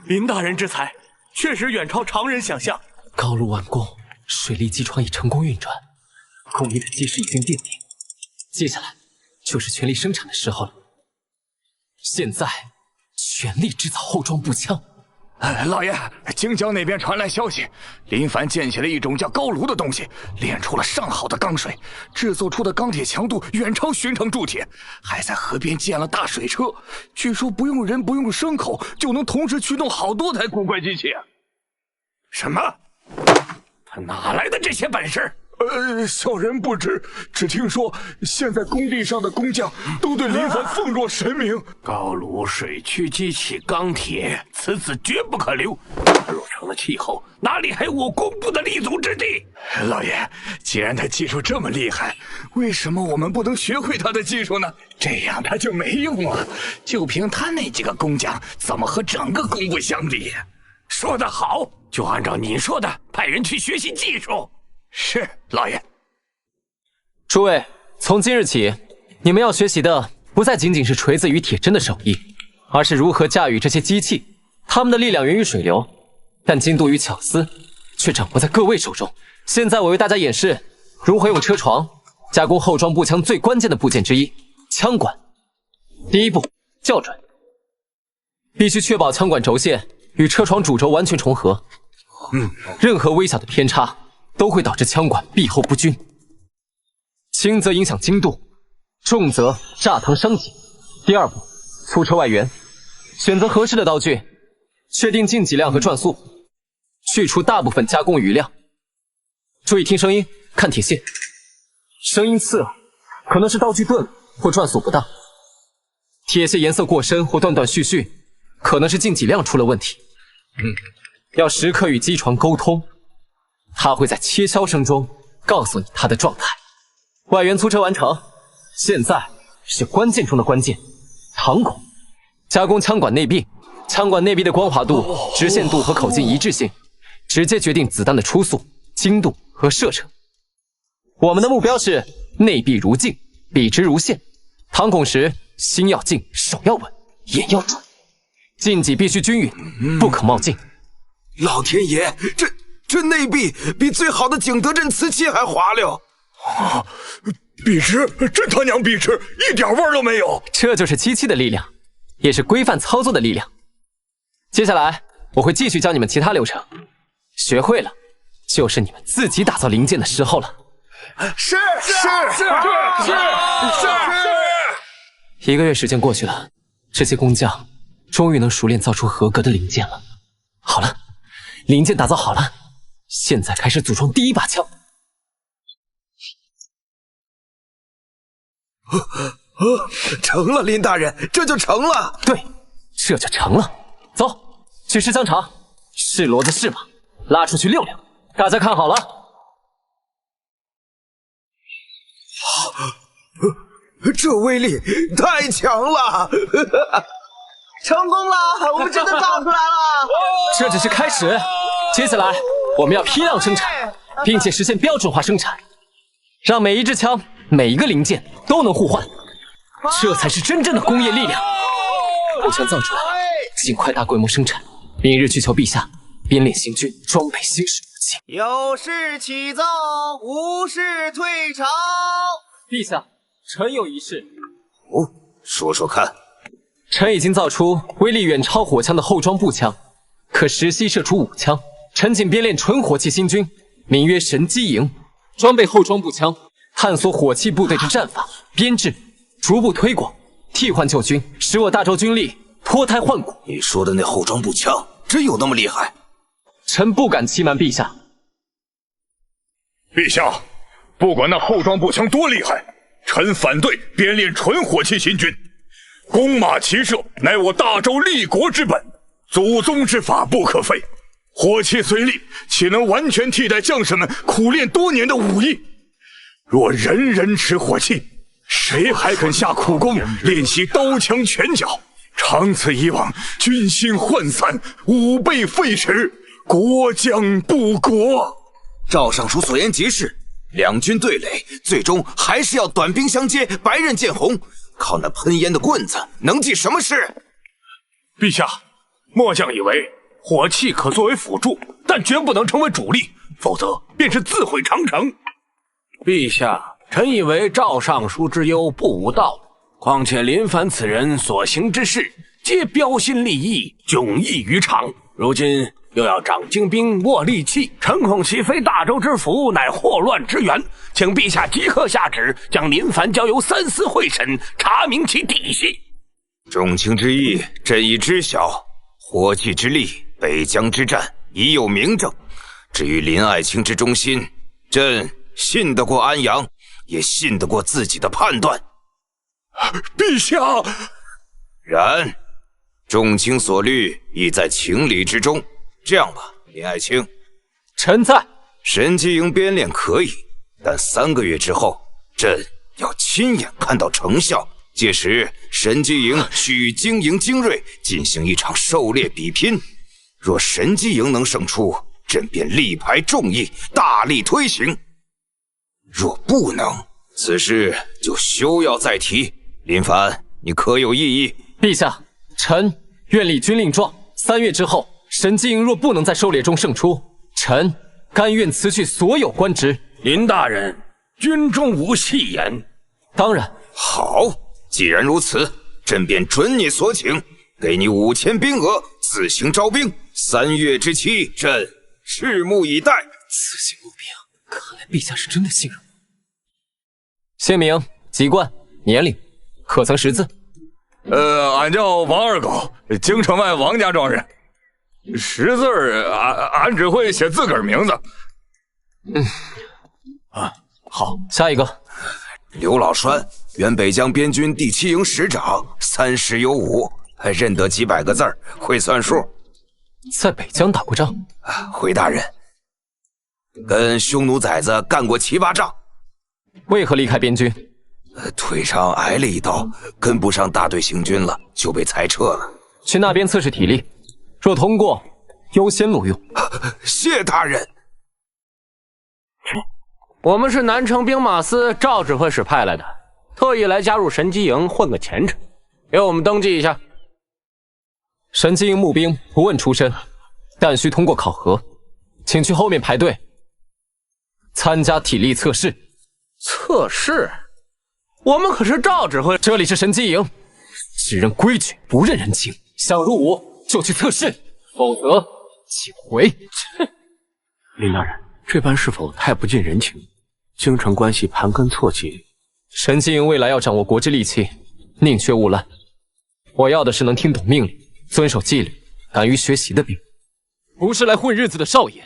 Speaker 12: 林大人之才，确实远超常人想象。
Speaker 1: 高炉完工，水力机床已成功运转，工艺的基石已经奠定，接下来就是全力生产的时候了。现在全力制造后装步枪。
Speaker 6: 老爷，京郊那边传来消息，林凡建起了一种叫高炉的东西，炼出了上好的钢水，制作出的钢铁强度远超寻常铸铁，还在河边建了大水车，据说不用人不用牲口就能同时驱动好多台古怪机器。
Speaker 12: 什么？他哪来的这些本事？
Speaker 6: 小人不知，只听说现在工地上的工匠都对林凡奉若神明。
Speaker 12: 高炉水驱机器钢铁，此子绝不可留。他若成了气候，哪里还有我工部的立足之地？
Speaker 6: 老爷，既然他技术这么厉害，为什么我们不能学会他的技术呢？这样他就没用了。就凭他那几个工匠，怎么和整个工部相比？
Speaker 12: 说得好，就按照你说的，派人去学习技术。
Speaker 6: 是，老爷。
Speaker 1: 诸位，从今日起，你们要学习的不再仅仅是锤子与铁针的手艺，而是如何驾驭这些机器。它们的力量源于水流，但精度与巧思却掌握在各位手中。现在我为大家演示如何用车床加工后装步枪最关键的部件之一——枪管。第一步，校准，必须确保枪管轴线与车床主轴完全重合。任何微小的偏差都会导致枪管壁厚不均，轻则影响精度，重则炸膛伤己。第二步，粗车外缘，选择合适的刀具，确定进几量和转速，去除大部分加工余量。注意听声音，看铁线，声音刺耳，可能是刀具钝或转速不当。铁屑颜色过深或断断续续，可能是进己量出了问题。要时刻与机床沟通，它会在切削声中告诉你它的状态。外援粗车完成，现在是关键中的关键，膛孔。加工枪管内壁，枪管内壁的光滑度、直线度和口径一致性，直接决定子弹的出速、精度和射程。我们的目标是内壁如镜，笔直如线。膛孔时，心要静，手要稳，眼要准，进己必须均匀，不可冒进。
Speaker 8: 老天爷，这内壁比最好的景德镇瓷器还滑溜。
Speaker 6: 笔直，真他娘笔直，一点味儿都没有。
Speaker 1: 这就是机器的力量，也是规范操作的力量。接下来我会继续教你们其他流程，学会了，就是你们自己打造零件的时候了。
Speaker 8: 是。
Speaker 1: 1个月时间过去了，这些工匠终于能熟练造出合格的零件了。好了，零件打造好了，现在开始组装第一把枪。
Speaker 8: 成了，林大人，这就成了。
Speaker 1: 对，这就成了。走，去试枪场，是骡子是马，拉出去溜溜。大家看好了。
Speaker 8: 这威力太强了！
Speaker 7: 成功了，我们真的造出来了。
Speaker 1: 这只是开始，接下来我们要批量生产，并且实现标准化生产，让每一支枪、每一个零件都能互换，这才是真正的工业力量。步枪造出来，尽快大规模生产，明日去求陛下编练行军，装备新式武器。
Speaker 7: 有事启奏，无事退朝。
Speaker 1: 陛下，臣有一事。
Speaker 4: 哦，说说看。
Speaker 1: 臣已经造出威力远超火枪的后装步枪，可实吸射出5枪。臣仅编练纯火器新军，名曰神机营，装备后装步枪，探索火器部队之战法、编制，逐步推广，替换旧军，使我大周军力脱胎换骨。
Speaker 4: 你说的那后装步枪真有那么厉害？
Speaker 1: 臣不敢欺瞒陛下。
Speaker 6: 陛下，不管那后装步枪多厉害，臣反对编练纯火器新军。弓马骑射乃我大周立国之本，祖宗之法不可废。火器虽利，岂能完全替代将士们苦练多年的武艺？若人人持火器，谁还肯下苦功练习刀枪拳脚？长此以往，军心涣散，武备废弛，国将不国。
Speaker 8: 赵尚书所言极是，两军对垒，最终还是要短兵相接，白刃见红。靠那喷烟的棍子，能记什么事？
Speaker 12: 陛下，末将以为火器可作为辅助，但绝不能成为主力，否则便是自毁长城。
Speaker 2: 陛下，臣以为赵尚书之忧不无道理。况且林凡此人所行之事，皆标新立异，迥异于常。如今又要长精兵，握利器，臣恐其非大周之福，乃祸乱之源。请陛下即刻下旨，将林凡交由三司会审，查明其底细。
Speaker 4: 众卿之意，朕已知晓。火器之力，北疆之战已有明证。至于林爱卿之忠心，朕信得过安阳，也信得过自己的判断。
Speaker 6: 陛下，
Speaker 4: 然众卿所虑亦在情理之中。这样吧，林爱卿，
Speaker 1: 臣在。
Speaker 4: 神机营编练可以，但3个月之后，朕要亲眼看到成效。届时，神机营需与精营精锐进行一场狩猎比拼。若神机营能胜出，朕便力排众议，大力推行。若不能，此事就休要再提。林凡，你可有异议？
Speaker 1: 陛下，臣愿立军令状。3月之后，神机营若不能在狩猎中胜出，臣甘愿辞去所有官职。
Speaker 2: 林大人，军中无戏言。
Speaker 1: 当然。
Speaker 4: 好，既然如此，朕便准你所请，给你5000兵额，自行招兵。3月之期，朕拭目以待。
Speaker 1: 自行募兵，看来陛下是真的信任我。姓名、籍贯、年龄，可曾识字？
Speaker 6: 俺叫王二狗，京城外王家庄人。识字俺只会写自个儿名字。
Speaker 1: 好，下一个。
Speaker 4: 刘老栓，原北疆边军第7营师长，30有5，还认得几百个字儿，会算数。
Speaker 1: 在北疆打过仗？
Speaker 4: 回大人，跟匈奴崽子干过7、8仗。
Speaker 1: 为何离开边军？
Speaker 4: 腿上挨了一刀，跟不上大队行军了，就被裁撤了。
Speaker 1: 去那边测试体力，若通过，优先录用。
Speaker 4: 谢大人。
Speaker 2: 我们是南城兵马司赵指挥使派来的，特意来加入神机营混个前程，给我们登记一下。
Speaker 1: 神机营募兵不问出身，但需通过考核，请去后面排队参加体力测试。
Speaker 2: 测试？我们可是赵指挥，
Speaker 1: 这里是神机营，只认规矩，不认人情。想入伍就去测试，否则请回。
Speaker 12: 林大人，这般是否太不近人情？京城关系盘根错节，
Speaker 1: 神机营未来要掌握国之利器，宁缺毋滥。我要的是能听懂命令、遵守纪律、敢于学习的兵，不是来混日子的少爷。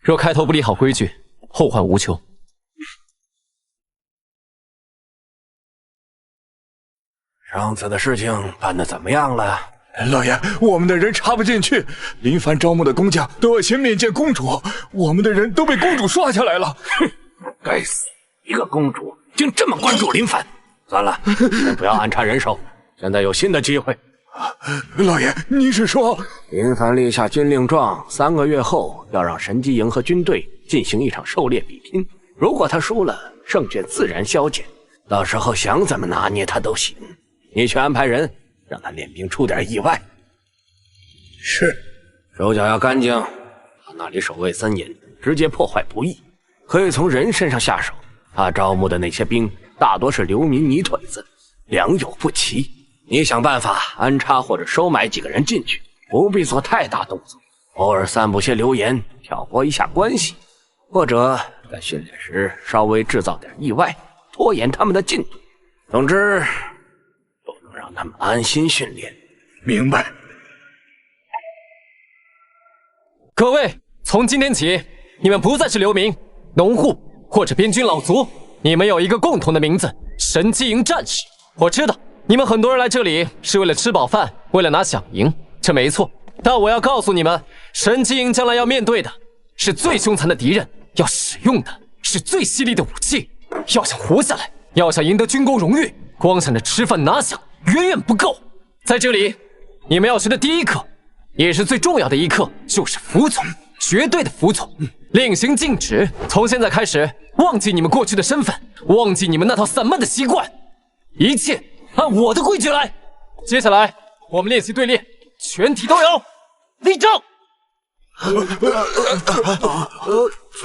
Speaker 1: 若开头不立好规矩，后患无穷。
Speaker 12: 上次的事情办得怎么样了？
Speaker 6: 老爷，我们的人插不进去，林凡招募的工匠都要先面见公主，我们的人都被公主刷下来了。
Speaker 12: 哼，该死，一个公主竟这么关注林凡。算了，先不要安插人手，现在有新的机会。
Speaker 6: 老爷，您是说
Speaker 12: 林凡立下军令状，3个月后要让神机营和军队进行一场狩猎比拼，如果他输了，胜券自然消减，到时候想怎么拿捏他都行。你去安排人，让他练兵出点意外。
Speaker 6: 是，
Speaker 12: 手脚要干净，他那里守卫森严，直接破坏不易。可以从人身上下手，他招募的那些兵大多是流民泥腿子，良莠不齐。你想办法安插或者收买几个人进去，不必做太大动作，偶尔散布些流言，挑拨一下关系，或者在训练时稍微制造点意外，拖延他们的进度。总之，不能让他们安心训练。
Speaker 6: 明白。
Speaker 1: 各位，从今天起，你们不再是流民、农户或者边军老卒，你们有一个共同的名字——神机营战士。我知道你们很多人来这里是为了吃饱饭，为了拿饷银，这没错。但我要告诉你们，神机营将来要面对的是最凶残的敌人，要使用的是最犀利的武器。要想活下来，要想赢得军功荣誉，光想着吃饭拿饷远远不够。在这里，你们要学的第一课，也是最重要的一课，就是服从，绝对的服从，令行禁止。从现在开始，忘记你们过去的身份，忘记你们那套散漫的习惯，一切按我的规矩来。接下来我们练习队列，全体都有立正。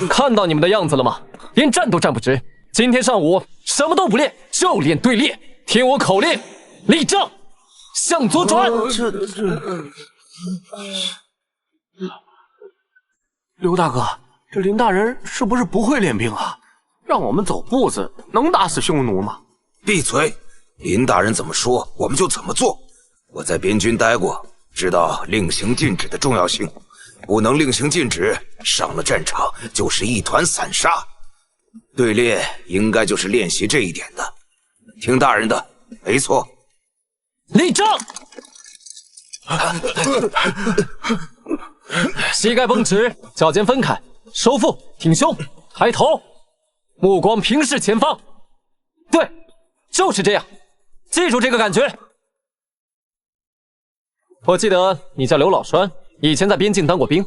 Speaker 1: 看到你们的样子了吗？连站都站不直。今天上午什么都不练，就练队列。听我口令，立正，向左转。
Speaker 12: 刘大哥，这林大人是不是不会练兵啊？让我们走步子，能打死匈奴吗？
Speaker 4: 闭嘴！林大人怎么说，我们就怎么做。我在边军待过，知道令行禁止的重要性，不能令行禁止，上了战场就是一团散沙。队列应该就是练习这一点的。听大人的，没错。
Speaker 1: 立正，膝盖绷直，脚尖分开，收腹，挺胸，抬头，目光平视前方。对，就是这样，记住这个感觉。我记得你叫刘老栓，以前在边境当过兵，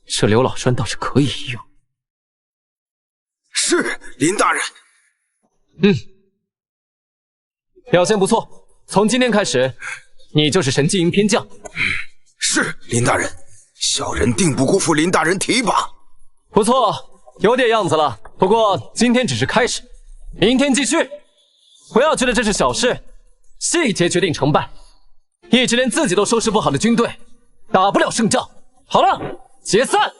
Speaker 1: 这刘老栓倒是可以一用。
Speaker 4: 是，林大人。
Speaker 1: 表现不错，从今天开始，你就是神机营偏将。
Speaker 4: 是，林大人，小人定不辜负林大人提拔。
Speaker 1: 不错，有点样子了。不过今天只是开始，明天继续。不要觉得这是小事，细节决定成败。一支连自己都收拾不好的军队，打不了胜仗。好了，解散。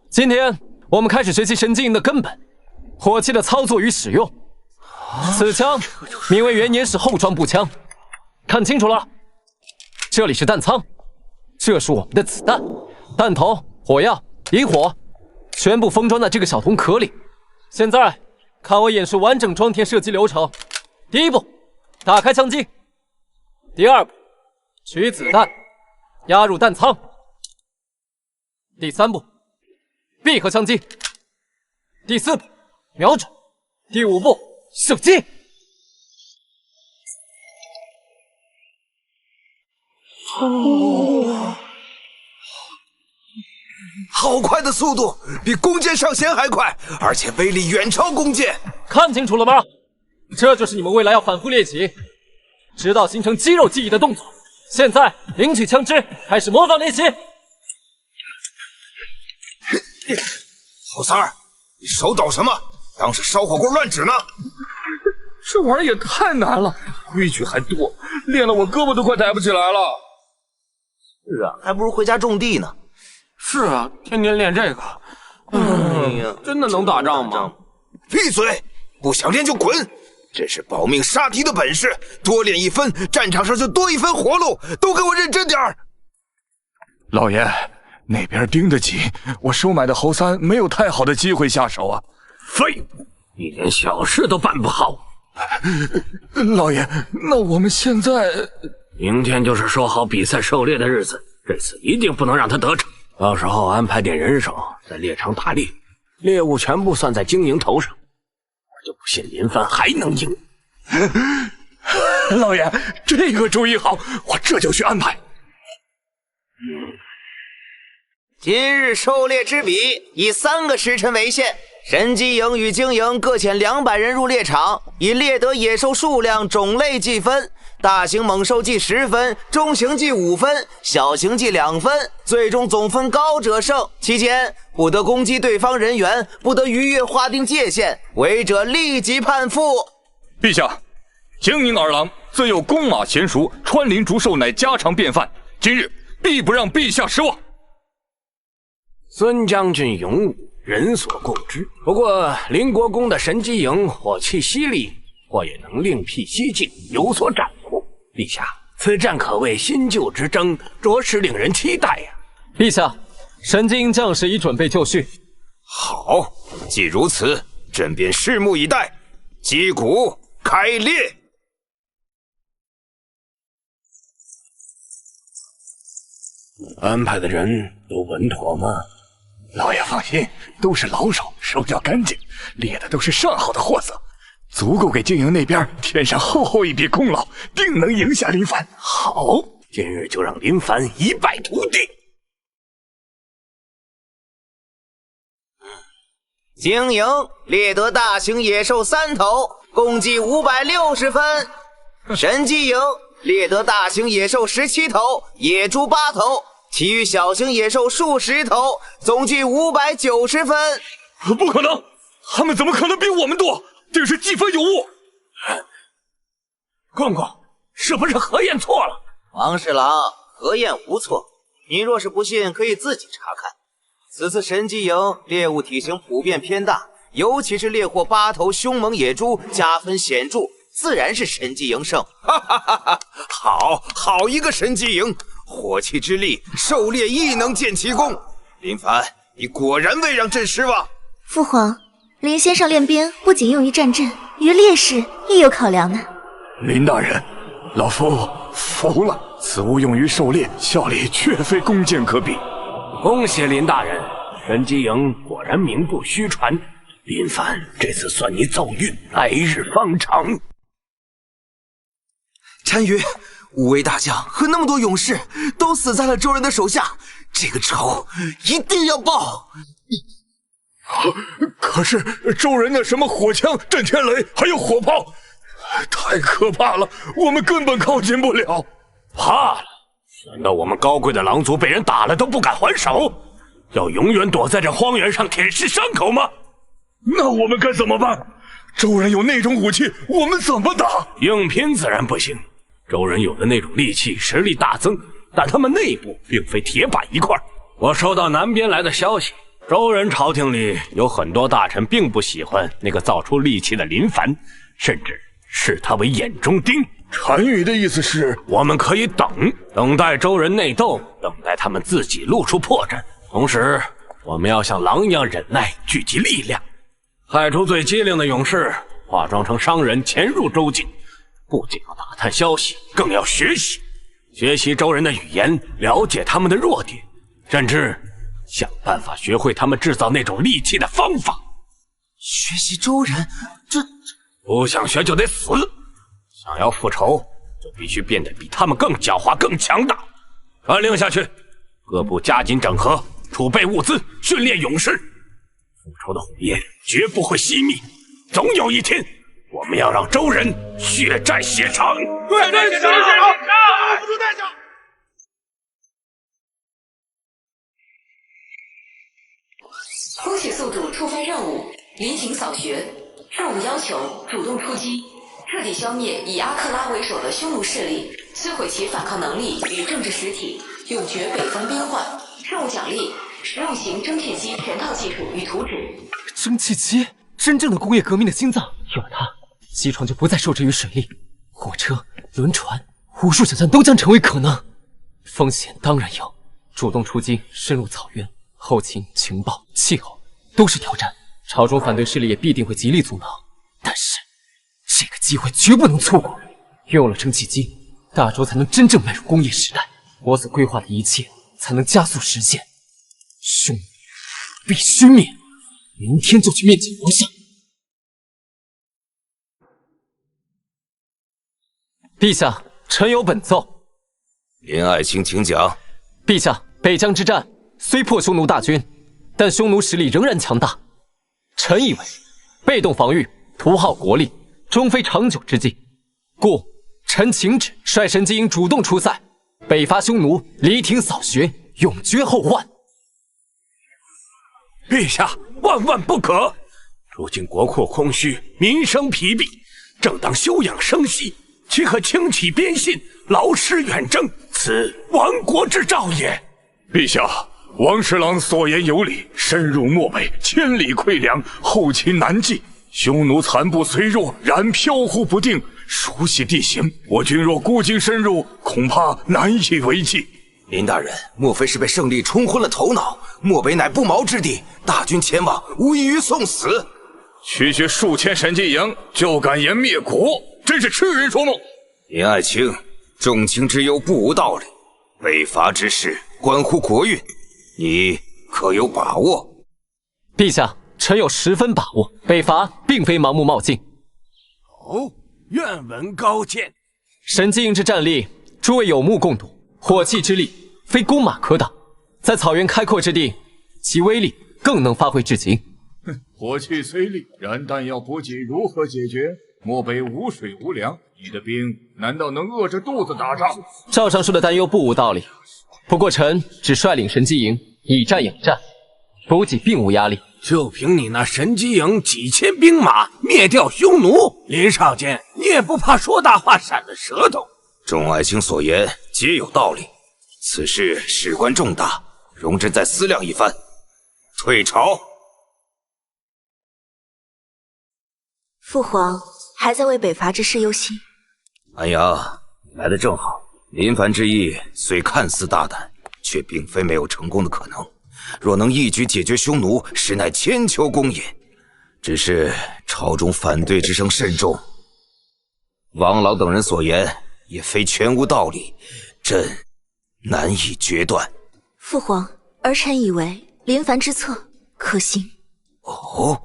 Speaker 1: 今天我们开始学习神机营的根本，火器的操作与使用。此枪名为元年式后装步枪，看清楚了，这里是弹仓，这是我们的子弹、弹头、火药、引火，全部封装在这个小铜壳里。现在看我演示完整装填射击流程。第一步，打开枪机；第二步，取子弹，压入弹仓；第三步，闭合枪机；第四步，瞄准；第五步，射击。
Speaker 8: 好快的速度，比弓箭上弦还快，而且威力远超弓箭。
Speaker 1: 看清楚了吗？这就是你们未来要反复练习，直到形成肌肉记忆的动作。现在领取枪支，开始模仿练习。
Speaker 8: 郝三儿，你手抖什么？当是烧火锅乱指呢？
Speaker 6: 这玩意儿也太难了，规矩还多，练了我胳膊都快抬不起来了。
Speaker 8: 是啊，还不如回家种地呢。
Speaker 12: 是啊，天天练这个，真的能打仗吗？
Speaker 8: 闭嘴！不想练就滚！这是保命杀敌的本事，多练一分，战场上就多一分活路。都给我认真点儿！
Speaker 6: 老爷，那边盯得紧，我收买的侯三没有太好的机会下手啊。
Speaker 12: 废物，一点小事都办不好。
Speaker 6: 老爷，那我们现在……
Speaker 12: 明天就是说好比赛狩猎的日子，这次一定不能让他得逞。到时候安排点人手在猎场打猎，猎物全部算在经营头上。我就不信林帆还能赢。
Speaker 6: 老爷，这个主意好，我这就去安排。
Speaker 8: 今日狩猎之比以3个时辰为限，神机营与经营各遣200人入猎场，以猎得野兽数量、种类计分。大型猛兽计10分，中型计5分，小型计2分，最终总分高者胜。期间不得攻击对方人员，不得逾越划定界限，违者立即判负。
Speaker 6: 陛下，经营二郎自幼弓马娴熟，穿林逐兽乃家常便饭，今日必不让陛下失望。
Speaker 12: 孙将军勇武，人所共知。不过林国公的神机营火气犀利，或也能另辟蹊径，有所斩获。陛下，此战可谓新旧之争，着实令人期待呀。
Speaker 1: 陛下，神机营将士已准备就绪。
Speaker 8: 好，既如此，朕便拭目以待。击鼓开猎。
Speaker 12: 安排的人都稳妥吗？
Speaker 6: 老爷放心，都是老手，手脚干净，猎的都是上好的货色，足够给经营那边添上厚一笔功劳，定能赢下林凡。
Speaker 12: 好，今日就让林凡一败涂地。
Speaker 8: 经营猎得大型野兽3头，共计560分。神机营猎得大型野兽17头，野猪8头，其余小型野兽数十头，总计590分。
Speaker 6: 不可能，他们怎么可能比我们多？这是计分有误。
Speaker 12: 公公，是不是何验错了？
Speaker 8: 王侍郎，何验无错。你若是不信，可以自己查看。此次神机营猎物体型普遍偏大，尤其是猎获8头凶猛野猪，加分显著，自然是神机营胜。哈哈哈哈！好一个神机营，火气之力，狩猎亦能见其功。林凡，你果然未让朕失望。
Speaker 5: 父皇，林先生练兵不仅用于战阵，于猎事亦有考量呢。
Speaker 6: 林大人，老夫服了，此物用于狩猎，效力确非弓箭可比。
Speaker 12: 恭喜林大人，神机营果然名不虚传。林凡，这次算你走运，来日方长。
Speaker 7: 单于，5位大将和那么多勇士都死在了周人的手下，这个仇一定要报。
Speaker 6: 可是周人的什么火枪、震天雷，还有火炮，太可怕了，我们根本靠近不了。
Speaker 12: 怕了？难道我们高贵的狼族被人打了都不敢还手？要永远躲在这荒原上舔舐伤口吗？
Speaker 6: 那我们该怎么办？周人有那种武器，我们怎么打？
Speaker 12: 硬拼自然不行。周人有的那种利器实力大增，但他们内部并非铁板一块。我收到南边来的消息，周人朝廷里有很多大臣并不喜欢那个造出利器的林凡，甚至视他为眼中钉。
Speaker 6: 单于的意思是，
Speaker 12: 我们可以等待周人内斗，等待他们自己露出破绽，同时我们要像狼一样忍耐，聚集力量。派出最机灵的勇士，化妆成商人潜入州境，不仅要打探消息，更要学习州人的语言，了解他们的弱点，甚至想办法学会他们制造那种利器的方法。
Speaker 7: 学习州人，这
Speaker 12: 不想学就得死，想要复仇就必须变得比他们更狡猾、更强大。传令下去，各部加紧整合，储备物资，训练勇士。复仇的火焰绝不会熄灭，总有一天，我们要让州人血债血偿。血债血偿，付出代价。
Speaker 3: 恭喜宿主触发任务临行扫穴，任务要求主动出击，彻底消灭以阿克拉为首的匈奴势力，摧毁其反抗能力与政治实体，永绝北方边患。任务奖励：实用型蒸汽机全套技术与图纸。
Speaker 1: 蒸汽机，真正的工业革命的心脏，有了它，机床就不再受制于水力，火车、轮船，无数想象都将成为可能。风险当然有，主动出击，深入草原，后勤、情报、气候都是挑战，朝中反对势力也必定会极力阻挠。但是，这个机会绝不能错过。拥有了蒸汽机，大周才能真正迈入工业时代，我所规划的一切才能加速实现。匈奴必须灭！明天就去面见皇上。陛下，臣有本奏。
Speaker 4: 林爱卿，请讲。
Speaker 1: 陛下，北疆之战虽破匈奴大军，但匈奴实力仍然强大。臣以为，被动防御、图耗国力，终非长久之计。故臣请旨率神机营主动出塞，北伐匈奴，离庭扫穴，永绝后患。
Speaker 12: 陛下，万万不可！如今国库空虚，民生疲弊，正当休养生息，岂可轻启边信，劳师远征？此亡国之兆也。
Speaker 6: 陛下，王侍郎所言有理，深入漠北，千里溃粮，后勤难继。匈奴残部虽弱，然飘忽不定，熟悉地形，我军若孤军深入，恐怕难以为继。
Speaker 8: 林大人，莫非是被胜利冲昏了头脑？漠北乃不毛之地，大军前往，无异于送死。
Speaker 6: 区区数千神机营就敢言灭国，真是痴人说梦。
Speaker 4: 林爱卿，重卿之忧不无道理。北伐之事关乎国运，你可有把握？
Speaker 1: 陛下，臣有10分把握。北伐并非盲目冒进。
Speaker 12: 哦，愿闻高见。
Speaker 1: 神机营之战力，诸位有目共睹，火器之力非弓马可挡。在草原开阔之地，其威力更能发挥至极。
Speaker 6: 火器虽利，然弹药补给如何解决？漠北无水无粮，你的兵难道能饿着肚子打仗？
Speaker 1: 赵尚书的担忧不无道理，不过臣只率领神机营以战养战，补给并无压力。
Speaker 12: 就凭你那神机营几千兵马灭掉匈奴，林少监，你也不怕说大话闪了舌头？
Speaker 4: 众爱卿所言皆有道理，此事事关重大，容朕再思量一番。退朝。
Speaker 11: 父皇还在为北伐之事忧心。
Speaker 4: 安阳，你来得正好。林凡之意虽看似大胆，却并非没有成功的可能。若能一举解决匈奴，实乃千秋功也。只是朝中反对之声甚重，王老等人所言也非全无道理，朕难以决断。
Speaker 11: 父皇，儿臣以为林凡之策可行。
Speaker 4: 哦，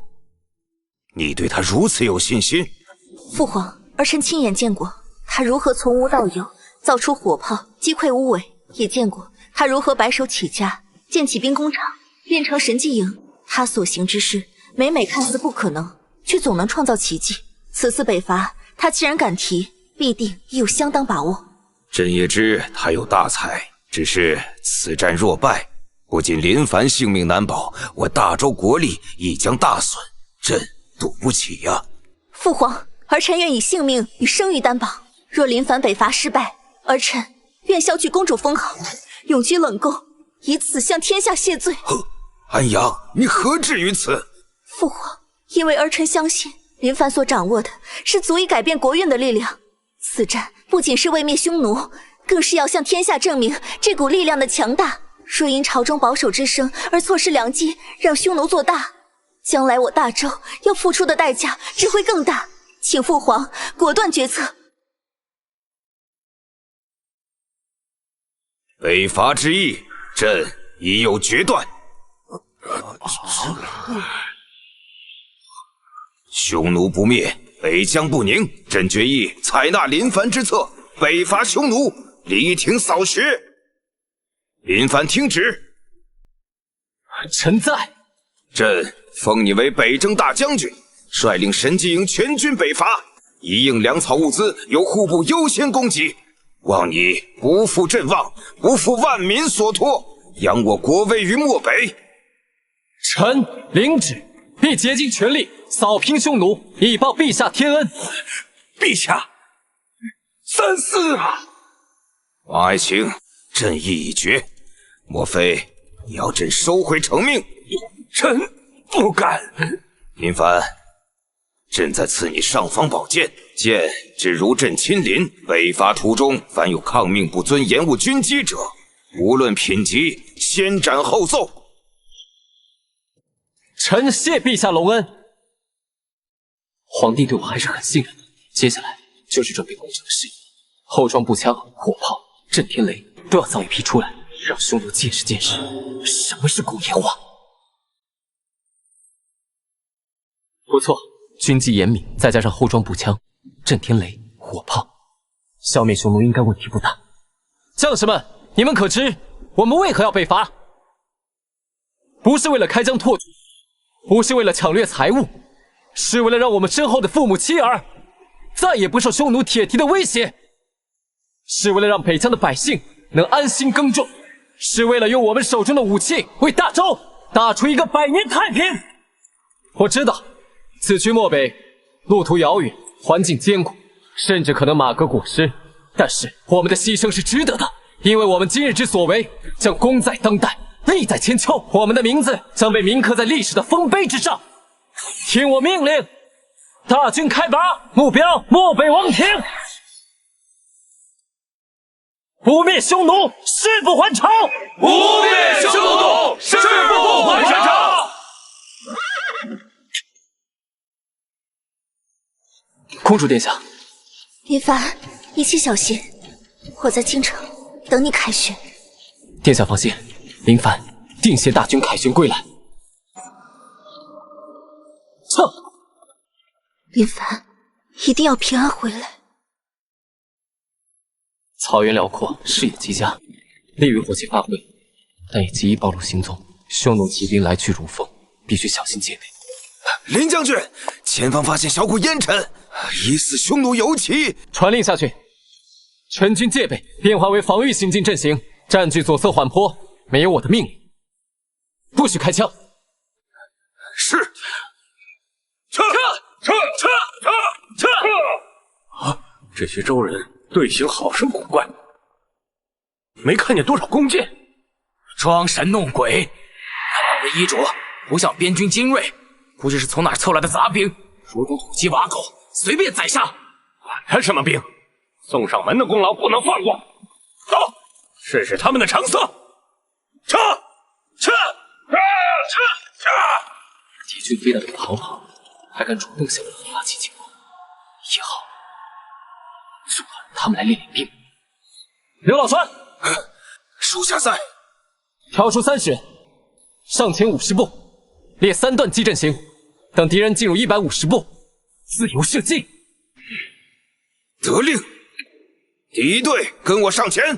Speaker 4: 你对他如此有信心？
Speaker 11: 父皇，儿臣亲眼见过他如何从无到有，造出火炮击溃无尾，也见过他如何白手起家，建起兵工厂，练成神机营。他所行之事，每每看似不可能，却总能创造奇迹。此次北伐，他既然敢提，必定也有相当把握。
Speaker 4: 朕也知他有大才，只是此战若败，不仅林凡性命难保，我大周国力亦将大损，朕赌不起呀。
Speaker 11: 父皇，儿臣愿以性命与声誉担保，若林凡北伐失败，儿臣愿削去公主封号，永居冷宫，以此向天下谢罪。
Speaker 4: 安阳，你何至于此？
Speaker 11: 父皇，因为儿臣相信林凡所掌握的是足以改变国运的力量。此战不仅是为灭匈奴，更是要向天下证明这股力量的强大。若因朝中保守之声而错失良机，让匈奴做大，将来我大周要付出的代价只会更大，请父皇果断决策。
Speaker 4: 北伐之意，朕已有决断。匈奴不灭，北疆不宁，朕决意采纳林凡之策，北伐匈奴，力挺扫穴。林凡听旨。
Speaker 1: 臣在。
Speaker 4: 朕封你为北征大将军，率领神机营全军北伐，一应粮草物资由户部优先供给。望你不负朕望，不负万民所托，扬我国威于漠北。
Speaker 1: 臣领旨，必竭尽全力扫平匈奴，以报陛下天恩。
Speaker 12: 陛下，3思啊！
Speaker 4: 王爱卿，朕意已决，莫非你要朕收回成命？
Speaker 12: 臣不敢。
Speaker 4: 林凡，朕在赐你尚方宝剑，剑只如朕亲临。北伐途中，凡有抗命不遵、延误军机者，无论品级，先斩后奏。
Speaker 1: 臣谢陛下隆恩。皇帝对我还是很信任的，接下来就是准备攻城的事宜。后装步枪、火炮、震天雷都要造一批出来，让匈奴见识见识什么是工业化。不错，军纪严明，再加上后装步枪、震天雷、火炮，消灭匈奴应该问题不大。将士们，你们可知我们为何要北伐？不是为了开疆拓土，不是为了抢掠财物，是为了让我们身后的父母妻儿再也不受匈奴铁蹄的威胁，是为了让北疆的百姓能安心耕种，是为了用我们手中的武器为大周打出一个100年太平。我知道此去漠北，路途遥远，环境艰苦，甚至可能马革裹尸，但是我们的牺牲是值得的，因为我们今日之所为，将功在当代，利在千秋，我们的名字将被铭刻在历史的丰碑之上。听我命令，大军开拔，目标漠北王庭。不灭匈奴，誓不还朝！
Speaker 12: 不灭匈奴，誓不还朝！
Speaker 1: 公主殿下，
Speaker 11: 林凡，一切小心，我在京城等你凯旋。
Speaker 1: 殿下放心，林凡定携大军凯旋归来。撤！
Speaker 11: 林凡，一定要平安回来。
Speaker 1: 草原辽阔，视野极佳，利于火器发挥，但也极易暴露行踪。匈奴骑兵来去如风，必须小心戒备。
Speaker 4: 林将军，前方发现小股烟尘，疑似匈奴游骑。
Speaker 1: 传令下去，全军戒备，变化为防御行进阵型，占据左侧缓坡。没有我的命令，不许开枪。
Speaker 4: 是。
Speaker 12: 撤！啊！这些周人队形好生古怪，没看见多少弓箭。
Speaker 2: 装神弄鬼，看我的衣着不像边军精锐，估计是从哪儿凑来的杂兵，如同土鸡瓦狗，随便宰杀。
Speaker 12: 管他什么兵，送上门的功劳不能放过。走，试试他们的长色。撤！
Speaker 1: 敌军飞到这逃跑，还敢主动向我们发起进攻，也好，就让他们来练练兵。刘老川，
Speaker 4: 属下在。
Speaker 1: 挑出30人，上前50步，列3段击阵型，等敌人进入150步，自由射击。
Speaker 4: 得令。第一队跟我上前。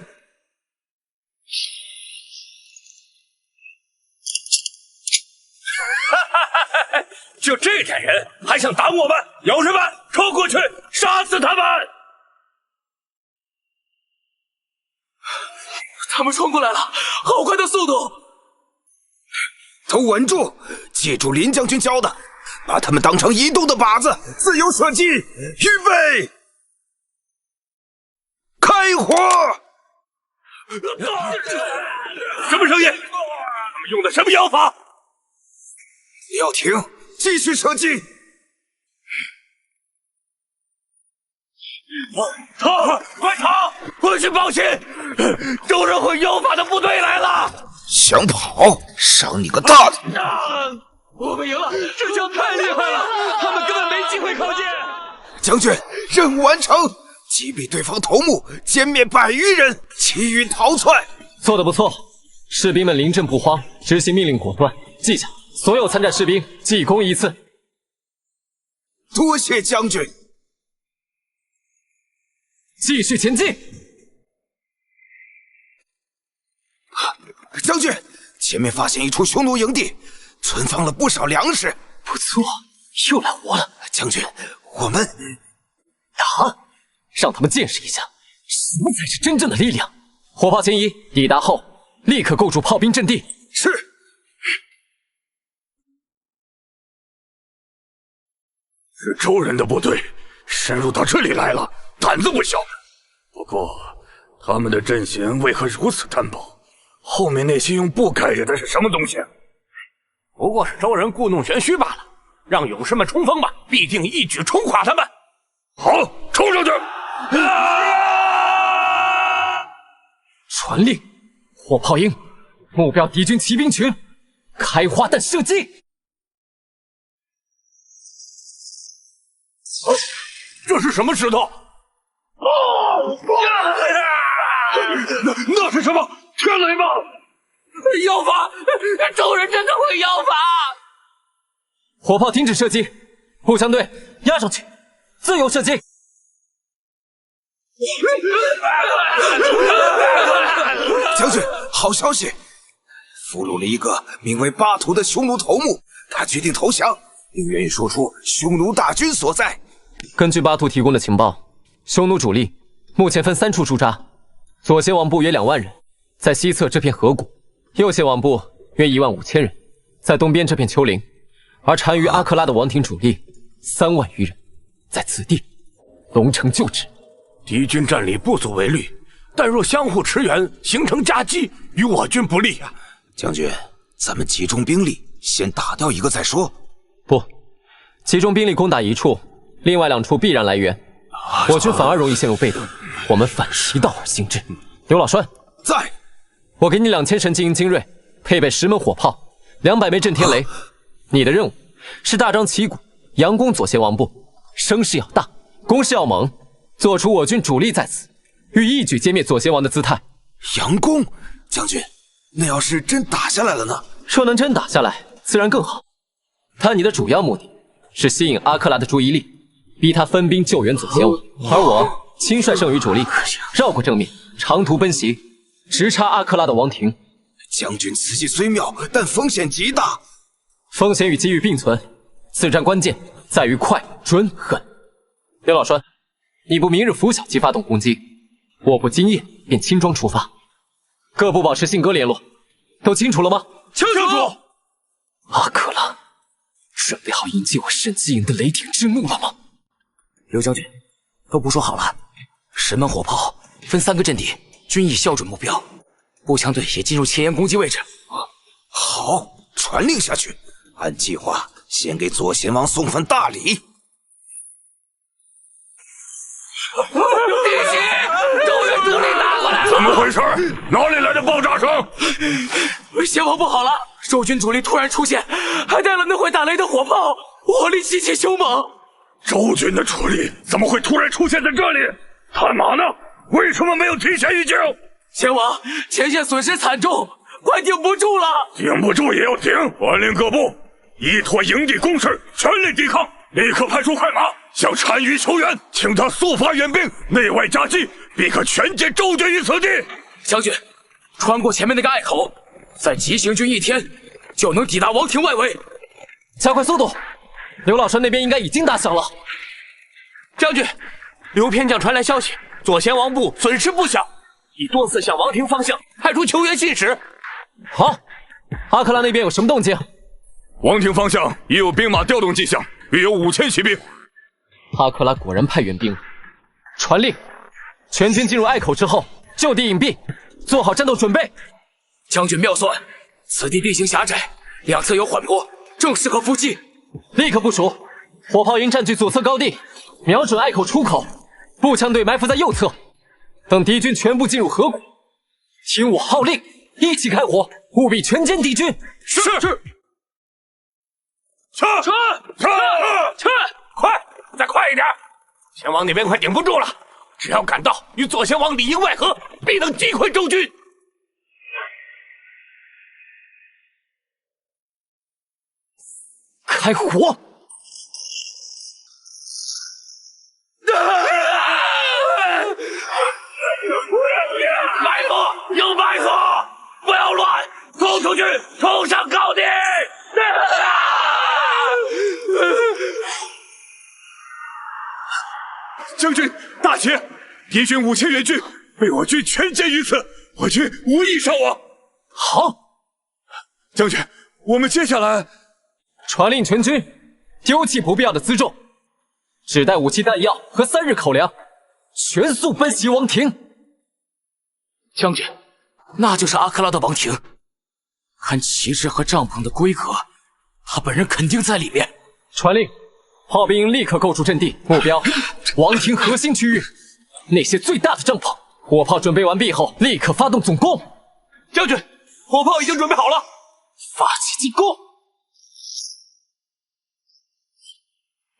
Speaker 12: 就这点人还想打我们？有什么冲过去杀死他们！
Speaker 2: 他们冲过来了，好快的速度！
Speaker 4: 都稳住，记住林将军教的，把他们当成移动的靶子，自由射击。预备，开火！
Speaker 12: 什么声音？他们用的什么妖法？
Speaker 4: 不要停，继续射击！
Speaker 12: 快逃！快去报信！周人会妖法的部队来了！
Speaker 4: 想跑，赏你个大的！
Speaker 12: 我们赢了！这枪太厉害了，他们根本没机会靠近。
Speaker 7: 将军，任务完成，击毙对方头目，歼灭100余人，其余逃窜。
Speaker 1: 做得不错，士兵们临阵不慌，执行命令果断。记下，所有参战士兵记功一次。
Speaker 7: 多谢将军。
Speaker 1: 继续前进。
Speaker 7: 将军，前面发现一处匈奴营地，存放了不少粮食。
Speaker 1: 不错，又来活了。
Speaker 7: 将军，我们
Speaker 1: 让他们见识一下什么才是真正的力量。火炮前移，抵达后立刻构筑炮兵阵地。
Speaker 7: 是。
Speaker 6: 是周人的部队深入到这里来了，胆子不小。不过，他们的阵型为何如此单薄？后面那些用布盖着的是什么东西？
Speaker 2: 不过是周人故弄玄虚罢了。让勇士们冲锋吧，必定一举冲垮他们。
Speaker 6: 好，冲上去！
Speaker 1: 传令，火炮营，目标敌军骑兵群，开花弹射击。
Speaker 2: 这是什么石头？
Speaker 6: 那是什么？天雷吗？
Speaker 2: 妖法！周人真的会妖法！
Speaker 1: 火炮停止射击，步枪队压上去，自由射击。
Speaker 7: 将军，好消息！俘虏了一个名为巴图的匈奴头目，他决定投降，并愿意说出匈奴大军所在。
Speaker 1: 根据巴图提供的情报，匈奴主力目前分3处驻扎，左协王部约2万人，在西侧这片河谷；右协王部约15000人，在东边这片丘陵。而单于阿克拉的王庭主力3万余人，在此地，龙城旧址。
Speaker 2: 敌军战力不足为虑，但若相互驰援，形成夹击，与我军不利啊！
Speaker 7: 将军，咱们集中兵力，先打掉一个再说。
Speaker 1: 不，集中兵力攻打一处，另外2处必然来援，我军反而容易陷入被动。我们反其道而行之。刘老栓
Speaker 7: 在，
Speaker 1: 我给你2000神精英精锐，配备10门火炮，200枚震天雷。你的任务是大张旗鼓，佯攻左协王部，声势要大，攻势要猛，做出我军主力在此，欲一举歼灭左协王的姿态。
Speaker 7: 佯攻，将军，那要是真打下来了呢？
Speaker 1: 若能真打下来，自然更好。但你的主要目的是吸引阿克拉的注意力，逼他分兵救援左协王，而我亲率剩余主力绕过正面，长途奔袭，直插阿克拉的王庭。
Speaker 7: 将军此计虽妙，但风险极大。
Speaker 1: 风险与机遇并存，此战关键在于快、准、狠。刘老栓，你部明日拂晓即发动攻击，我部今夜便轻装出发。各部保持信鸽联络，都清楚了吗？
Speaker 2: 清楚。
Speaker 1: 阿克拉，准备好迎接我神机营的雷霆之怒了吗？
Speaker 14: 刘将军，都部署好了，10门火炮分3个阵地，均已校准目标。步枪队也进入前沿攻击位置。
Speaker 7: 好，传令下去。按计划，先给左贤王送份大礼。
Speaker 2: 弟媳，周人主力打过来了！
Speaker 6: 怎么回事？哪里来的爆炸声？
Speaker 12: 贤王不好了！周军主力突然出现，还带了那会打雷的火炮，火力极其凶猛。
Speaker 6: 周军的主力怎么会突然出现在这里？探马呢？为什么没有提前预警？
Speaker 12: 贤王，前线损失惨重，快顶不住了！
Speaker 6: 顶不住也要顶！传令各部，依托营地攻势，全力抵抗！立刻派出快马向单于求援，请他速发援兵，内外夹击，必可全歼周军于此地。
Speaker 12: 将军，穿过前面那个隘口，再急行军1天，就能抵达王庭外围。
Speaker 1: 加快速度！刘老栓那边应该已经打响了。
Speaker 12: 将军，刘偏将传来消息，左贤王部损失不小，已多次向王庭方向派出求援信使。
Speaker 1: 好，阿克拉那边有什么动静？
Speaker 6: 王庭方向已有兵马调动迹象，约有5000骑兵。
Speaker 1: 阿克拉果然派援兵了。传令，全军进入隘口之后，就地隐蔽，做好战斗准备。
Speaker 12: 将军妙算，此地地形狭窄，两侧有缓坡，正适合伏击。
Speaker 1: 立刻部署，火炮营占据左侧高地，瞄准隘口出口，步枪队埋伏在右侧。等敌军全部进入河谷，听我号令，一起开火，务必全歼敌军。
Speaker 6: 是。
Speaker 2: 去！快，再快一点！先王那边快顶不住了，只要赶到，与左贤王里应外合，必能击溃周军。
Speaker 1: 开火！
Speaker 2: 埋伏！有埋伏！不要乱！冲出去！冲上高地！
Speaker 6: 将军，大捷！敌军5000援军被我军全歼于此，我军无一伤亡。
Speaker 1: 好，
Speaker 6: 将军，我们接下来
Speaker 1: 传令全军丢弃不必要的辎重，只带武器弹药和3日口粮，全速奔袭王庭。
Speaker 14: 将军，那就是阿克拉的王庭。看旗帜和帐篷的规格，他本人肯定在里面。
Speaker 1: 传令，炮兵立刻构筑阵地，目标王庭核心区域，那些最大的帐篷。火炮准备完毕后，立刻发动总攻。
Speaker 2: 将军，火炮已经准备好了，
Speaker 1: 发起进攻。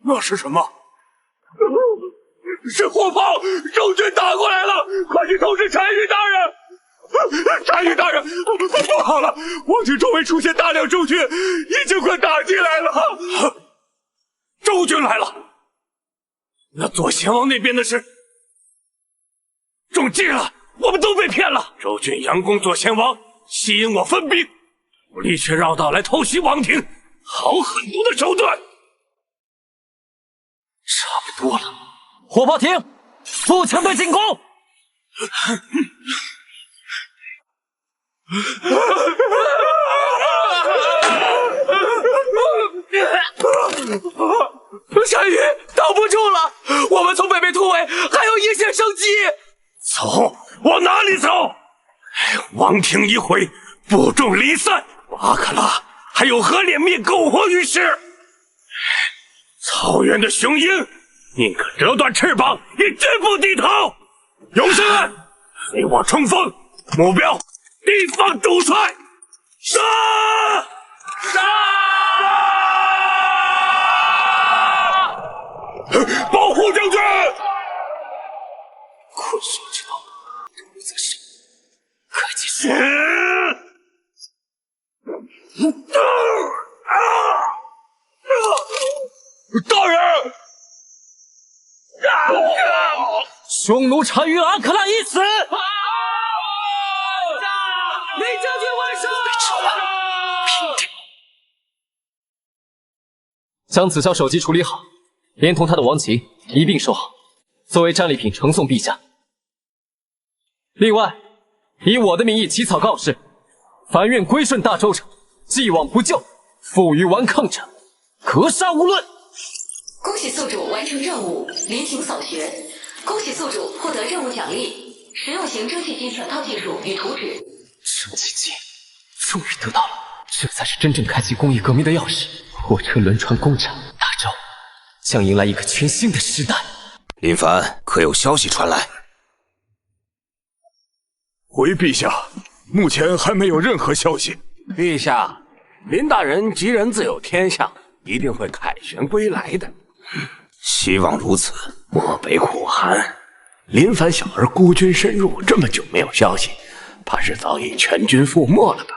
Speaker 6: 那是什么？是火炮！周军打过来了！快去通知单于大人！单于大人，不好了！王庭周围出现大量周军，已经快打进来了！
Speaker 2: 周军来了，那左贤王那边的事中计了，我们都被骗了。周军佯攻左贤王，吸引我分兵，武力却绕道来偷袭王庭，好狠毒的手段！
Speaker 1: 差不多了，火炮停，步枪队进攻！
Speaker 2: 单于挡不住了，我们从北边突围，还有一线生机。走，往哪里走？王庭一回，部众离散，阿克拉还有何脸面苟活于世？草原的雄鹰，宁可折断翅膀，也绝不低头。勇士们，随我冲锋，目标地方主帅，杀！
Speaker 6: 保护将军！
Speaker 1: 困兽之斗，不在身，快结束！
Speaker 6: 大人！
Speaker 1: 匈奴单于阿克拉已死！
Speaker 2: 雷将军万岁！
Speaker 1: 将此校首级处理好，连同他的王旗一并收好，作为战利品呈送陛下。另外，以我的名义起草告示，凡愿归顺大周者，既往不咎；负隅顽抗者，格杀无论。
Speaker 3: 恭喜宿主完成任务，临行扫学。恭喜宿主获得任务奖励：实用型蒸汽机全套技术与图纸。
Speaker 1: 蒸汽机终于得到了，这才是真正开启工业革命的钥匙。火车轮船工厂，大周将迎来一个全新的时代。
Speaker 4: 林凡，可有消息传来？
Speaker 6: 回陛下，目前还没有任何消息。
Speaker 2: 陛下，林大人吉人自有天相，一定会凯旋归来的。
Speaker 4: 希望如此。
Speaker 2: 漠北苦寒，林凡小儿孤军深入，这么久没有消息，怕是早已全军覆没了吧？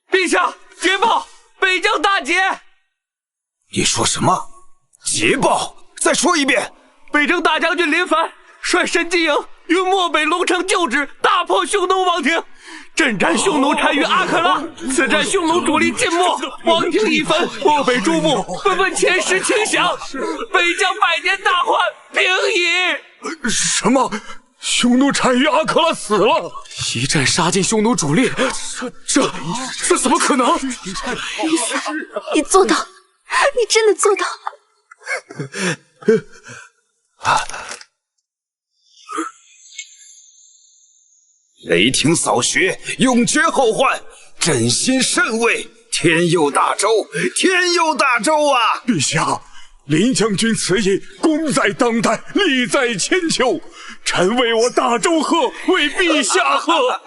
Speaker 2: 陛下，捷报！北疆大捷！
Speaker 7: 你说什么？捷报？再说一遍！
Speaker 2: 北征大将军林凡率神机营于漠北龙城旧址大破匈奴王庭，阵战匈奴单于阿克拉。此战匈奴主力尽没，王庭已焚，漠北诸部纷纷前师请降，北疆百年大患平矣。
Speaker 6: 什么？匈奴单于阿克拉死了？
Speaker 14: 一战杀尽匈奴主力，这怎么可能？
Speaker 11: 你做到，你真的做到了。
Speaker 7: 雷霆扫穴，永绝后患，朕心甚慰。天佑大周，天佑大周啊！
Speaker 6: 陛下，林将军此役功在当代，利在千秋。臣为我大周贺，为陛下贺。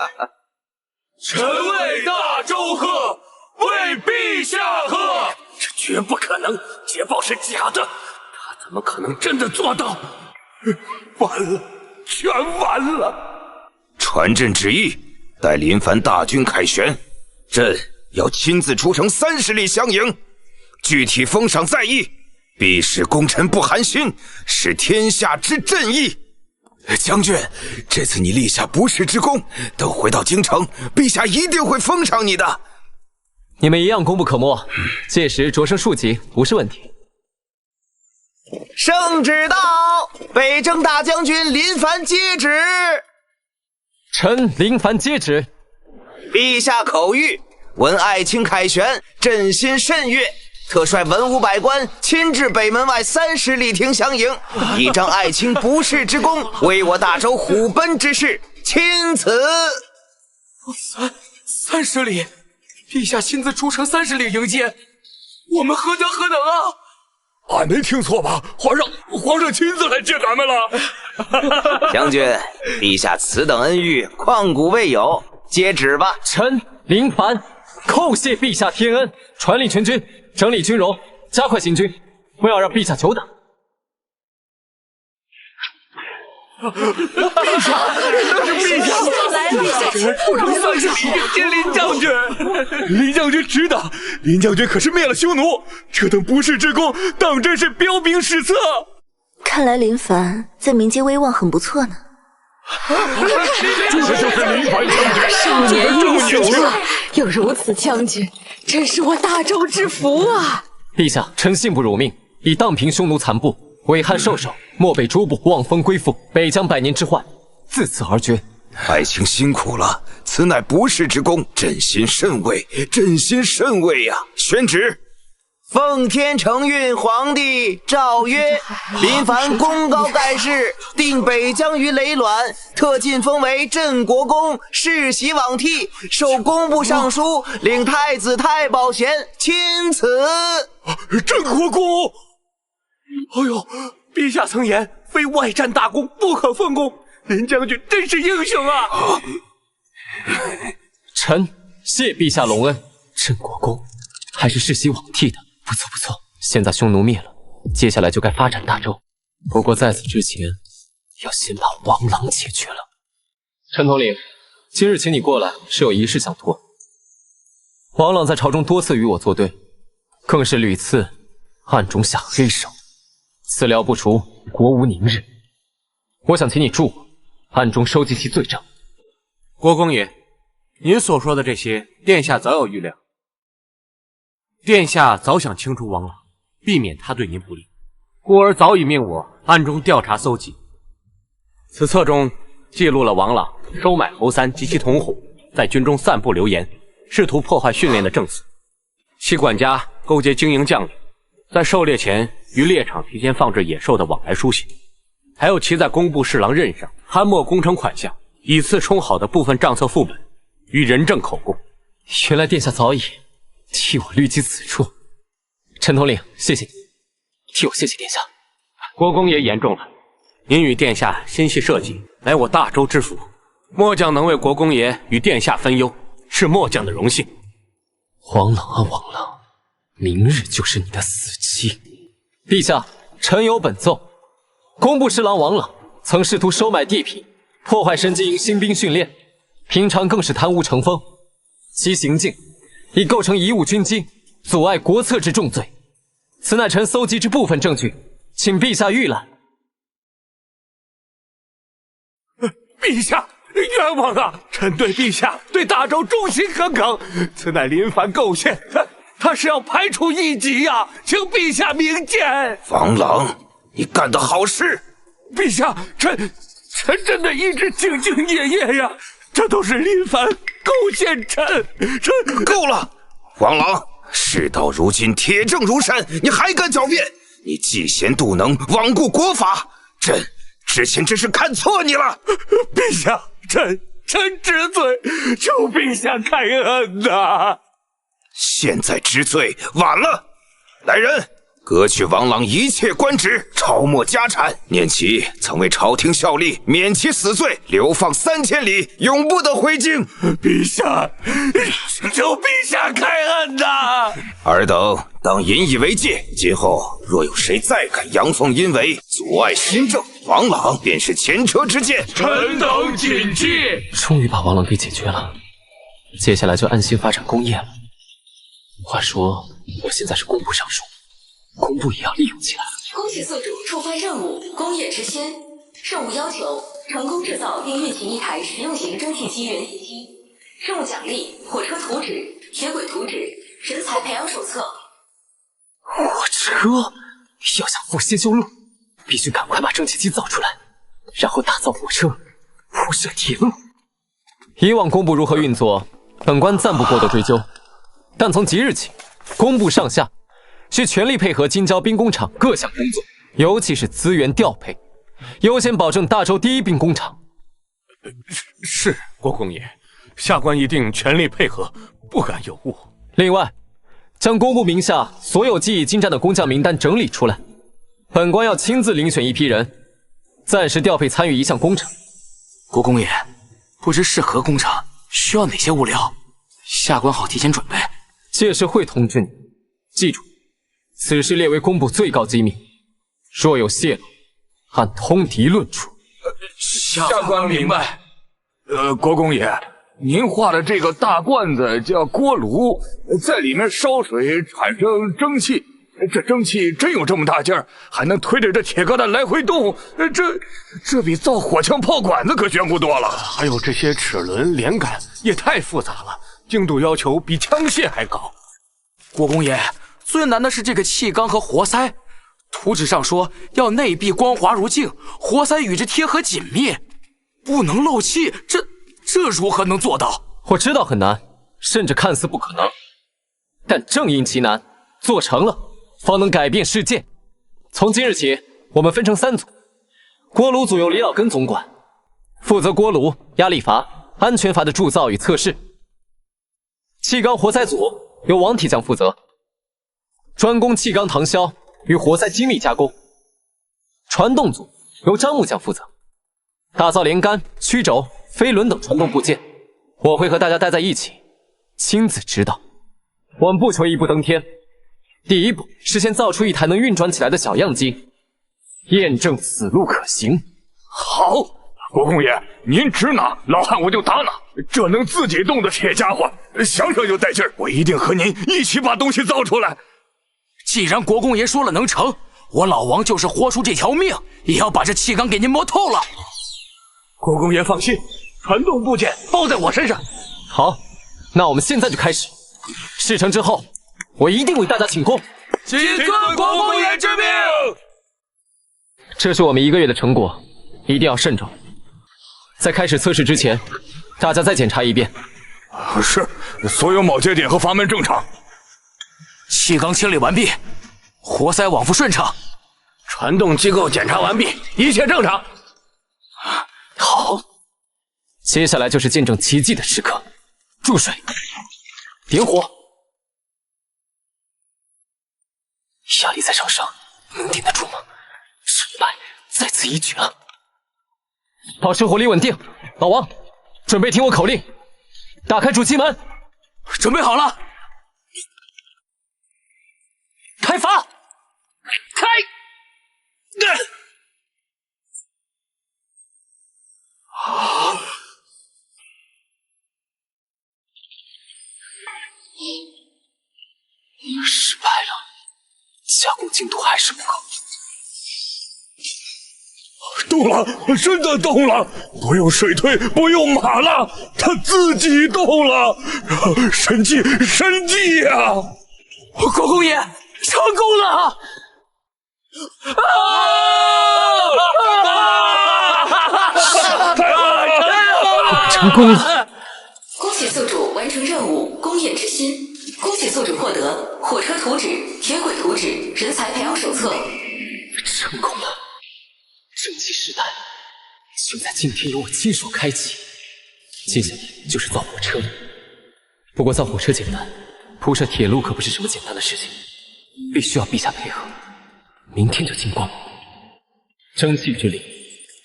Speaker 2: 臣为大周贺，为
Speaker 12: 陛下呵！这绝不可能，捷报是假的，他怎么可能真的做到？完了，全完了！
Speaker 4: 传朕旨意，待林凡大军凯旋，朕要亲自出城30里相迎，具体封赏在意，必使功臣不寒心，使天下之正义。将军，这次你立下不世之功，等回到京城，陛下一定会封赏你的。
Speaker 1: 你们一样功不可没，届时擢升数级不是问题。
Speaker 8: 圣旨到，北征大将军林凡接旨。
Speaker 1: 臣林凡接旨。
Speaker 8: 陛下口谕，闻爱卿凯旋，朕心甚悦。特率文武百官亲至北门外30里亭相迎，以彰爱卿不世之功，为我大周虎贲之势。钦此。
Speaker 14: 30里，陛下亲自出城30里迎接，我们何德何能啊！
Speaker 12: 俺没听错吧？皇上亲自来接咱们了。
Speaker 8: 将军，陛下此等恩遇，旷古未有，接旨吧。
Speaker 1: 臣林凡叩谢陛下天恩，传令全军整理军容，加快行军，不要让陛下久等。
Speaker 12: 陛下，那是陛下来了！出城30里迎接林将军。林将军知道，林将军可是灭了匈奴，这等不世之功，当真是彪炳史册。
Speaker 11: 看来林凡在民间威望很不错呢。
Speaker 12: 这就是林凡将军，
Speaker 13: 少年英雄啊！有如此将军，真是我大周之福啊！
Speaker 1: 陛下，臣信不辱命，以荡平匈奴残部，伟汉兽首，漠北诸部望风归附，北疆百年之患自此而绝。
Speaker 4: 爱卿辛苦了，此乃不世之功，朕心甚慰，朕心甚慰呀！宣旨。
Speaker 8: 奉天承运皇帝诏曰：林凡功高盖世，定北疆于累卵，特进封为镇国公，世袭罔替，受工部尚书，领太子太保衔。钦此。
Speaker 12: 镇国公！哎呦，陛下曾言，非外战大功不可奉公。林将军真是英雄啊！
Speaker 1: 臣谢陛下隆恩，镇国公还是世袭罔替的。不错不错，现在匈奴灭了，接下来就该发展大周。不过在此之前，要先把王朗解决了。陈统领，今日请你过来是有一事相托。王朗在朝中多次与我作对，更是屡次暗中下黑手，此料不除，国无宁日。我想请你助我，暗中收集其罪证。
Speaker 15: 国公爷，您所说的这些，殿下早有预料。殿下早想清除王朗，避免他对您不利，故而早已命我暗中调查搜集。此册中记录了王朗收买侯三及其同伙，在军中散布流言，试图破坏训练的证词。其管家勾结精英将领，在狩猎前于猎场提前放置野兽的往来书信，还有其在工部侍郎任上刊没工程款项，以次充好的部分账册副本，与人证口供。
Speaker 1: 原来殿下早已替我虑及此处。陈统领，谢谢你，替我谢谢殿下。
Speaker 15: 国公爷言重了，您与殿下心系社稷，乃我大周之福，末将能为国公爷与殿下分忧，是末将的荣幸。
Speaker 1: 王朗啊王朗，明日就是你的死期。陛下，臣有本奏，工部侍郎王朗曾试图收买地痞，破坏申京营新兵训练，平常更是贪污成风，其行径已构成贻误军机、阻碍国策之重罪。此乃臣搜集之部分证据，请陛下预览。
Speaker 12: 陛下冤枉啊！臣对陛下、对大周忠心耿耿，此乃林凡构陷，他是要排除异己呀，请陛下明鉴。
Speaker 4: 王朗，你干的好事！
Speaker 12: 陛下，臣真的一直兢兢业业呀，这都是林凡构陷臣。
Speaker 4: 够了，王朗，事到如今，铁证如山，你还敢狡辩？你嫉贤妒能，罔顾国法，朕之前真是看错你了。
Speaker 12: 陛下，臣知罪，求陛下开恩呐！
Speaker 4: 现在知罪晚了，来人，
Speaker 7: 革去王朗一切官职，抄没家产，念其曾为朝廷效力，免其死罪，流放3000里，永不得回京。
Speaker 12: 陛下，求陛下开恩呐！
Speaker 7: 尔等当引以为戒，今后若有谁再敢阳奉阴违，阻碍新政，王朗便是前车之鉴。
Speaker 12: 臣等谨记。
Speaker 1: 终于把王朗给解决了，接下来就安心发展工业了。话说，我现在是工部尚书，工部也要利用起来了。
Speaker 3: 恭喜宿主触发任务“工业之先”，任务要求成功制造并运行一台实用型蒸汽机原型机。任务奖励：火车图纸、铁轨图纸、人才培养手册。
Speaker 1: 火车要想复先修路，必须赶快把蒸汽机造出来，然后打造火车，铺设铁路。以往工部如何运作，本官暂不过多追究。但从即日起，工部上下需全力配合京郊兵工厂各项工作，尤其是资源调配，优先保证大周第一兵工厂。
Speaker 12: 是，国公爷，下官一定全力配合，不敢有误。
Speaker 1: 另外，将工部名下所有技艺精湛的工匠名单整理出来，本官要亲自遴选一批人，暂时调配参与一项工程。
Speaker 14: 国公爷，不知是何工程，需要哪些物料，下官好提前准备。
Speaker 1: 届时会通知你。记住，此事列为工部最高机密，若有泄露，按通敌论处。
Speaker 12: 下官明白。国公爷，您画的这个大罐子叫锅炉，在里面烧水产生蒸汽，这蒸汽真有这么大劲儿，还能推着这铁疙瘩来回动，这比造火枪炮管子可玄乎多了。还有这些齿轮连杆也太复杂了，精度要求比枪械还高。
Speaker 14: 国公爷，最难的是这个气缸和活塞，图纸上说要内壁光滑如镜，活塞与之贴合紧密，不能漏气，这如何能做到？
Speaker 1: 我知道很难，甚至看似不可能，但正因其难，做成了方能改变世界。从今日起，我们分成3组，锅炉组由李老根总管，负责锅炉、压力阀、安全阀的铸造与测试；气缸活塞组由王铁匠负责，专攻气缸搪销与活塞精密加工；传动组由张木匠负责，打造连杆、曲轴、飞轮等传动部件。我会和大家待在一起，亲自指导。我们不求一步登天，第一步是先造出一台能运转起来的小样机，验证此路可行。
Speaker 12: 好，国公爷，您指哪，老汉我就打哪。这能自己动的铁家伙，想想就带劲儿。我一定和您一起把东西造出来。
Speaker 14: 既然国公爷说了能成，我老王就是豁出这条命，也要把这气缸给您磨透了。
Speaker 12: 国公爷放心，传动部件包在我身上。
Speaker 1: 好，那我们现在就开始。事成之后，我一定为大家请功。
Speaker 12: 谨遵国公爷之命。
Speaker 1: 这是我们1个月的成果，一定要慎重。在开始测试之前，大家再检查一遍。
Speaker 12: 是，所有铆接点和阀门正常。
Speaker 14: 气缸清理完毕，活塞往复顺畅，
Speaker 12: 传动机构检查完毕，一切正常。
Speaker 1: 好，接下来就是见证奇迹的时刻。注水，点火，压力在上升，能顶得住吗？失败，再此一举了。保持火力稳定，老王，准备听我口令，打开主机门。
Speaker 14: 准备好了，
Speaker 1: 开阀，
Speaker 14: 开。
Speaker 1: 失败了，加工精度还是不够。
Speaker 12: 动了，真的动了，不用水推，不用马拉，它自己动了，神迹，神迹呀！
Speaker 14: 国公爷成功了！
Speaker 1: 成功了！
Speaker 3: 恭喜宿主完成任务“工业之心”，恭喜宿主获得火车图纸、铁轨图纸、人才培养手册。
Speaker 1: 成功了！蒸汽时代就在今天由我亲手开启，接下来就是造火车了。不过造火车简单，铺设铁路可不是什么简单的事情。必须要陛下配合，明天就进宫。蒸汽之力，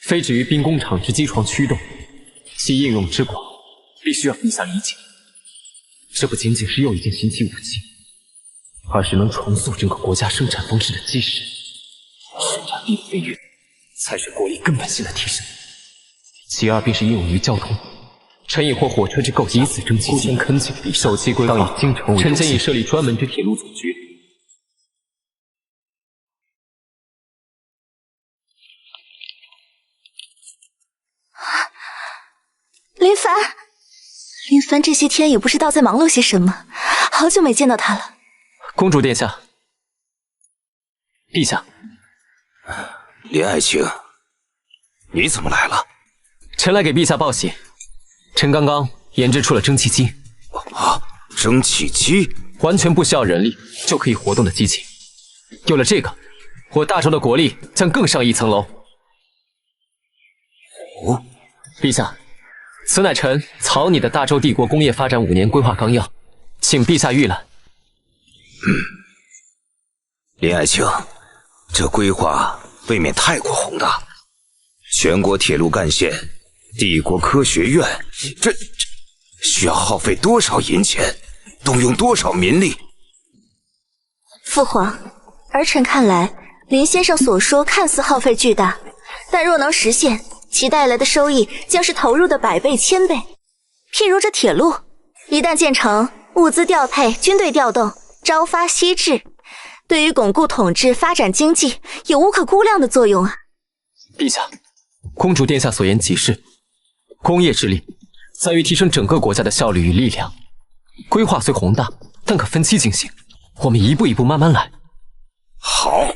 Speaker 1: 非止于兵工厂之机床驱动，其应用之广，必须要陛下理解。这不仅仅是又一件新奇武器，而是能重塑整个国家生产方式的基石。生产力的飞跃，才是国力根本性的提升。其二便是应用于交通。臣已获火车之构想，以此蒸汽机恳请陛下首期规划，当以京城为中心。臣建议设立专门之铁路总局。
Speaker 11: 林凡，林凡这些天也不知道在忙碌些什么，好久没见到他了。
Speaker 1: 公主殿下，陛下，
Speaker 4: 林爱卿，你怎么来了？
Speaker 1: 臣来给陛下报喜，臣刚刚研制出了蒸汽机。
Speaker 4: 啊，蒸汽机
Speaker 1: 完全不需要人力就可以活动的机器。有了这个，我大周的国力将更上一层楼。
Speaker 4: 哦，
Speaker 1: 陛下。此乃臣草拟的大周帝国工业发展5年规划纲要，请陛下预览。
Speaker 4: 林爱卿，这规划未免太过宏大。全国铁路干线，帝国科学院，这需要耗费多少银钱，动用多少民力？
Speaker 11: 父皇，儿臣看来，林先生所说看似耗费巨大，但若能实现，其带来的收益将是投入的100倍、1000倍。譬如这铁路，一旦建成，物资调配、军队调动、朝发夕至，对于巩固统治、发展经济有无可估量的作用啊！
Speaker 1: 陛下，公主殿下所言极是。工业之力在于提升整个国家的效率与力量。规划虽宏大，但可分期进行，我们一步一步慢慢来。
Speaker 4: 好，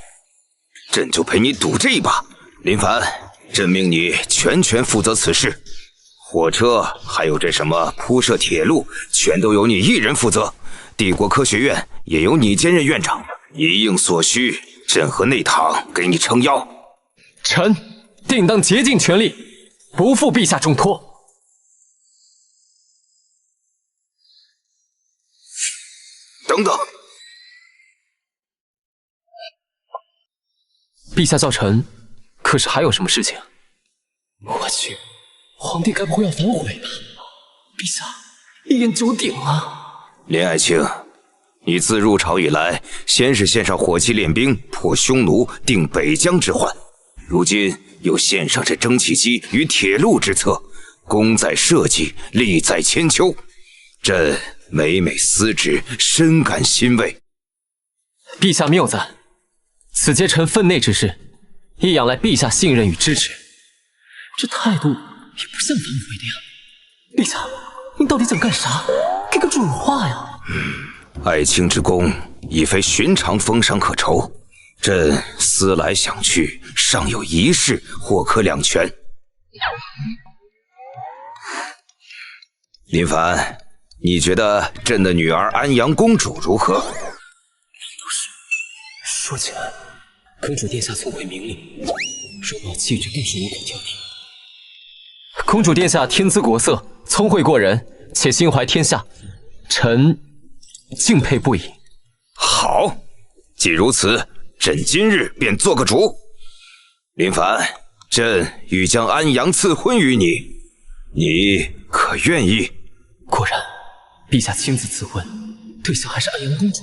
Speaker 4: 朕就陪你赌这一把。林凡，朕命你全权负责此事，火车还有这什么铺设铁路，全都由你一人负责。帝国科学院也由你兼任院长，一应所需，朕和内堂给你撑腰。
Speaker 1: 臣定当竭尽全力，不负陛下重托。
Speaker 4: 等等，
Speaker 1: 陛下叫臣，可是还有什么事情？我去，皇帝该不会要反悔吧？陛下一言九鼎啊！
Speaker 4: 林爱卿，你自入朝以来，先是献上火器练兵，破匈奴，定北疆之患，如今又献上这蒸汽机与铁路之策，功在社稷，利在千秋。朕每每思之，深感欣慰。
Speaker 1: 陛下谬赞，此皆臣分内之事，亦仰赖陛下信任与支持。这态度也不像反悔的呀！陛下，你到底想干啥？给个准话呀！
Speaker 4: 爱卿之功，已非寻常封赏可酬。朕思来想去，尚有一事或可两全。林凡，你觉得朕的女儿安阳公主如何？
Speaker 1: 说起来，公主殿下聪慧明理，容貌气质更是无可挑剔。公主殿下天姿国色，聪慧过人，且心怀天下，臣敬佩不已。
Speaker 4: 好，既如此，朕今日便做个主。林凡，朕欲将安阳赐婚于你，你可愿意？
Speaker 1: 果然，陛下亲自赐婚，对象还是安阳公主。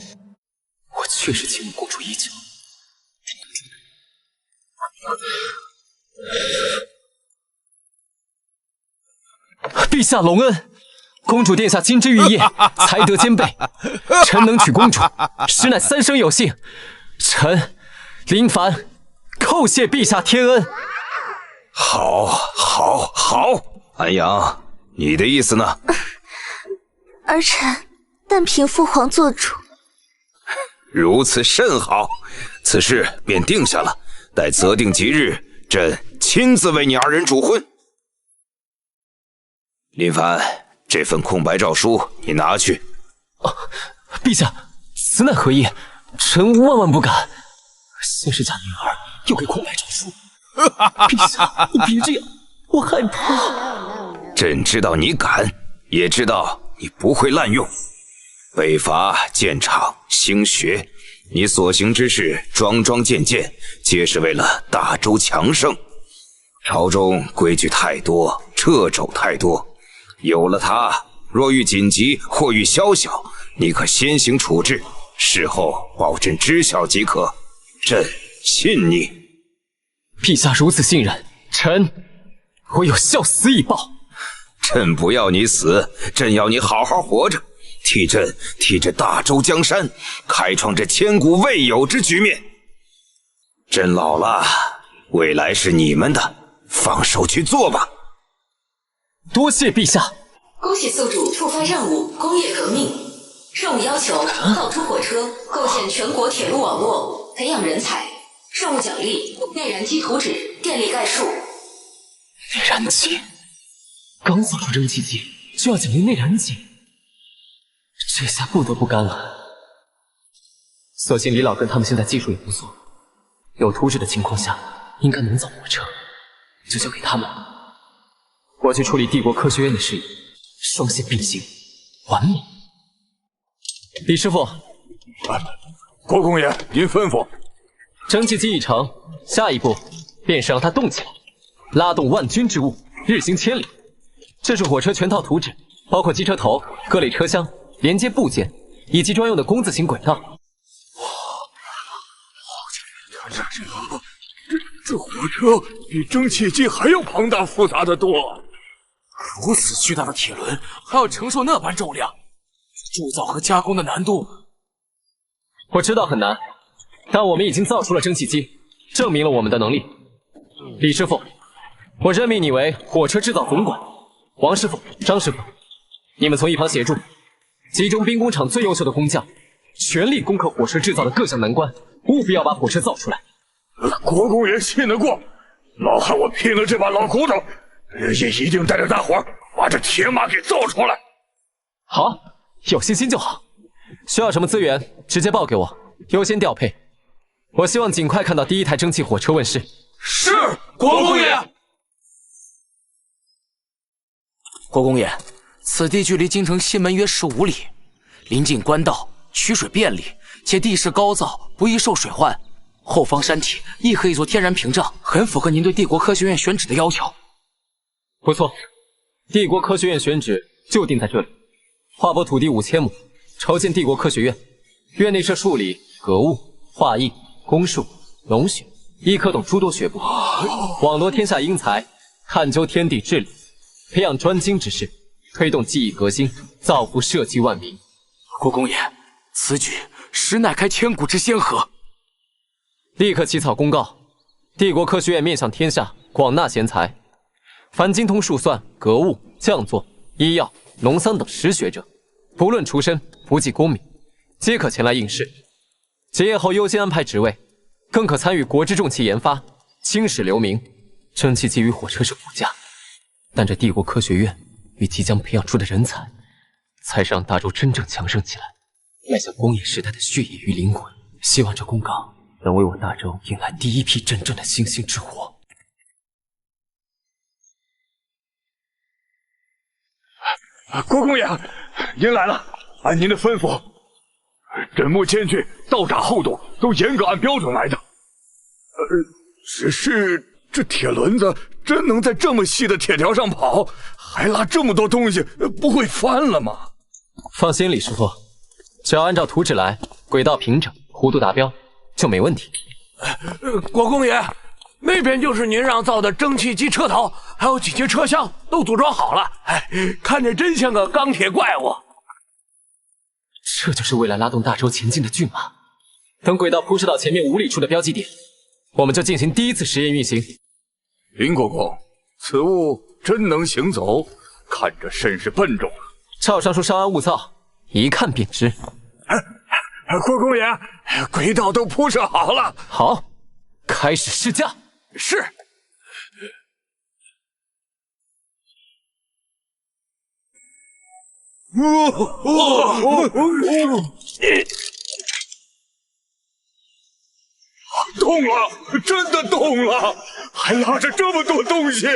Speaker 1: 我确实倾慕公主已久。陛下隆恩，公主殿下金枝玉叶，才德兼备，臣能娶公主，实乃三生有幸。臣林凡叩谢陛下天恩。
Speaker 4: 好，好，好，安阳，你的意思呢？
Speaker 11: 儿臣但凭父皇做主。
Speaker 4: 如此甚好，此事便定下了。待择定吉日，朕亲自为你二人主婚。林凡，这份空白诏书你拿去。
Speaker 1: 陛下，此乃何意？臣万万不敢。先是嫁女儿，又给空白诏书。陛下，你别这样，我害怕。
Speaker 4: 朕知道你敢，也知道你不会滥用。北伐、建厂、兴学，你所行之事桩桩件件，皆是为了大周强盛。朝中规矩太多，掣肘太多，有了它，若遇紧急或遇宵小，你可先行处置，事后保朕知晓即可。朕信你。
Speaker 1: 陛下如此信任，臣我有效死以报。
Speaker 4: 朕不要你死，朕要你好好活着，替这大周江山开创这千古未有之局面。朕老了，未来是你们的，放手去做吧。
Speaker 1: 多谢陛下。
Speaker 3: 恭喜宿主触发任务工业革命。任务要求造出火车，构建全国铁路网络，培养人才。任务奖励内燃机图纸、电力概述。
Speaker 1: 内燃机，刚造出蒸汽机就要奖励内燃机，这下不得不干了。所幸李老根他们现在技术也不错，有图纸的情况下，应该能造火车，就交给他们了。我去处理帝国科学院的事宜，双线并行，完美。李师傅，
Speaker 6: 国公爷，您吩咐。
Speaker 1: 蒸汽机已成，下一步便是让它动起来，拉动万钧之物，日行千里。这是火车全套图纸，包括机车头、各类车厢、连接部件以及专用的工字形轨道。
Speaker 6: 这火车比蒸汽机还要庞大复杂的多。
Speaker 14: 如此巨大的铁轮，还要承受那般重量，铸造和加工的难度，
Speaker 1: 我知道很难，但我们已经造出了蒸汽机，证明了我们的能力。李师傅，我任命你为火车制造总管，王师傅、张师傅，你们从一旁协助，集中兵工厂最优秀的工匠，全力攻克火车制造的各项难关，务必要把火车造出来。
Speaker 6: 国公爷信得过，老汉我拼了这把老骨头，也一定带着大伙把这铁马给造出来。
Speaker 1: 好，有信心就好。需要什么资源，直接报给我，优先调配。我希望尽快看到第一台蒸汽火车问世。
Speaker 14: 是，国公爷。国公爷，此地距离京城西门约15里，临近官道，取水便利，且地势高燥，不易受水患。后方山体亦可以做天然屏障，很符合您对帝国科学院选址的要求。
Speaker 1: 不错，帝国科学院选址就定在这里，划拨土地5000亩，筹建帝国科学院。院内设数理、格物、画艺、工术、农学、医科等诸多学部，网罗天下英才，探究天地治理，培养专精之士，推动技艺革新，造福社稷万民。
Speaker 14: 国公爷，此举实乃开千古之先河。
Speaker 1: 立刻起草公告，帝国科学院面向天下，广纳贤才，凡精通数算、格物、匠作、医药、农桑等实学者，不论出身，不计功名，皆可前来应试。结业后优先安排职位，更可参与国之重器研发，青史留名。蒸汽机与火车是骨架，但这帝国科学院与即将培养出的人才，才是让大周真正强盛起来，迈向工业时代的血液与灵魂。希望这公告能为我大周迎来第一批真正的星星之火。
Speaker 6: 国公爷，您来了，按您的吩咐，朕目间距、道闸厚度都严格按标准来的。只是这铁轮子真能在这么细的铁条上跑，还拉这么多东西，不会翻了吗？
Speaker 1: 放心，李师傅，只要按照图纸来，轨道平整，弧度达标，就没问题。
Speaker 12: 国公爷，那边就是您让造的蒸汽机车头，还有几节车厢都组装好了。看着真像个钢铁怪物。
Speaker 1: 这就是为了拉动大周前进的骏马。等轨道铺设到前面5里处的标记点，我们就进行第一次实验运行。
Speaker 6: 林国公，此物真能行走，看着甚是笨重。
Speaker 1: 赵尚书稍安勿躁，一看便知。
Speaker 6: 国公爷，轨道都铺设好了。
Speaker 1: 好，开始试驾。
Speaker 12: 是。
Speaker 6: 动了，真的动了，还拉着这么多东西。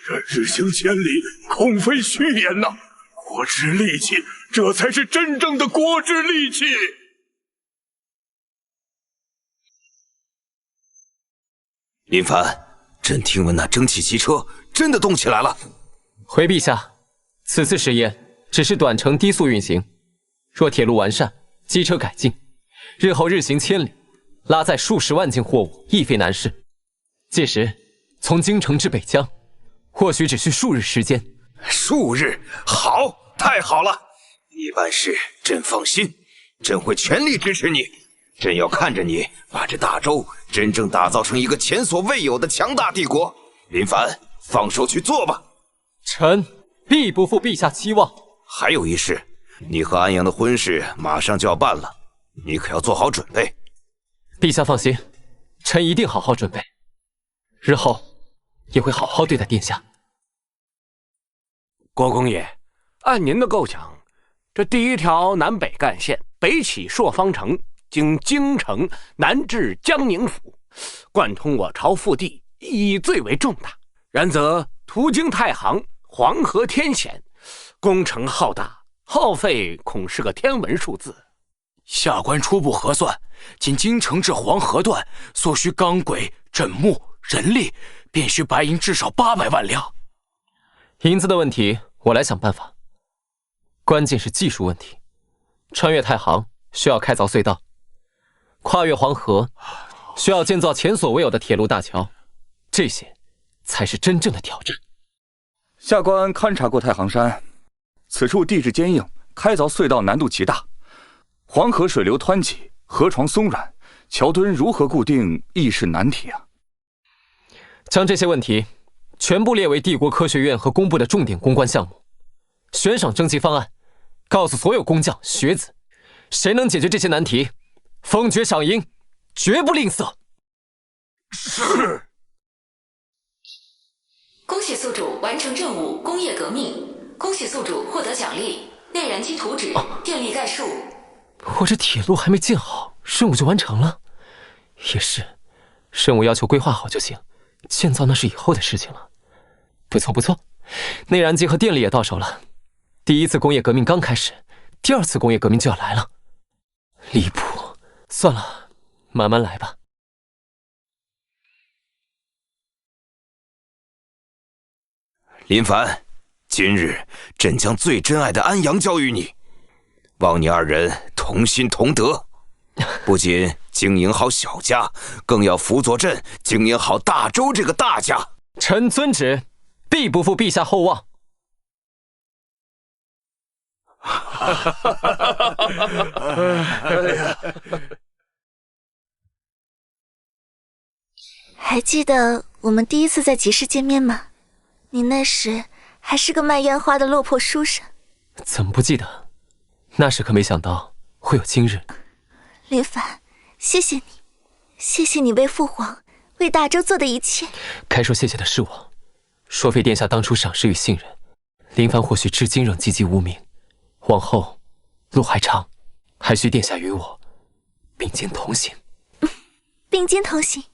Speaker 6: 这日行千里，空非虚言呐！国之利器，这才是真正的国之利器。
Speaker 7: 林凡，朕听闻那蒸汽机车真的动起来了。
Speaker 1: 回陛下，此次试验只是短程低速运行，若铁路完善，机车改进，日后日行千里，拉载数十万斤货物，亦非难事。届时从京城至北疆，或许只需数日时间。
Speaker 7: 数日？好，太好了！你办事，朕放心，朕会全力支持你。朕要看着你把这大周真正打造成一个前所未有的强大帝国。林凡，放手去做吧。
Speaker 1: 臣必不负陛下期望。
Speaker 7: 还有一事，你和安阳的婚事马上就要办了，你可要做好准备。
Speaker 1: 陛下放心，臣一定好好准备，日后也会好好对待殿下。
Speaker 12: 国公爷，按您的构想，这第一条南北干线北起朔方城，经京城南至江宁府，贯通我朝腹地，意义最为重大。然则途经太行、黄河天险，工程浩大，耗费恐是个天文数字。
Speaker 14: 下官初步核算，仅京城至黄河段所需钢轨、枕木、人力，便需白银至少800万两。
Speaker 1: 银子的问题我来想办法，关键是技术问题。穿越太行需要开凿隧道，跨越黄河需要建造前所未有的铁路大桥，这些才是真正的挑战。
Speaker 16: 下官勘察过太行山，此处地质坚硬，开凿隧道难度极大。黄河水流湍急，河床松软，桥墩如何固定亦是难题啊！
Speaker 1: 将这些问题全部列为帝国科学院和工部的重点攻关项目，悬赏征集方案，告诉所有工匠学子，谁能解决这些难题，封爵赏银，绝不吝啬。
Speaker 12: 是。
Speaker 3: 恭喜宿主完成任务工业革命，恭喜宿主获得奖励内燃机图纸、电力概述。
Speaker 1: 我这铁路还没建好，任务就完成了。也是，任务要求规划好就行，建造那是以后的事情了。不错不错，内燃机和电力也到手了。第一次工业革命刚开始，第二次工业革命就要来了。离谱，算了，慢慢来吧。
Speaker 7: 林凡，今日朕将最珍爱的安阳交予你，望你二人同心同德，不仅经营好小家，更要辅佐朕经营好大周这个大家。
Speaker 1: 臣遵旨，必不负陛下厚望。
Speaker 5: 还记得我们第一次在集市见面吗？你那时还是个卖烟花的落魄书生。
Speaker 1: 怎么不记得？那时可没想到会有今日。
Speaker 5: 林凡，谢谢你，谢谢你为父皇、为大周做的一切。
Speaker 1: 该说谢谢的是我，若非殿下当初赏识与信任，林凡或许至今仍籍籍无名。往后路还长，还需殿下与我并肩同行。
Speaker 5: 并肩同行。